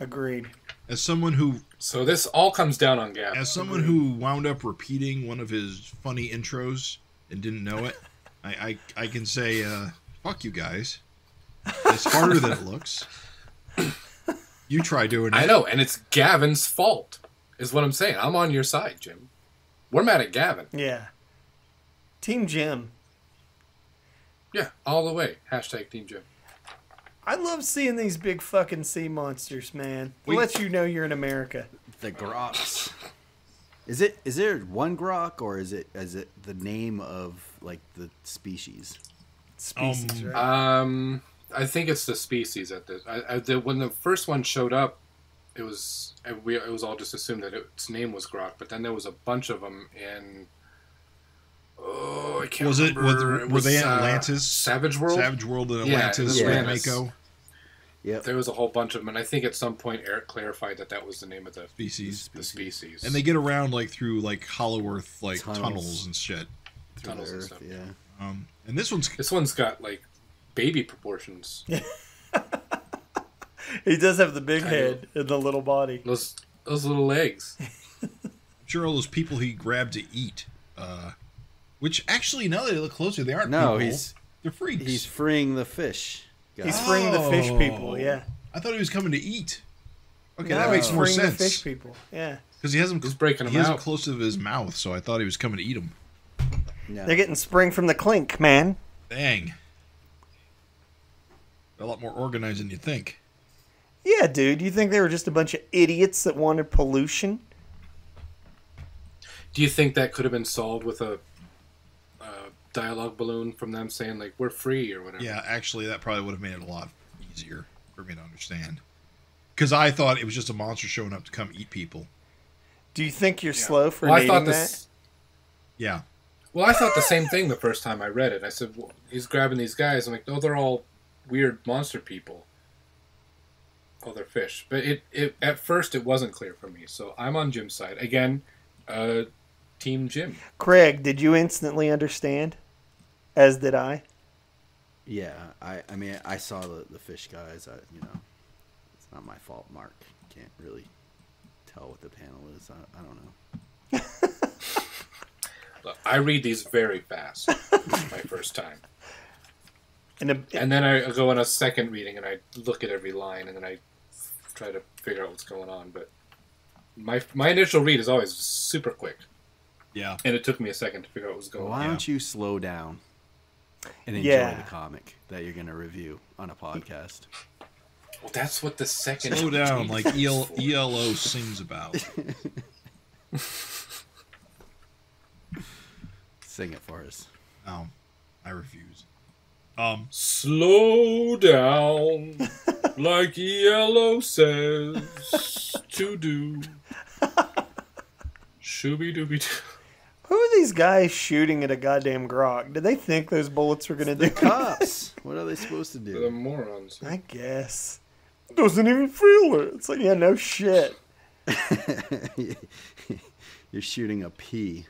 Agreed. As someone who So this all comes down on Gavin. who wound up repeating one of his funny intros and didn't know it, I can say, fuck you guys. It's harder than it looks. You try doing it. I know, and it's Gavin's fault, is what I'm saying. I'm on your side, Jim. We're mad at Gavin. Yeah. Team Jim. Yeah, all the way. Hashtag Team Jim. I love seeing these big fucking sea monsters, man. It Wait. lets you know you're in America. The Grokks. Is there one Grokk, or is it the name of like the species? Species, right? I think it's the species at this. When the first one showed up, it was all just assumed that its name was Grokk, but then there was a bunch of them in. Oh, I can't remember. Were they in Atlantis? Savage World? Savage World in Atlantis, Yeah, with Mako Yep. There was a whole bunch of them, and I think at some point Erik clarified that was the name of the species. species. And they get around like through like Hollow Earth like Tunnels. tunnels and shit. Through Tunnels the and earth, stuff. yeah. And this one's got like baby proportions. He does have the big I head and the little body. Those little legs. I'm sure all those people he grabbed to eat. Which actually, now that I look closer, they aren't No, people. They're freaks. He's freeing the fish. He's freeing the fish people, yeah. I thought he was coming to eat. Okay, No, that makes he's more freeing sense. the fish people, yeah. Because he has them. He's breaking them He has them out. close to his mouth, so I thought he was coming to eat them. No. They're getting spring from the clink, man. Dang. They're a lot more organized than you think. Yeah, dude. You think they were just a bunch of idiots that wanted pollution? Do you think that could have been solved with a dialogue balloon from them saying like we're free or whatever? Yeah, actually, that probably would have made it a lot easier for me to understand. Because I thought it was just a monster showing up to come eat people. Do you think you're slow for Well, I needing thought that? this. Yeah. Well, I thought the same thing the first time I read it. I said, well, he's grabbing these guys. I'm like, oh, they're all weird monster people. Oh, they're fish. But it at first it wasn't clear for me. So I'm on Jim's side again. Team Jim. Craig, did you instantly understand? As did I. Yeah, I mean, I saw the fish guys. It's not my fault, Mark. Can't really tell what the panel is. I don't know. Look, I read these very fast. My first time. And then I go on a second reading and I look at every line and then I try to figure out what's going on. But my initial read is always super quick. Yeah. And it took me a second to figure out what was going on. Why don't you slow down and enjoy the comic that you're going to review on a podcast? Well, that's what the second... Slow down, like ELO sings about. Sing it for us. I refuse. Slow down, like ELO says to do. Shooby-dooby-doo. Who are these guys shooting at a goddamn Grokk? Did they think those bullets were going to do? Cops. What are they supposed to They're do? morons. I guess. Doesn't even feel it. It's like, yeah, no shit. You're shooting a pea.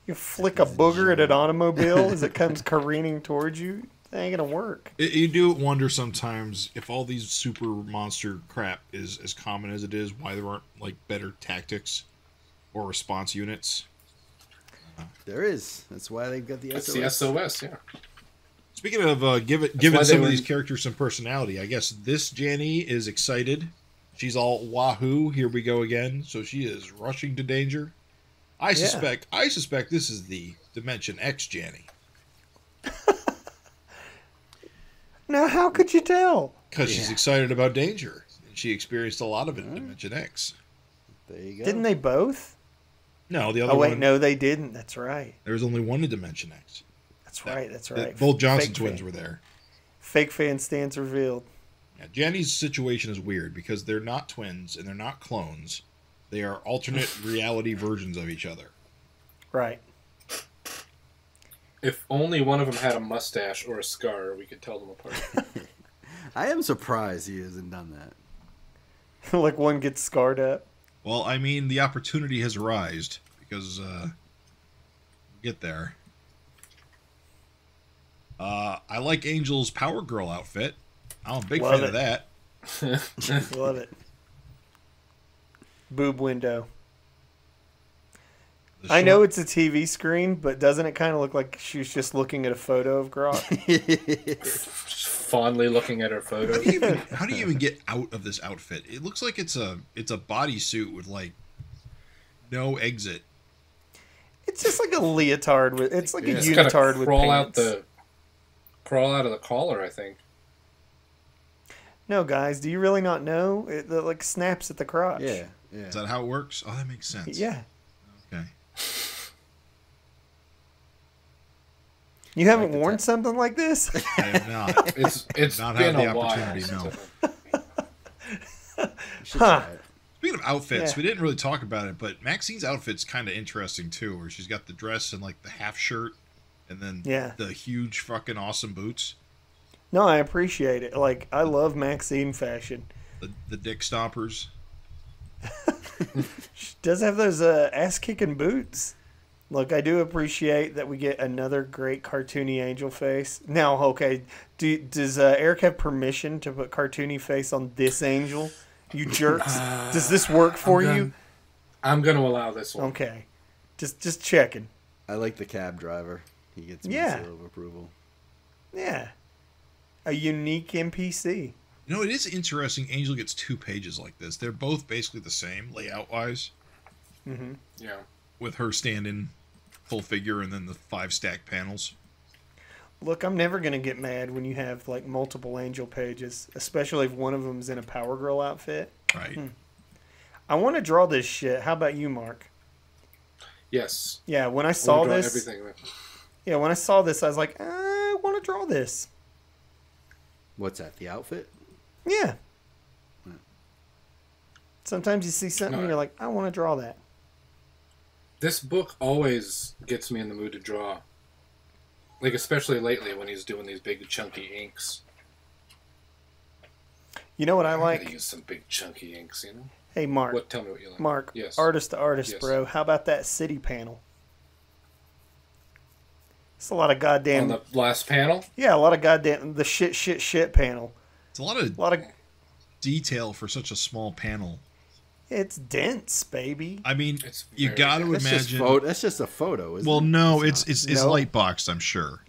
You flick a booger at an automobile as it comes careening towards you. That ain't going to work. You do wonder sometimes if all these super monster crap is as common as it is, why there aren't like better tactics or response units. There is. That's why they've got the That's SOS. the SOS, yeah. Speaking of giving some of these characters some personality, I guess this Janny is excited. She's all wahoo, here we go again. So she is rushing to danger. I suspect this is the Dimension X Janny. Now, how could you tell? Because she's excited about danger. And she experienced a lot of it in Dimension X. There you go. Didn't they both? No, the other one. Oh, wait, no, they didn't. That's right. There was only one in Dimension X. That's right. Both Johnson Fake twins fan. were there. Fake fan stance revealed. Yeah, Janny's situation is weird because they're not twins and they're not clones. They are alternate reality versions of each other. Right. If only one of them had a mustache or a scar, we could tell them apart. I am surprised he hasn't done that. Like one gets scarred up. Well, I mean, the opportunity has arisen because we'll get there. I like Angel's Power Girl outfit. I'm a big fan of that. Love it. Boob window. I know it's a TV screen, but doesn't it kind of look like she's just looking at a photo of Grokk? Fondly looking at her photo. How do you even get out of this outfit? It looks like it's a bodysuit with like no exit. It's just like a leotard with. It's like a It's unitard gotta with pants. Crawl out of the collar, I think. No, guys, do you really not know? It like snaps at the crotch. Yeah. Is that how it works? Oh, that makes sense. Yeah. Okay. You haven't worn something like this? I have not. It's Not been had the a while. opportunity, since no. Huh. Speaking of outfits, Yeah. we didn't really talk about it, but Maxine's outfit's kind of interesting too, where she's got the dress and like the half shirt, and then the huge fucking awesome boots. No, I appreciate it. Like, I love Maxine fashion. The dick stompers. She does have those ass-kicking boots. Look, I do appreciate that we get another great cartoony angel face. Now, okay, does Erik have permission to put cartoony face on this angel? You jerks. Does this work for you? I'm going to allow this one. Okay. Just checking. I like the cab driver. He gets my seal of approval. Yeah. A unique NPC. You know, it is interesting. Angel gets 2 pages like this. They're both basically the same layout-wise. Mm-hmm. Yeah. With her standing full figure and then the 5 stacked panels. Look, I'm never going to get mad when you have like multiple angel pages, especially if one of them's in a Power Girl outfit. Right. I want to draw this shit. How about you, Mark? Yes. Yeah, when I saw this, everything. I was like, I want to draw this. What's that? The outfit? Yeah. Sometimes you see something and you're like, I want to draw that. This book always gets me in the mood to draw. Like, especially lately when he's doing these big chunky inks. You know what I I like? gotta use some big chunky inks, you know? Hey, Mark. Tell me what you like. Mark, Yes. artist to artist, Yes. bro. How about that city panel? It's a lot of goddamn. On the last panel? Yeah, a lot of goddamn the shit panel. It's a lot of detail for such a small panel. It's dense, baby. I mean, It's you very- got to That's imagine. that's just a photo, isn't Well, it? no, It's it's No. light boxed, I'm sure.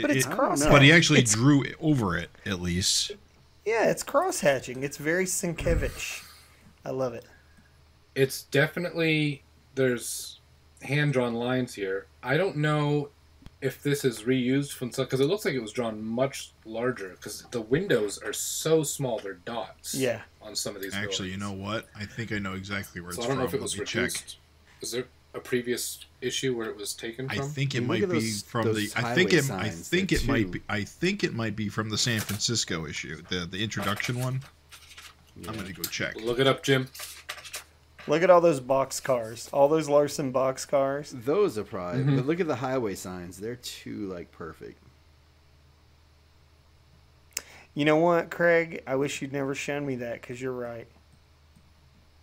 But it's I don't cross. know. But he actually drew over it, at least. Yeah, it's cross hatching. It's very Sienkiewicz. I love it. It's definitely, there's hand-drawn lines here. I don't know if this is reused from some, because it looks like it was drawn much larger, because the windows are so small, they're dots. Yeah. On some of these Actually, you buildings. know what? I think I know exactly where So it's I don't know from. if it was Let me check. reduced. Is there a previous issue where it was taken I from? think it Look might at be those- from those the. I highway think it. I signs, think they're it might two. be. I think it might be from the San Francisco issue, the introduction one. I'm gonna go check. Look it up, Jim. Look at all those box cars. All those Larsen box cars. Those are probably. Mm-hmm. But look at the highway signs. They're too like perfect. You know what, Craig? I wish you'd never shown me that because you're right.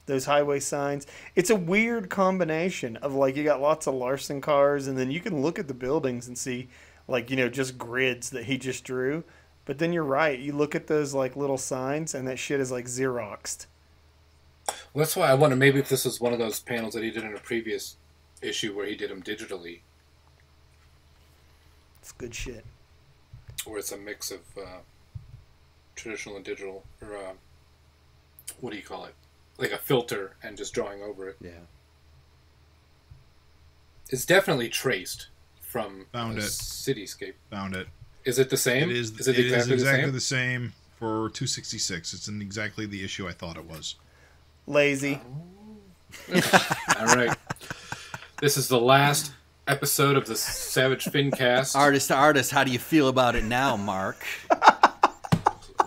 Those highway signs. It's a weird combination of like you got lots of Larsen cars and then you can look at the buildings and see like, just grids that he just drew. But then you're right. You look at those like little signs and that shit is like Xeroxed. Well, that's why I wonder maybe if this was one of those panels that he did in a previous issue where he did them digitally, It's good shit. or it's a mix of traditional and digital, or what do you call it? Like a filter and just drawing over it. Yeah. It's definitely traced from Found a it. cityscape. Found it. Is it the same? It is. Is it exactly exactly the same? the same for 266. It's in exactly the issue I thought it was. Lazy. All right. This is the last episode of the Savage FINcast. Artist to artist, how do you feel about it now, Mark?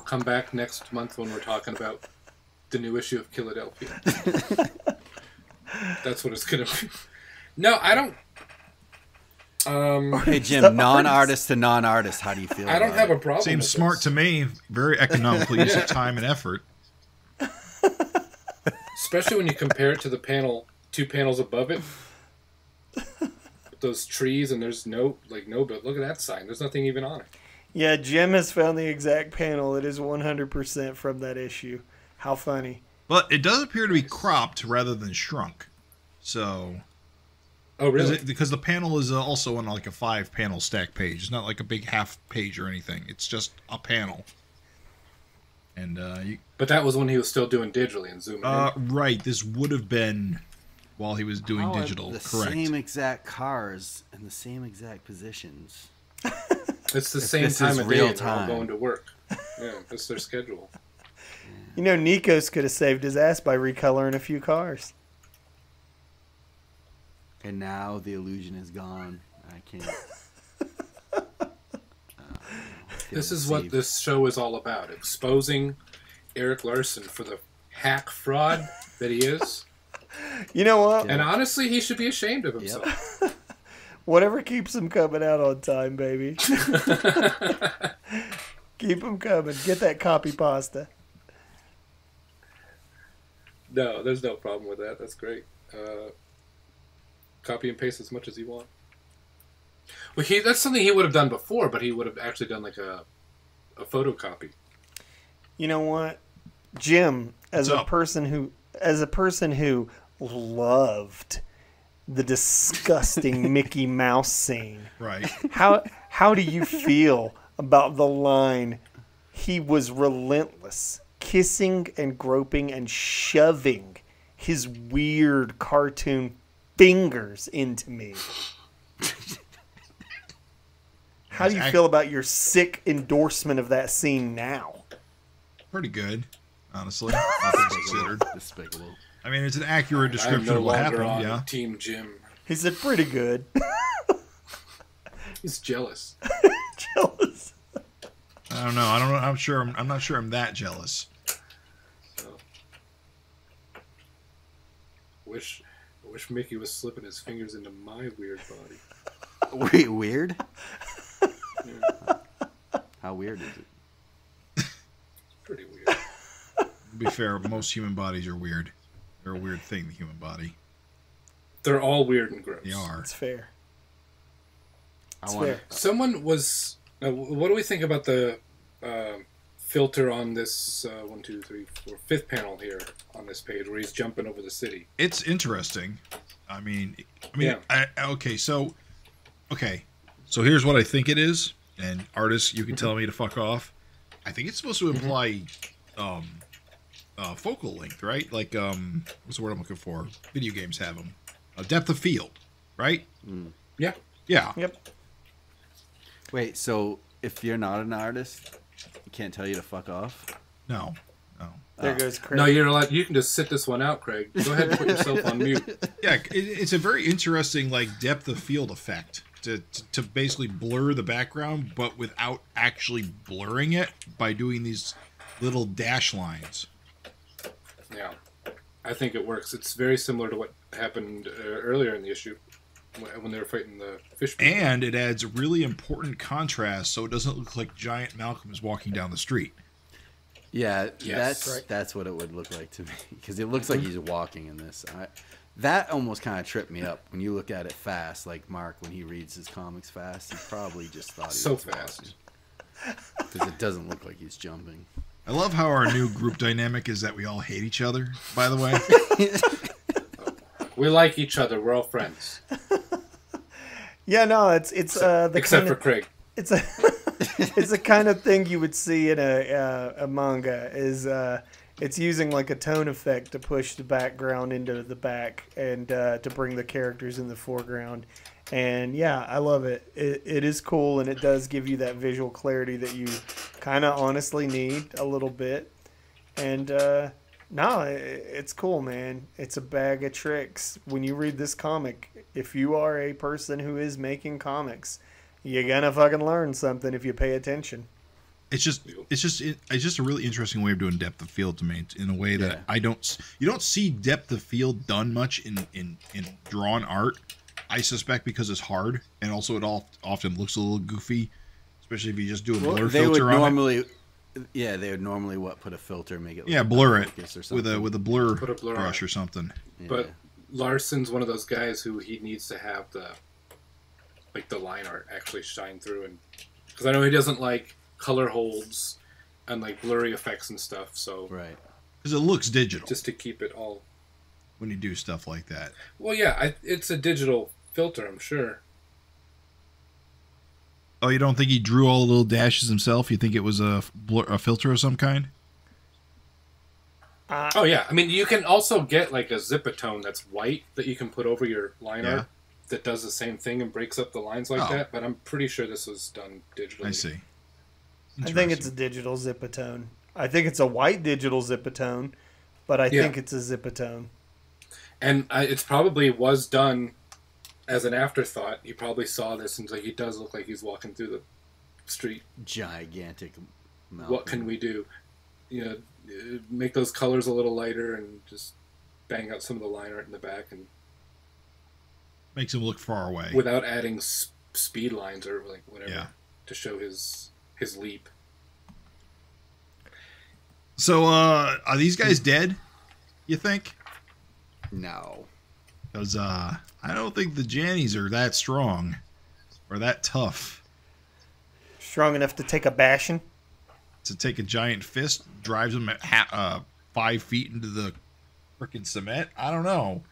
Come back next month when we're talking about the new issue of Killadelphia. That's what it's gonna be. No, I don't. Hey Jim, non-artist to non-artist, how do you feel? I don't about have it? a problem. Seems with smart this. to me. Very economical use of time and effort. Especially when you compare it to the panel, 2 panels above it. With those trees and there's no but look at that sign. There's nothing even on it. Yeah, Jim has found the exact panel that is 100% from that issue. How funny. But it does appear to be cropped rather than shrunk. So, Oh, really? because the panel is also on like a 5-panel stack page. It's not like a big half page or anything. It's just a panel. And But that was when he was still doing digitally and zooming in. right, this would have been while he was doing How are digital. the Correct. same exact cars and the same exact positions. It's the same this time is of day real and they're all time. going to work. Yeah, that's their schedule. Nikos could have saved his ass by recoloring a few cars. And now the illusion is gone. I can't. This is what this show is all about. Exposing Erik Larsen for the hack fraud that he is. You know what? And honestly, he should be ashamed of himself. Whatever keeps him coming out on time, baby. Keep him coming. Get that copy pasta. No, there's no problem with that. That's great. Copy and paste as much as you want. Well, that's something he would have done before, but he would have actually done like a photocopy. You know what? Jim, as What's a up? person who loved the disgusting Mickey Mouse scene, Right. how do you feel about the line, he was relentless, kissing and groping and shoving his weird cartoon fingers into me? How do you feel about your sick endorsement of that scene now? Pretty good, honestly. All things considered. Despicable. I mean, it's an accurate I'm description no of what longer happened, on yeah. Team Jim. He said, pretty good. He's jealous. Jealous. I don't know. I'm not sure I'm that jealous. So, I wish Mickey was slipping his fingers into my weird body. Wait, weird? Yeah, How weird is it? pretty weird. To be fair, most human bodies are weird. They're a weird thing, the human body. They're all weird and gross. They are. That's fair. Someone was. What do we think about the filter on this 1, 2, 3, 4, 5th panel here on this page where he's jumping over the city? It's interesting. I mean, Yeah. okay, so here's what I think it is, and artists, you can tell me to fuck off. I think it's supposed to imply focal length, right? Like, what's the word I'm looking for? Video games have them. Depth of field, right? Yeah. Yeah. Yep. Wait, so if you're not an artist, he can't tell you to fuck off? No. There goes Craig. No, you're allowed. You can just sit this one out, Craig. Go ahead and put yourself on mute. Yeah, it's a very interesting, like, depth of field effect to basically blur the background, but without actually blurring it by doing these little dash lines. Yeah, I think it works. It's very similar to what happened earlier in the issue when they were fighting the fish people. And it adds really important contrast, so it doesn't look like giant Malcolm is walking down the street. Yeah, Yes. that's what it would look like to me, because it looks like he's walking in this. That almost kind of tripped me up when you look at it fast, like Mark when he reads his comics fast. He probably just thought he So was fast. because it doesn't look like he's jumping. I love how our new group dynamic is that we all hate each other, by the way. We like each other. We're all friends. Yeah, no, it's the Except kind for of, Craig. it's a it's the kind of thing you would see in a manga. Is it's using like a tone effect to push the background into the back and to bring the characters in the foreground. And yeah, I love it. It is cool, and it does give you that visual clarity that you kind of honestly need a little bit. And no, it's cool, man. It's a bag of tricks. When you read this comic, if you are a person who is making comics, you're gonna fucking learn something if you pay attention. It's just a really interesting way of doing depth of field to me, in a way that you don't see depth of field done much in drawn art. I suspect because it's hard, and also it often looks a little goofy, especially if you just do a blur filter on it. Yeah, they would normally put a filter, make it blur it or with a blur, Put a blur brush on or something. Yeah. But Larsen's one of those guys who he needs to have the line art actually shine through, and because I know he doesn't like color holds and like blurry effects and stuff. So right, Because it looks digital just to keep it all. when you do stuff like that. Well, yeah, it's a digital filter, I'm sure. Oh, you don't think he drew all the little dashes himself? You think it was a filter of some kind? Oh yeah, I mean you can also get like a zipatone that's white that you can put over your line art that does the same thing and breaks up the lines like that. But I'm pretty sure this was done digitally. I see. I think it's a digital zipatone. I think it's a white digital zipatone, but I think it's a zipatone. And it's probably was done as an afterthought. He probably saw this and like he does look like he's walking through the street. gigantic. What can we do? You know, make those colors a little lighter and just bang out some of the line art in the back and makes him look far away without adding speed lines or like whatever to show his leap. So, are these guys dead? You think? No. Because I don't think the Jannies are that strong or that tough Strong enough to take a bashing? to take a giant fist, drives them at 5 feet into the freaking cement. I don't know.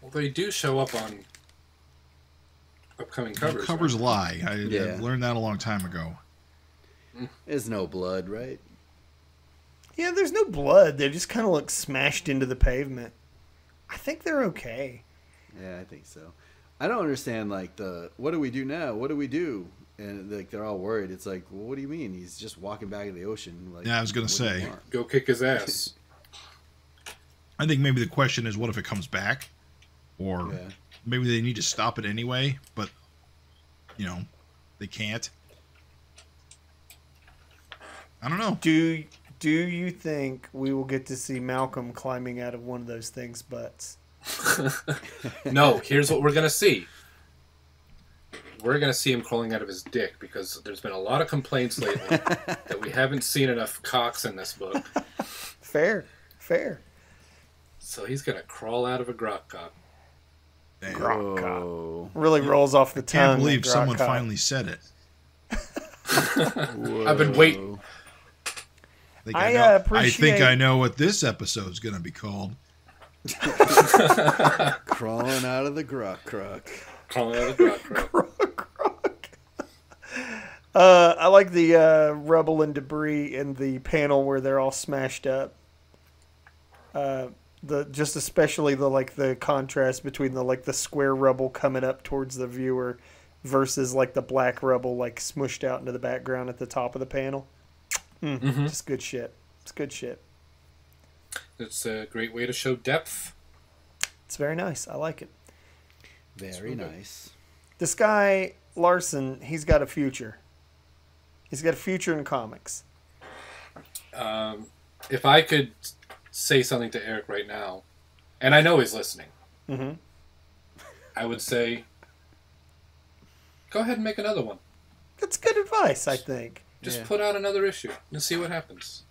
Well, they do show up on upcoming covers. Covers right? lie. I learned that a long time ago. There's no blood, right? Yeah, there's no blood. They just kind of look smashed into the pavement. I think they're okay. Yeah, I think so. I don't understand, like, what do we do now? What do we do? And, like, they're all worried. It's like, well, what do you mean? He's just walking back in the ocean. Like, Yeah, I was going to what do you say. want? Go kick his ass. I think maybe the question is, what if it comes back? Or maybe they need to stop it anyway, but, you know, they can't. I don't know. Do you think we will get to see Malcolm climbing out of one of those things' butts? No, here's what we're going to see. We're going to see him crawling out of his dick because there's been a lot of complaints lately that we haven't seen enough cocks in this book. Fair. So he's going to crawl out of a Grokk cock. Damn. Grokk. Whoa. Really rolls off the tongue. Can't believe someone Grokk. finally said it. I've been waiting. I appreciate. think I know what this episode's going to be called. Crawling out of the Grokk. Calling out the Grokk. I like the rubble and debris in the panel where they're all smashed up. Especially the contrast between the square rubble coming up towards the viewer versus like the black rubble like smushed out into the background at the top of the panel. Just good shit. It's good shit. It's a great way to show depth. It's very nice. I like it. Very nice. This guy Larsen, he's got a future. He's got a future in comics. If I could say something to Erik right now, and I know he's listening, I would say, go ahead and make another one. That's good advice, I think. Just put out another issue and see what happens.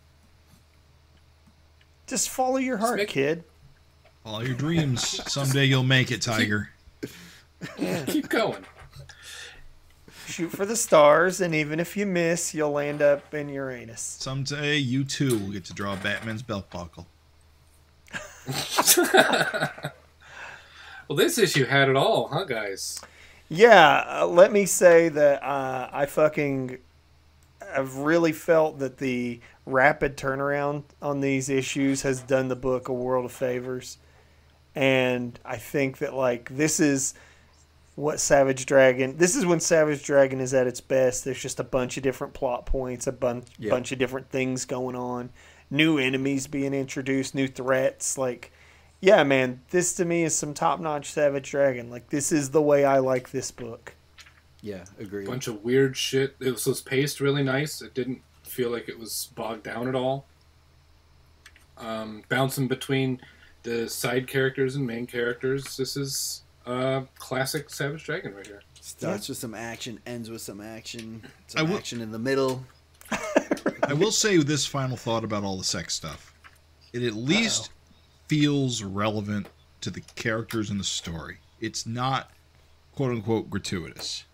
Just follow your heart, kid. Follow your dreams. Someday you'll make it, Tiger. Keep going. Shoot for the stars, and even if you miss, you'll land up in Uranus. Someday you too will get to draw Batman's belt buckle. Well, this issue had it all, huh, guys? Yeah, let me say that I've really felt that the rapid turnaround on these issues has done the book a world of favors. And I think that this is when Savage Dragon is at its best. There's just a bunch of different plot points, a bunch of different things going on, new enemies being introduced, new threats. Yeah, man, this to me is some top-notch Savage Dragon. This is the way I like this book. Yeah, agreed. Bunch of weird shit. It was paced really nice. It didn't feel like it was bogged down at all. Bouncing between the side characters and main characters. This is classic Savage Dragon right here. Starts with some action, ends with some action. Some action in the middle. I will say this final thought about all the sex stuff. It at least feels relevant to the characters in the story. It's not quote-unquote gratuitous.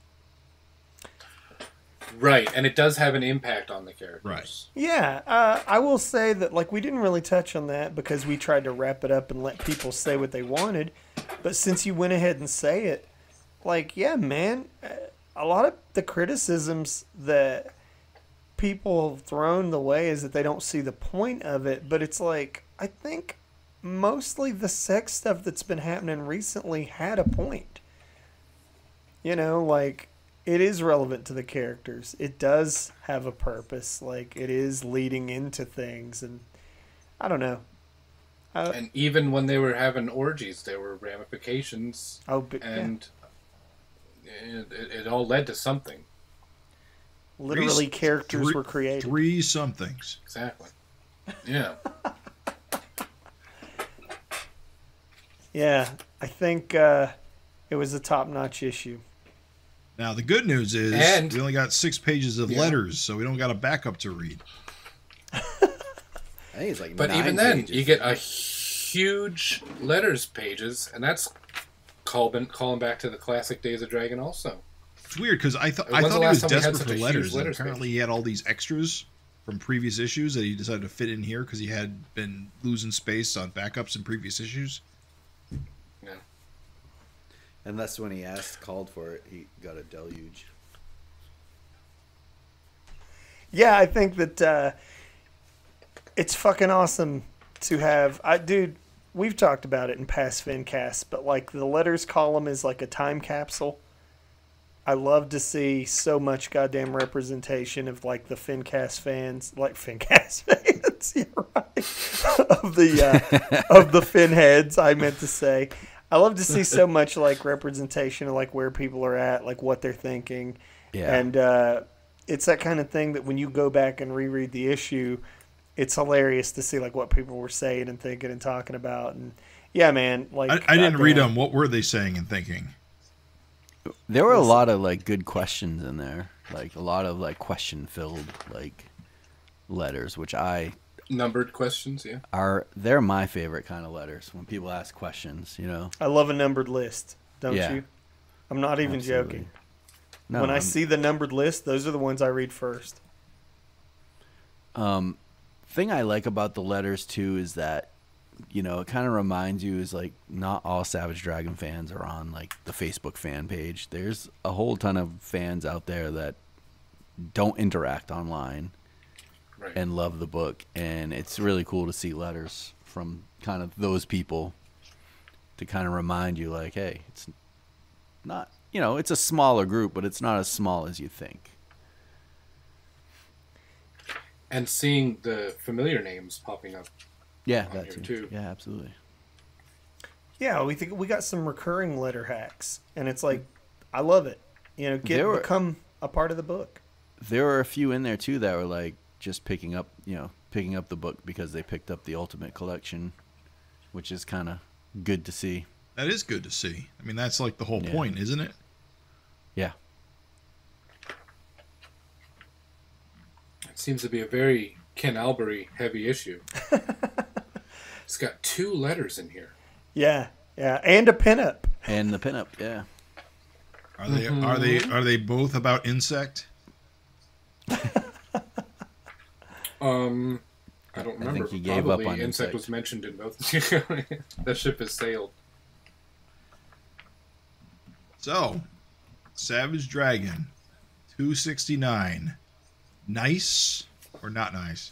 Right, and it does have an impact on the characters. Right. Yeah, I will say that we didn't really touch on that because we tried to wrap it up and let people say what they wanted. But since you went ahead and say it, yeah, man, a lot of the criticisms that people have thrown the way is that they don't see the point of it. But it's I think mostly the sex stuff that's been happening recently had a point. It is relevant to the characters. It does have a purpose. It is leading into things. And I don't know. And even when they were having orgies, there were ramifications. And it all led to something. Literally, characters were created. 3 somethings. Exactly. Yeah. Yeah, I think it was a top-notch issue. Now, the good news is we only got 6 pages of letters, so we don't got a backup to read. I think it's but 9 even then, pages. you get a huge letters pages, and that's calling back to the classic days of Dragon also. It's weird, because I thought he was desperate for letters, and apparently he had all these extras from previous issues that he decided to fit in here because he had been losing space on backups in previous issues. Yeah. And that's when he called for it, he got a deluge. Yeah, I think that it's fucking awesome to have. Dude, we've talked about it in past FINcasts, but the letters column is like a time capsule. I love to see so much goddamn representation of the FINcast fans, FINcast fans, you're right, of the Fin heads, I meant to say. I love to see so much representation of where people are at, what they're thinking. Yeah. And it's that kind of thing that when you go back and reread the issue, it's hilarious to see what people were saying and thinking and talking about. And yeah, man, I didn't read them. What were they saying and thinking? There were a lot of good questions in there, a lot of question-filled letters, which numbered questions, they're my favorite kind of letters when people ask questions. I love a numbered list. don't Yeah. you? I'm not even Absolutely. joking. No, When I see the numbered list, those are the ones I read first. Thing I like about the letters too is that, you know, it kind of reminds you is like not all Savage Dragon fans are on like the Facebook fan page. There's a whole ton of fans out there that don't interact online Right. and love the book, and it's really cool to see letters from kind of those people to kind of remind you like, hey, it's not, you know, it's a smaller group, but it's not as small as you think. And seeing the familiar names popping up. Yeah, On that here, too. too. Yeah, absolutely. Yeah, we think we got some recurring letter hacks, and it's like, I love it. You know, become a part of the book. There were a few in there too that were like just picking up the book because they picked up the Ultimate Collection, which is kind of good to see. That is good to see. I mean, that's like the whole Yeah. point, isn't it? Yeah. It seems to be a very Ken Albury heavy issue. It's got 2 letters in here. Yeah, yeah, and a pinup. And the pinup, yeah. Are they both about insect? I don't remember. think he gave up Probably on insect insect. was mentioned in both. That ship has sailed. So, Savage Dragon, 269. Nice or not nice?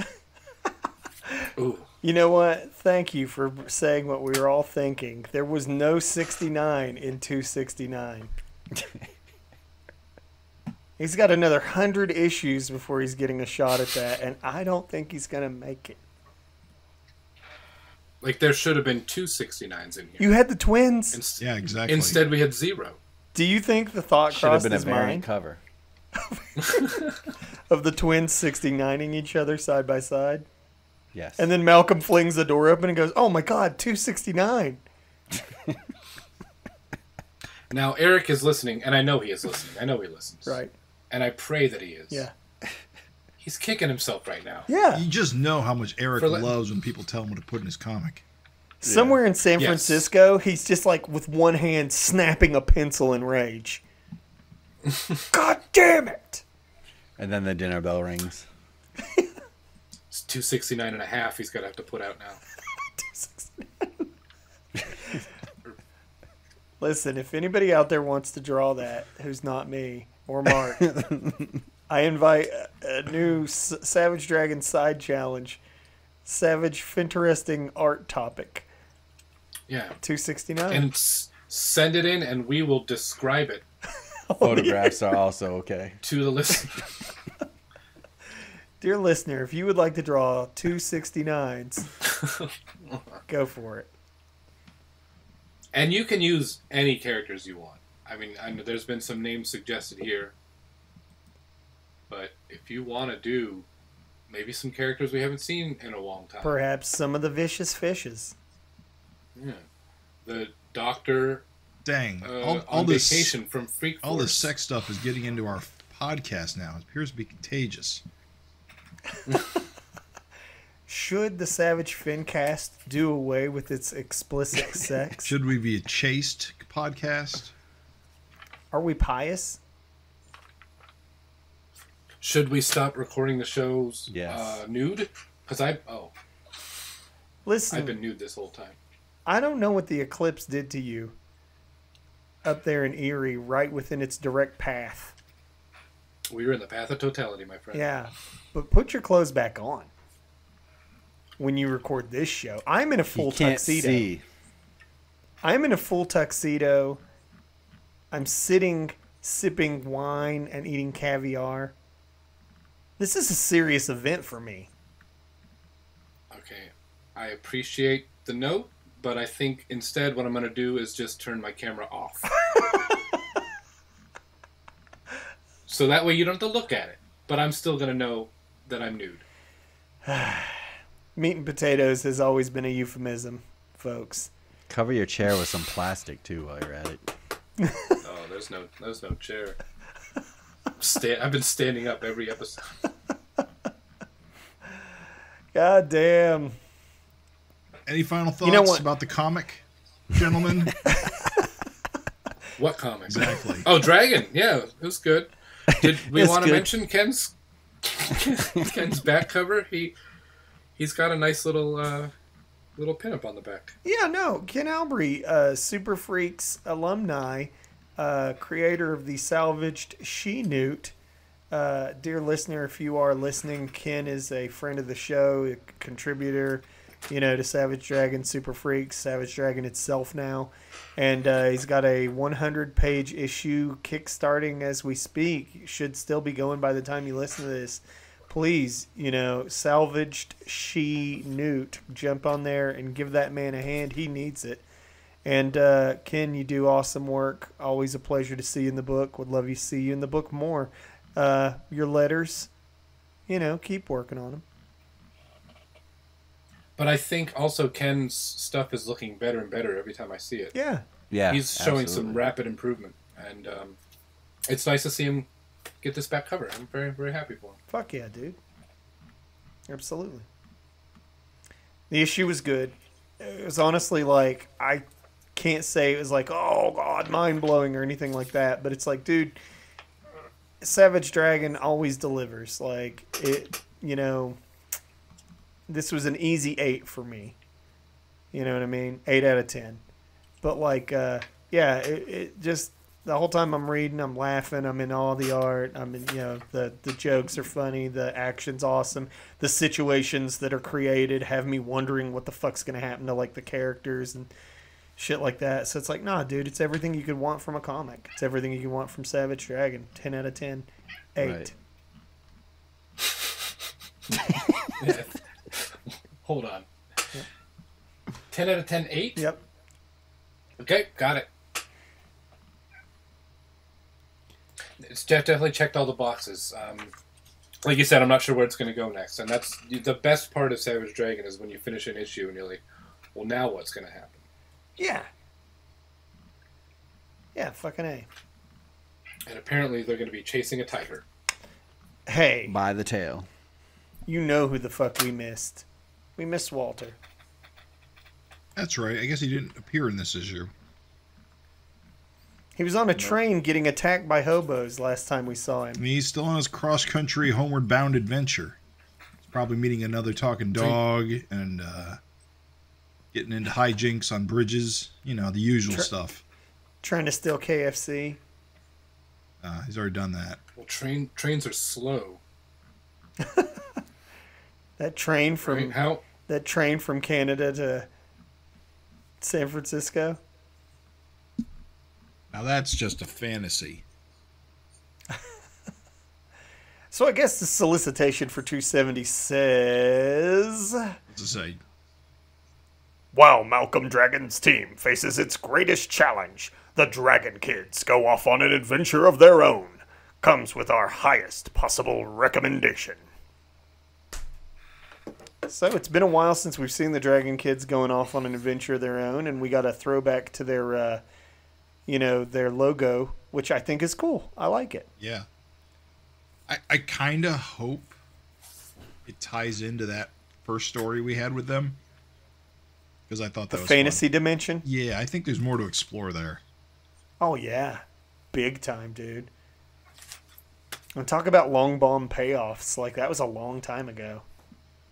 Ooh. You know what? Thank you for saying what we were all thinking. There was no 69 in 269. He's got another 100 issues before he's getting a shot at that, and I don't think he's going to make it. Like, there should have been 2 69s in here. You had the twins. Yeah, exactly. Instead, we had 0. Do you think the thought Should have crossed been a his variant mind cover. of the twins 69ing each other side by side? Yes. And then Malcolm flings the door open and goes, "Oh my God, 269." Now, Erik is listening, and I know he is listening. I know he listens. Right. And I pray that he is. Yeah. He's kicking himself right now. Yeah. You just know how much Erik For loves when people tell him what to put in his comic. Somewhere in San Yes. Francisco, he's just like with one hand snapping a pencil in rage. God damn it! And then the dinner bell rings. It's 269 and a half he's going to have to put out now. Listen, if anybody out there wants to draw that, who's not me or Mark, I invite a new Savage Dragon side challenge. Savage FINteresting art topic. Yeah. 269. And send it in, and we will describe it Photographs are also okay. to the listener. Dear listener, if you would like to draw 269s, go for it. And you can use any characters you want. I mean, I know there's been some names suggested here. But if you want to do maybe some characters we haven't seen in a long time. Perhaps some of the vicious fishes. Yeah. The Doctor Dang. on all this vacation from Freak Force. all this sex stuff is getting into our podcast now. It appears to be contagious. Should the Savage FINcast do away with its explicit sex? Should we be a chaste podcast? Are we pious? Should we stop recording the shows Yes. nude? Because Listen, I've been nude this whole time. I don't know what the eclipse did to you up there in Erie, right within its direct path. We were in the path of totality, my friend. Yeah, but put your clothes back on when you record this show. I'm in a full You can't tuxedo. see. I'm in a full tuxedo. I'm sitting, sipping wine and eating caviar. This is a serious event for me. Okay. I appreciate the note, but I think instead what I'm going to do is just turn my camera off. So that way you don't have to look at it. But I'm still going to know that I'm nude. Meat and potatoes has always been a euphemism, folks. Cover your chair with some plastic too while you're at it. Oh, there's no chair. I've been standing up every episode. God damn. Any final thoughts You know what? about the comic, gentlemen? What comic? Exactly. Oh, Dragon. Yeah, it was good. Did we It's want to good. mention Ken's back cover? He's got a nice little pinup on the back. Yeah, no, Ken Albry, Super Freaks alumni, creator of the salvaged She-Newt. Dear listener, if you are listening, Ken is a friend of the show, a contributor, to Savage Dragon, Super Freaks, Savage Dragon itself now. And he's got a 100-page issue kickstarting as we speak. It should still be going by the time you listen to this. Please, salvaged She-Newt. Jump on there and give that man a hand. He needs it. And Ken, you do awesome work. Always a pleasure to see you in the book. Would love you to see you in the book more. Your letters, keep working on them. But I think also Ken's stuff is looking better and better every time I see it. Yeah. Yeah, He's showing some absolutely. rapid improvement. And it's nice to see him get this back cover. I'm very, very happy for him. Fuck yeah, dude. Absolutely. The issue was good. It was honestly like, I can't say it was like, oh God, mind blowing or anything like that. But it's like, dude, Savage Dragon always delivers. Like, this was an easy 8 for me. You know what I mean? 8 out of 10. But like, it just, the whole time I'm reading, I'm laughing. I'm in all the art. I'm in, the jokes are funny. The action's awesome. The situations that are created have me wondering what the fuck's going to happen to like the characters and shit like that. So it's like, nah, dude, it's everything you could want from a comic. It's everything you could want from Savage Dragon. 10 out of 10. 8. Right. Yeah. Hold on. 10 out of 10, 8? Yep. Okay, got it. It's definitely checked all the boxes. Like you said, I'm not sure where it's going to go next. And that's the best part of Savage Dragon is when you finish an issue and you're like, well, now what's going to happen? Yeah. Yeah, fucking A. And apparently they're going to be chasing a tiger. Hey, By the tail. you know who the fuck we missed. We missed Walter. That's right. I guess he didn't appear in this issue. He was on a train getting attacked by hobos last time we saw him. I mean, he's still on his cross-country, homeward-bound adventure. He's probably meeting another talking dog and getting into hijinks on bridges. The usual stuff. Trying to steal KFC. He's already done that. Well, trains are slow. That train from Right? How? that train from Canada to San Francisco. Now that's just a fantasy. So I guess the solicitation for 270 says, What's it say? while Malcolm Dragon's team faces its greatest challenge, the Dragon Kids go off on an adventure of their own. Comes with our highest possible recommendation. So it's been a while since we've seen the Dragon Kids going off on an adventure of their own, and we got a throwback to their, their logo, which I think is cool. I like it. Yeah. I kind of hope it ties into that first story we had with them. Because I thought that The was fantasy fun. dimension. Yeah, I think there's more to explore there. Oh yeah, big time, dude. And talk about long bomb payoffs. Like that was a long time ago.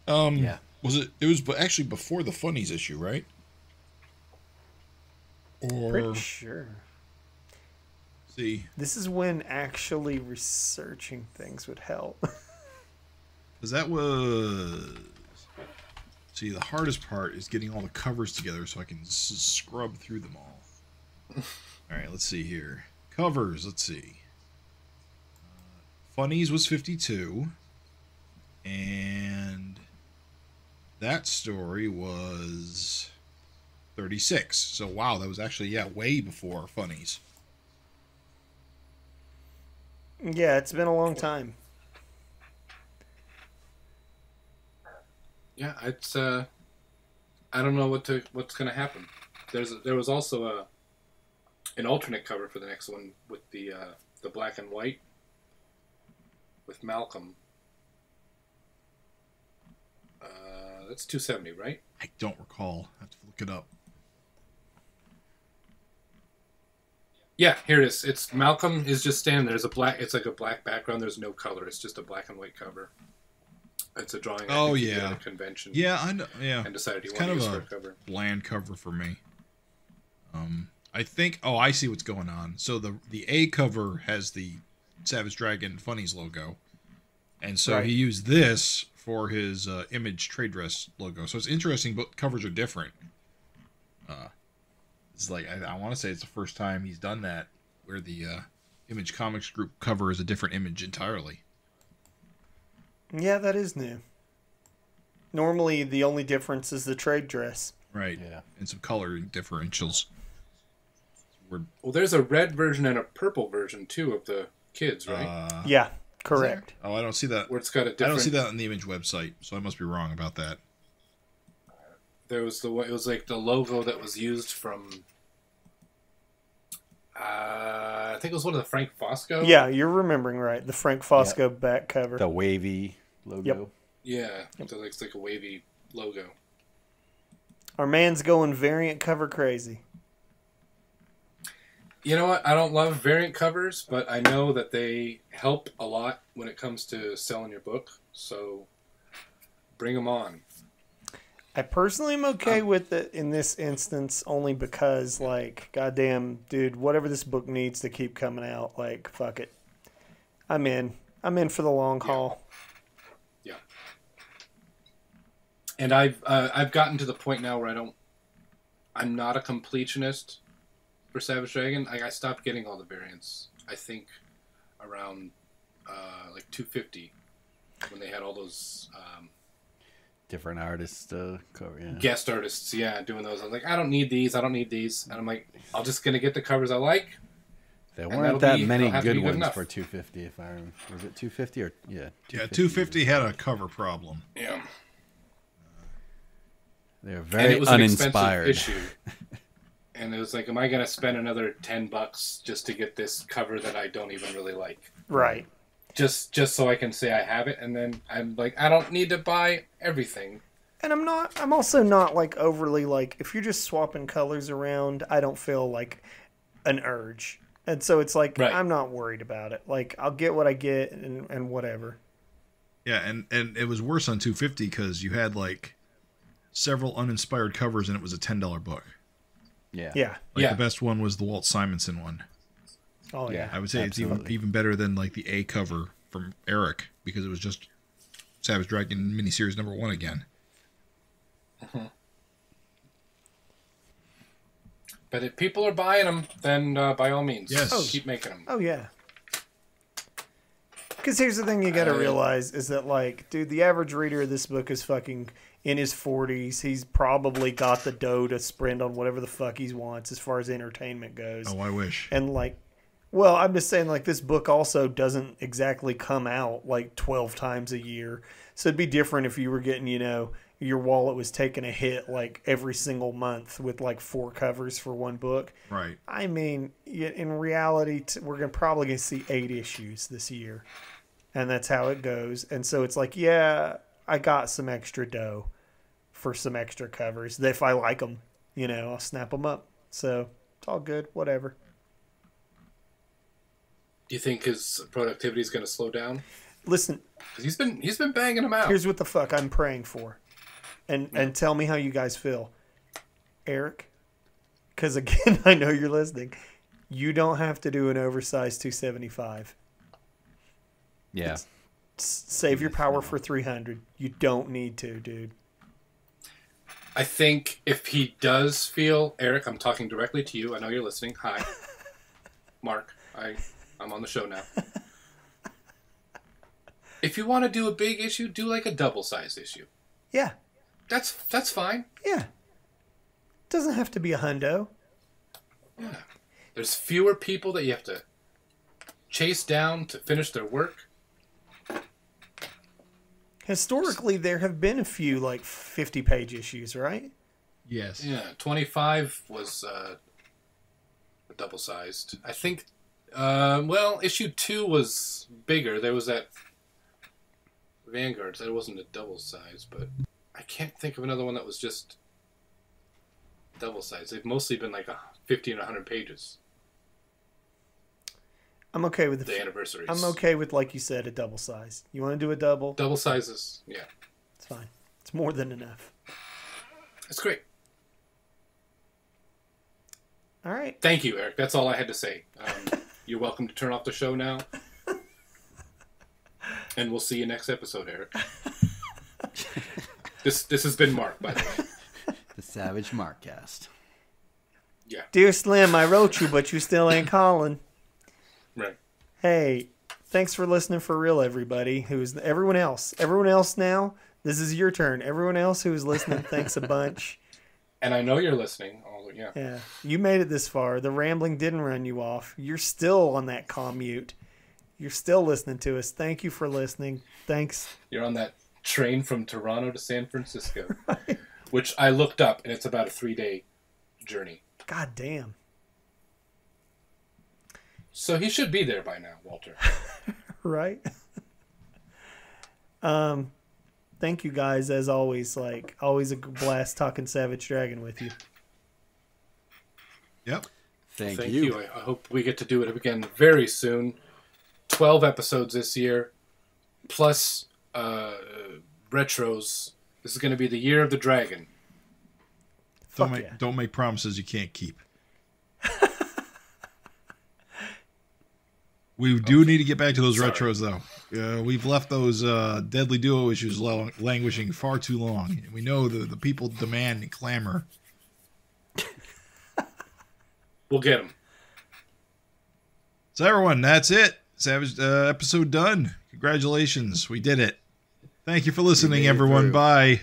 Yeah. Was it? It was actually before the Funnies issue, right? Or Pretty sure. see, This is when actually researching things would help. because that was. See, the hardest part is getting all the covers together so I can scrub through them all. All right, let's see here. Covers, let's see. Funnies was 52. And that story was 36. So, wow, that was actually, way before Funnies. Yeah, it's been a long time. Yeah, it's I don't know what's going to happen. There was also an alternate cover for the next one with the black and white with Malcolm. That's 270, right? I don't recall. I have to look it up. Yeah, here it is. It's Malcolm is just standing there. It's like a black background. There's no color. It's just a black and white cover. It's a drawing. I think he did at a convention. Yeah, I know. Yeah, and decided he it's wanted kind to of use for a cover. Bland cover for me. I think. Oh, I see what's going on. So the A cover has the Savage Dragon Funnies logo, and so he used this for his Image trade dress logo. So it's interesting, but covers are different. It's like I want to say it's the first time he's done that, where the Image Comics Group cover is a different image entirely. Yeah, that is new. Normally, the only difference is the trade dress. Right. Yeah. And some color differentials. Well, there's a red version and a purple version too of the kids, right? Yeah, correct. Oh, I don't see that. Where it's got a different... I don't see that on the Image website, so I must be wrong about that. There was it was like the logo that was used from. I think it was one of the Frank Fosco. Yeah, you're remembering right. The Frank Fosco back cover. The wavy logo. Yep. Yeah, so it's like a wavy logo. Our man's going variant cover crazy. You know what? I don't love variant covers, but I know that they help a lot when it comes to selling your book. So bring them on. I personally am okay with it in this instance only because, like, goddamn, dude, whatever this book needs to keep coming out, like, fuck it. I'm in. I'm in for the long haul. Yeah. And I've gotten to the point now where I'm not a completionist for Savage Dragon. I stopped getting all the variants. I think around like 250 when they had all those different artists cover, yeah. Guest artists, doing those. I was like, I don't need these. And I'm like, I'm just gonna get the covers I like. There weren't that many good ones for 250. If I remember, was it 250 or yeah? 250 had a cover problem. Yeah. They're very uninspired. Issue. And it was like, am I going to spend another $10 just to get this cover that I don't even really like? Right. Just so I can say I have it, and then I'm like, I don't need to buy everything. And I'm also not like overly like, if you're just swapping colors around, I don't feel like an urge. And so it's like, I'm not worried about it. Like, I'll get what I get and whatever. Yeah, and it was worse on 250 because you had like several uninspired covers and it was a $10 book. Yeah. The best one was the Walt Simonson one. Oh yeah. I would say absolutely. It's even better than like the A cover from Erik because it was just Savage Dragon miniseries #1 again. Mm-hmm. But if people are buying them, then by all means, keep making them. Oh yeah. Because here's the thing you got to realize is that, like, dude, the average reader of this book is fucking in his 40s. He's probably got the dough to spend on whatever the fuck he wants as far as entertainment goes. Oh, I wish. And, like, well, I'm just saying, like, this book also doesn't exactly come out, like, 12 times a year. So it'd be different if you were getting, you know, your wallet was taking a hit, like, every single month with, like, 4 covers for one book. Right. I mean, in reality, we're probably going to see 8 issues this year. And that's how it goes. And so it's like, yeah, I got some extra dough for some extra covers. If I like them, you know, I'll snap them up. So it's all good. Whatever. Do you think his productivity is going to slow down? Listen. Because he's been banging them out. Here's what the fuck I'm praying for. And tell me how you guys feel. Erik, because again, I know you're listening. You don't have to do an oversized 275. Yeah. Save your power for 300. You don't need to, dude. I think if he does feel, Erik, I'm talking directly to you. I know you're listening. Hi. Mark, I'm on the show now. If you want to do a big issue, do like a double-sized issue. Yeah. That's fine. Yeah. Doesn't have to be a hundo. Yeah. There's fewer people that you have to chase down to finish their work. Historically, there have been a few, like, 50-page issues, right? Yes. Yeah, 25 was double-sized. I think, issue 2 was bigger. There was that Vanguard. That wasn't a double-size, but I can't think of another one that was just double-sized. They've mostly been, like, 50 and 100 pages. I'm okay with the anniversaries. I'm okay with, like you said, a double size. You want to do a double? Double sizes, yeah. It's fine. It's more than enough. It's great. All right. Thank you, Eric. That's all I had to say. You're welcome to turn off the show now. And we'll see you next episode, Eric. This has been Mark, by the way. The Savage FINcast. Yeah. Dear Slim, I wrote you, but you still ain't calling. Right. Hey, thanks for listening for real, everybody. Everyone else? Everyone else now? This is your turn. Everyone else who's listening, thanks a bunch. And I know you're listening. Yeah. Yeah. You made it this far. The rambling didn't run you off. You're still on that commute. You're still listening to us. Thank you for listening. Thanks. You're on that train from Toronto to San Francisco, right. Which I looked up, and it's about a 3-day journey. God damn. So he should be there by now, Walter. Right? Thank you guys, as always. Like, always a blast talking Savage Dragon with you. Yep. Thank you. I hope we get to do it again very soon. 12 episodes this year, plus retros. This is going to be the year of the dragon. Don't make promises you can't keep. We do need to get back to those retros, though. We've left those Deadly Duo issues languishing far too long. We know the people demand and clamor. We'll get them. So, everyone, that's it. Savage episode done. Congratulations. We did it. Thank you for listening, everyone. Bye.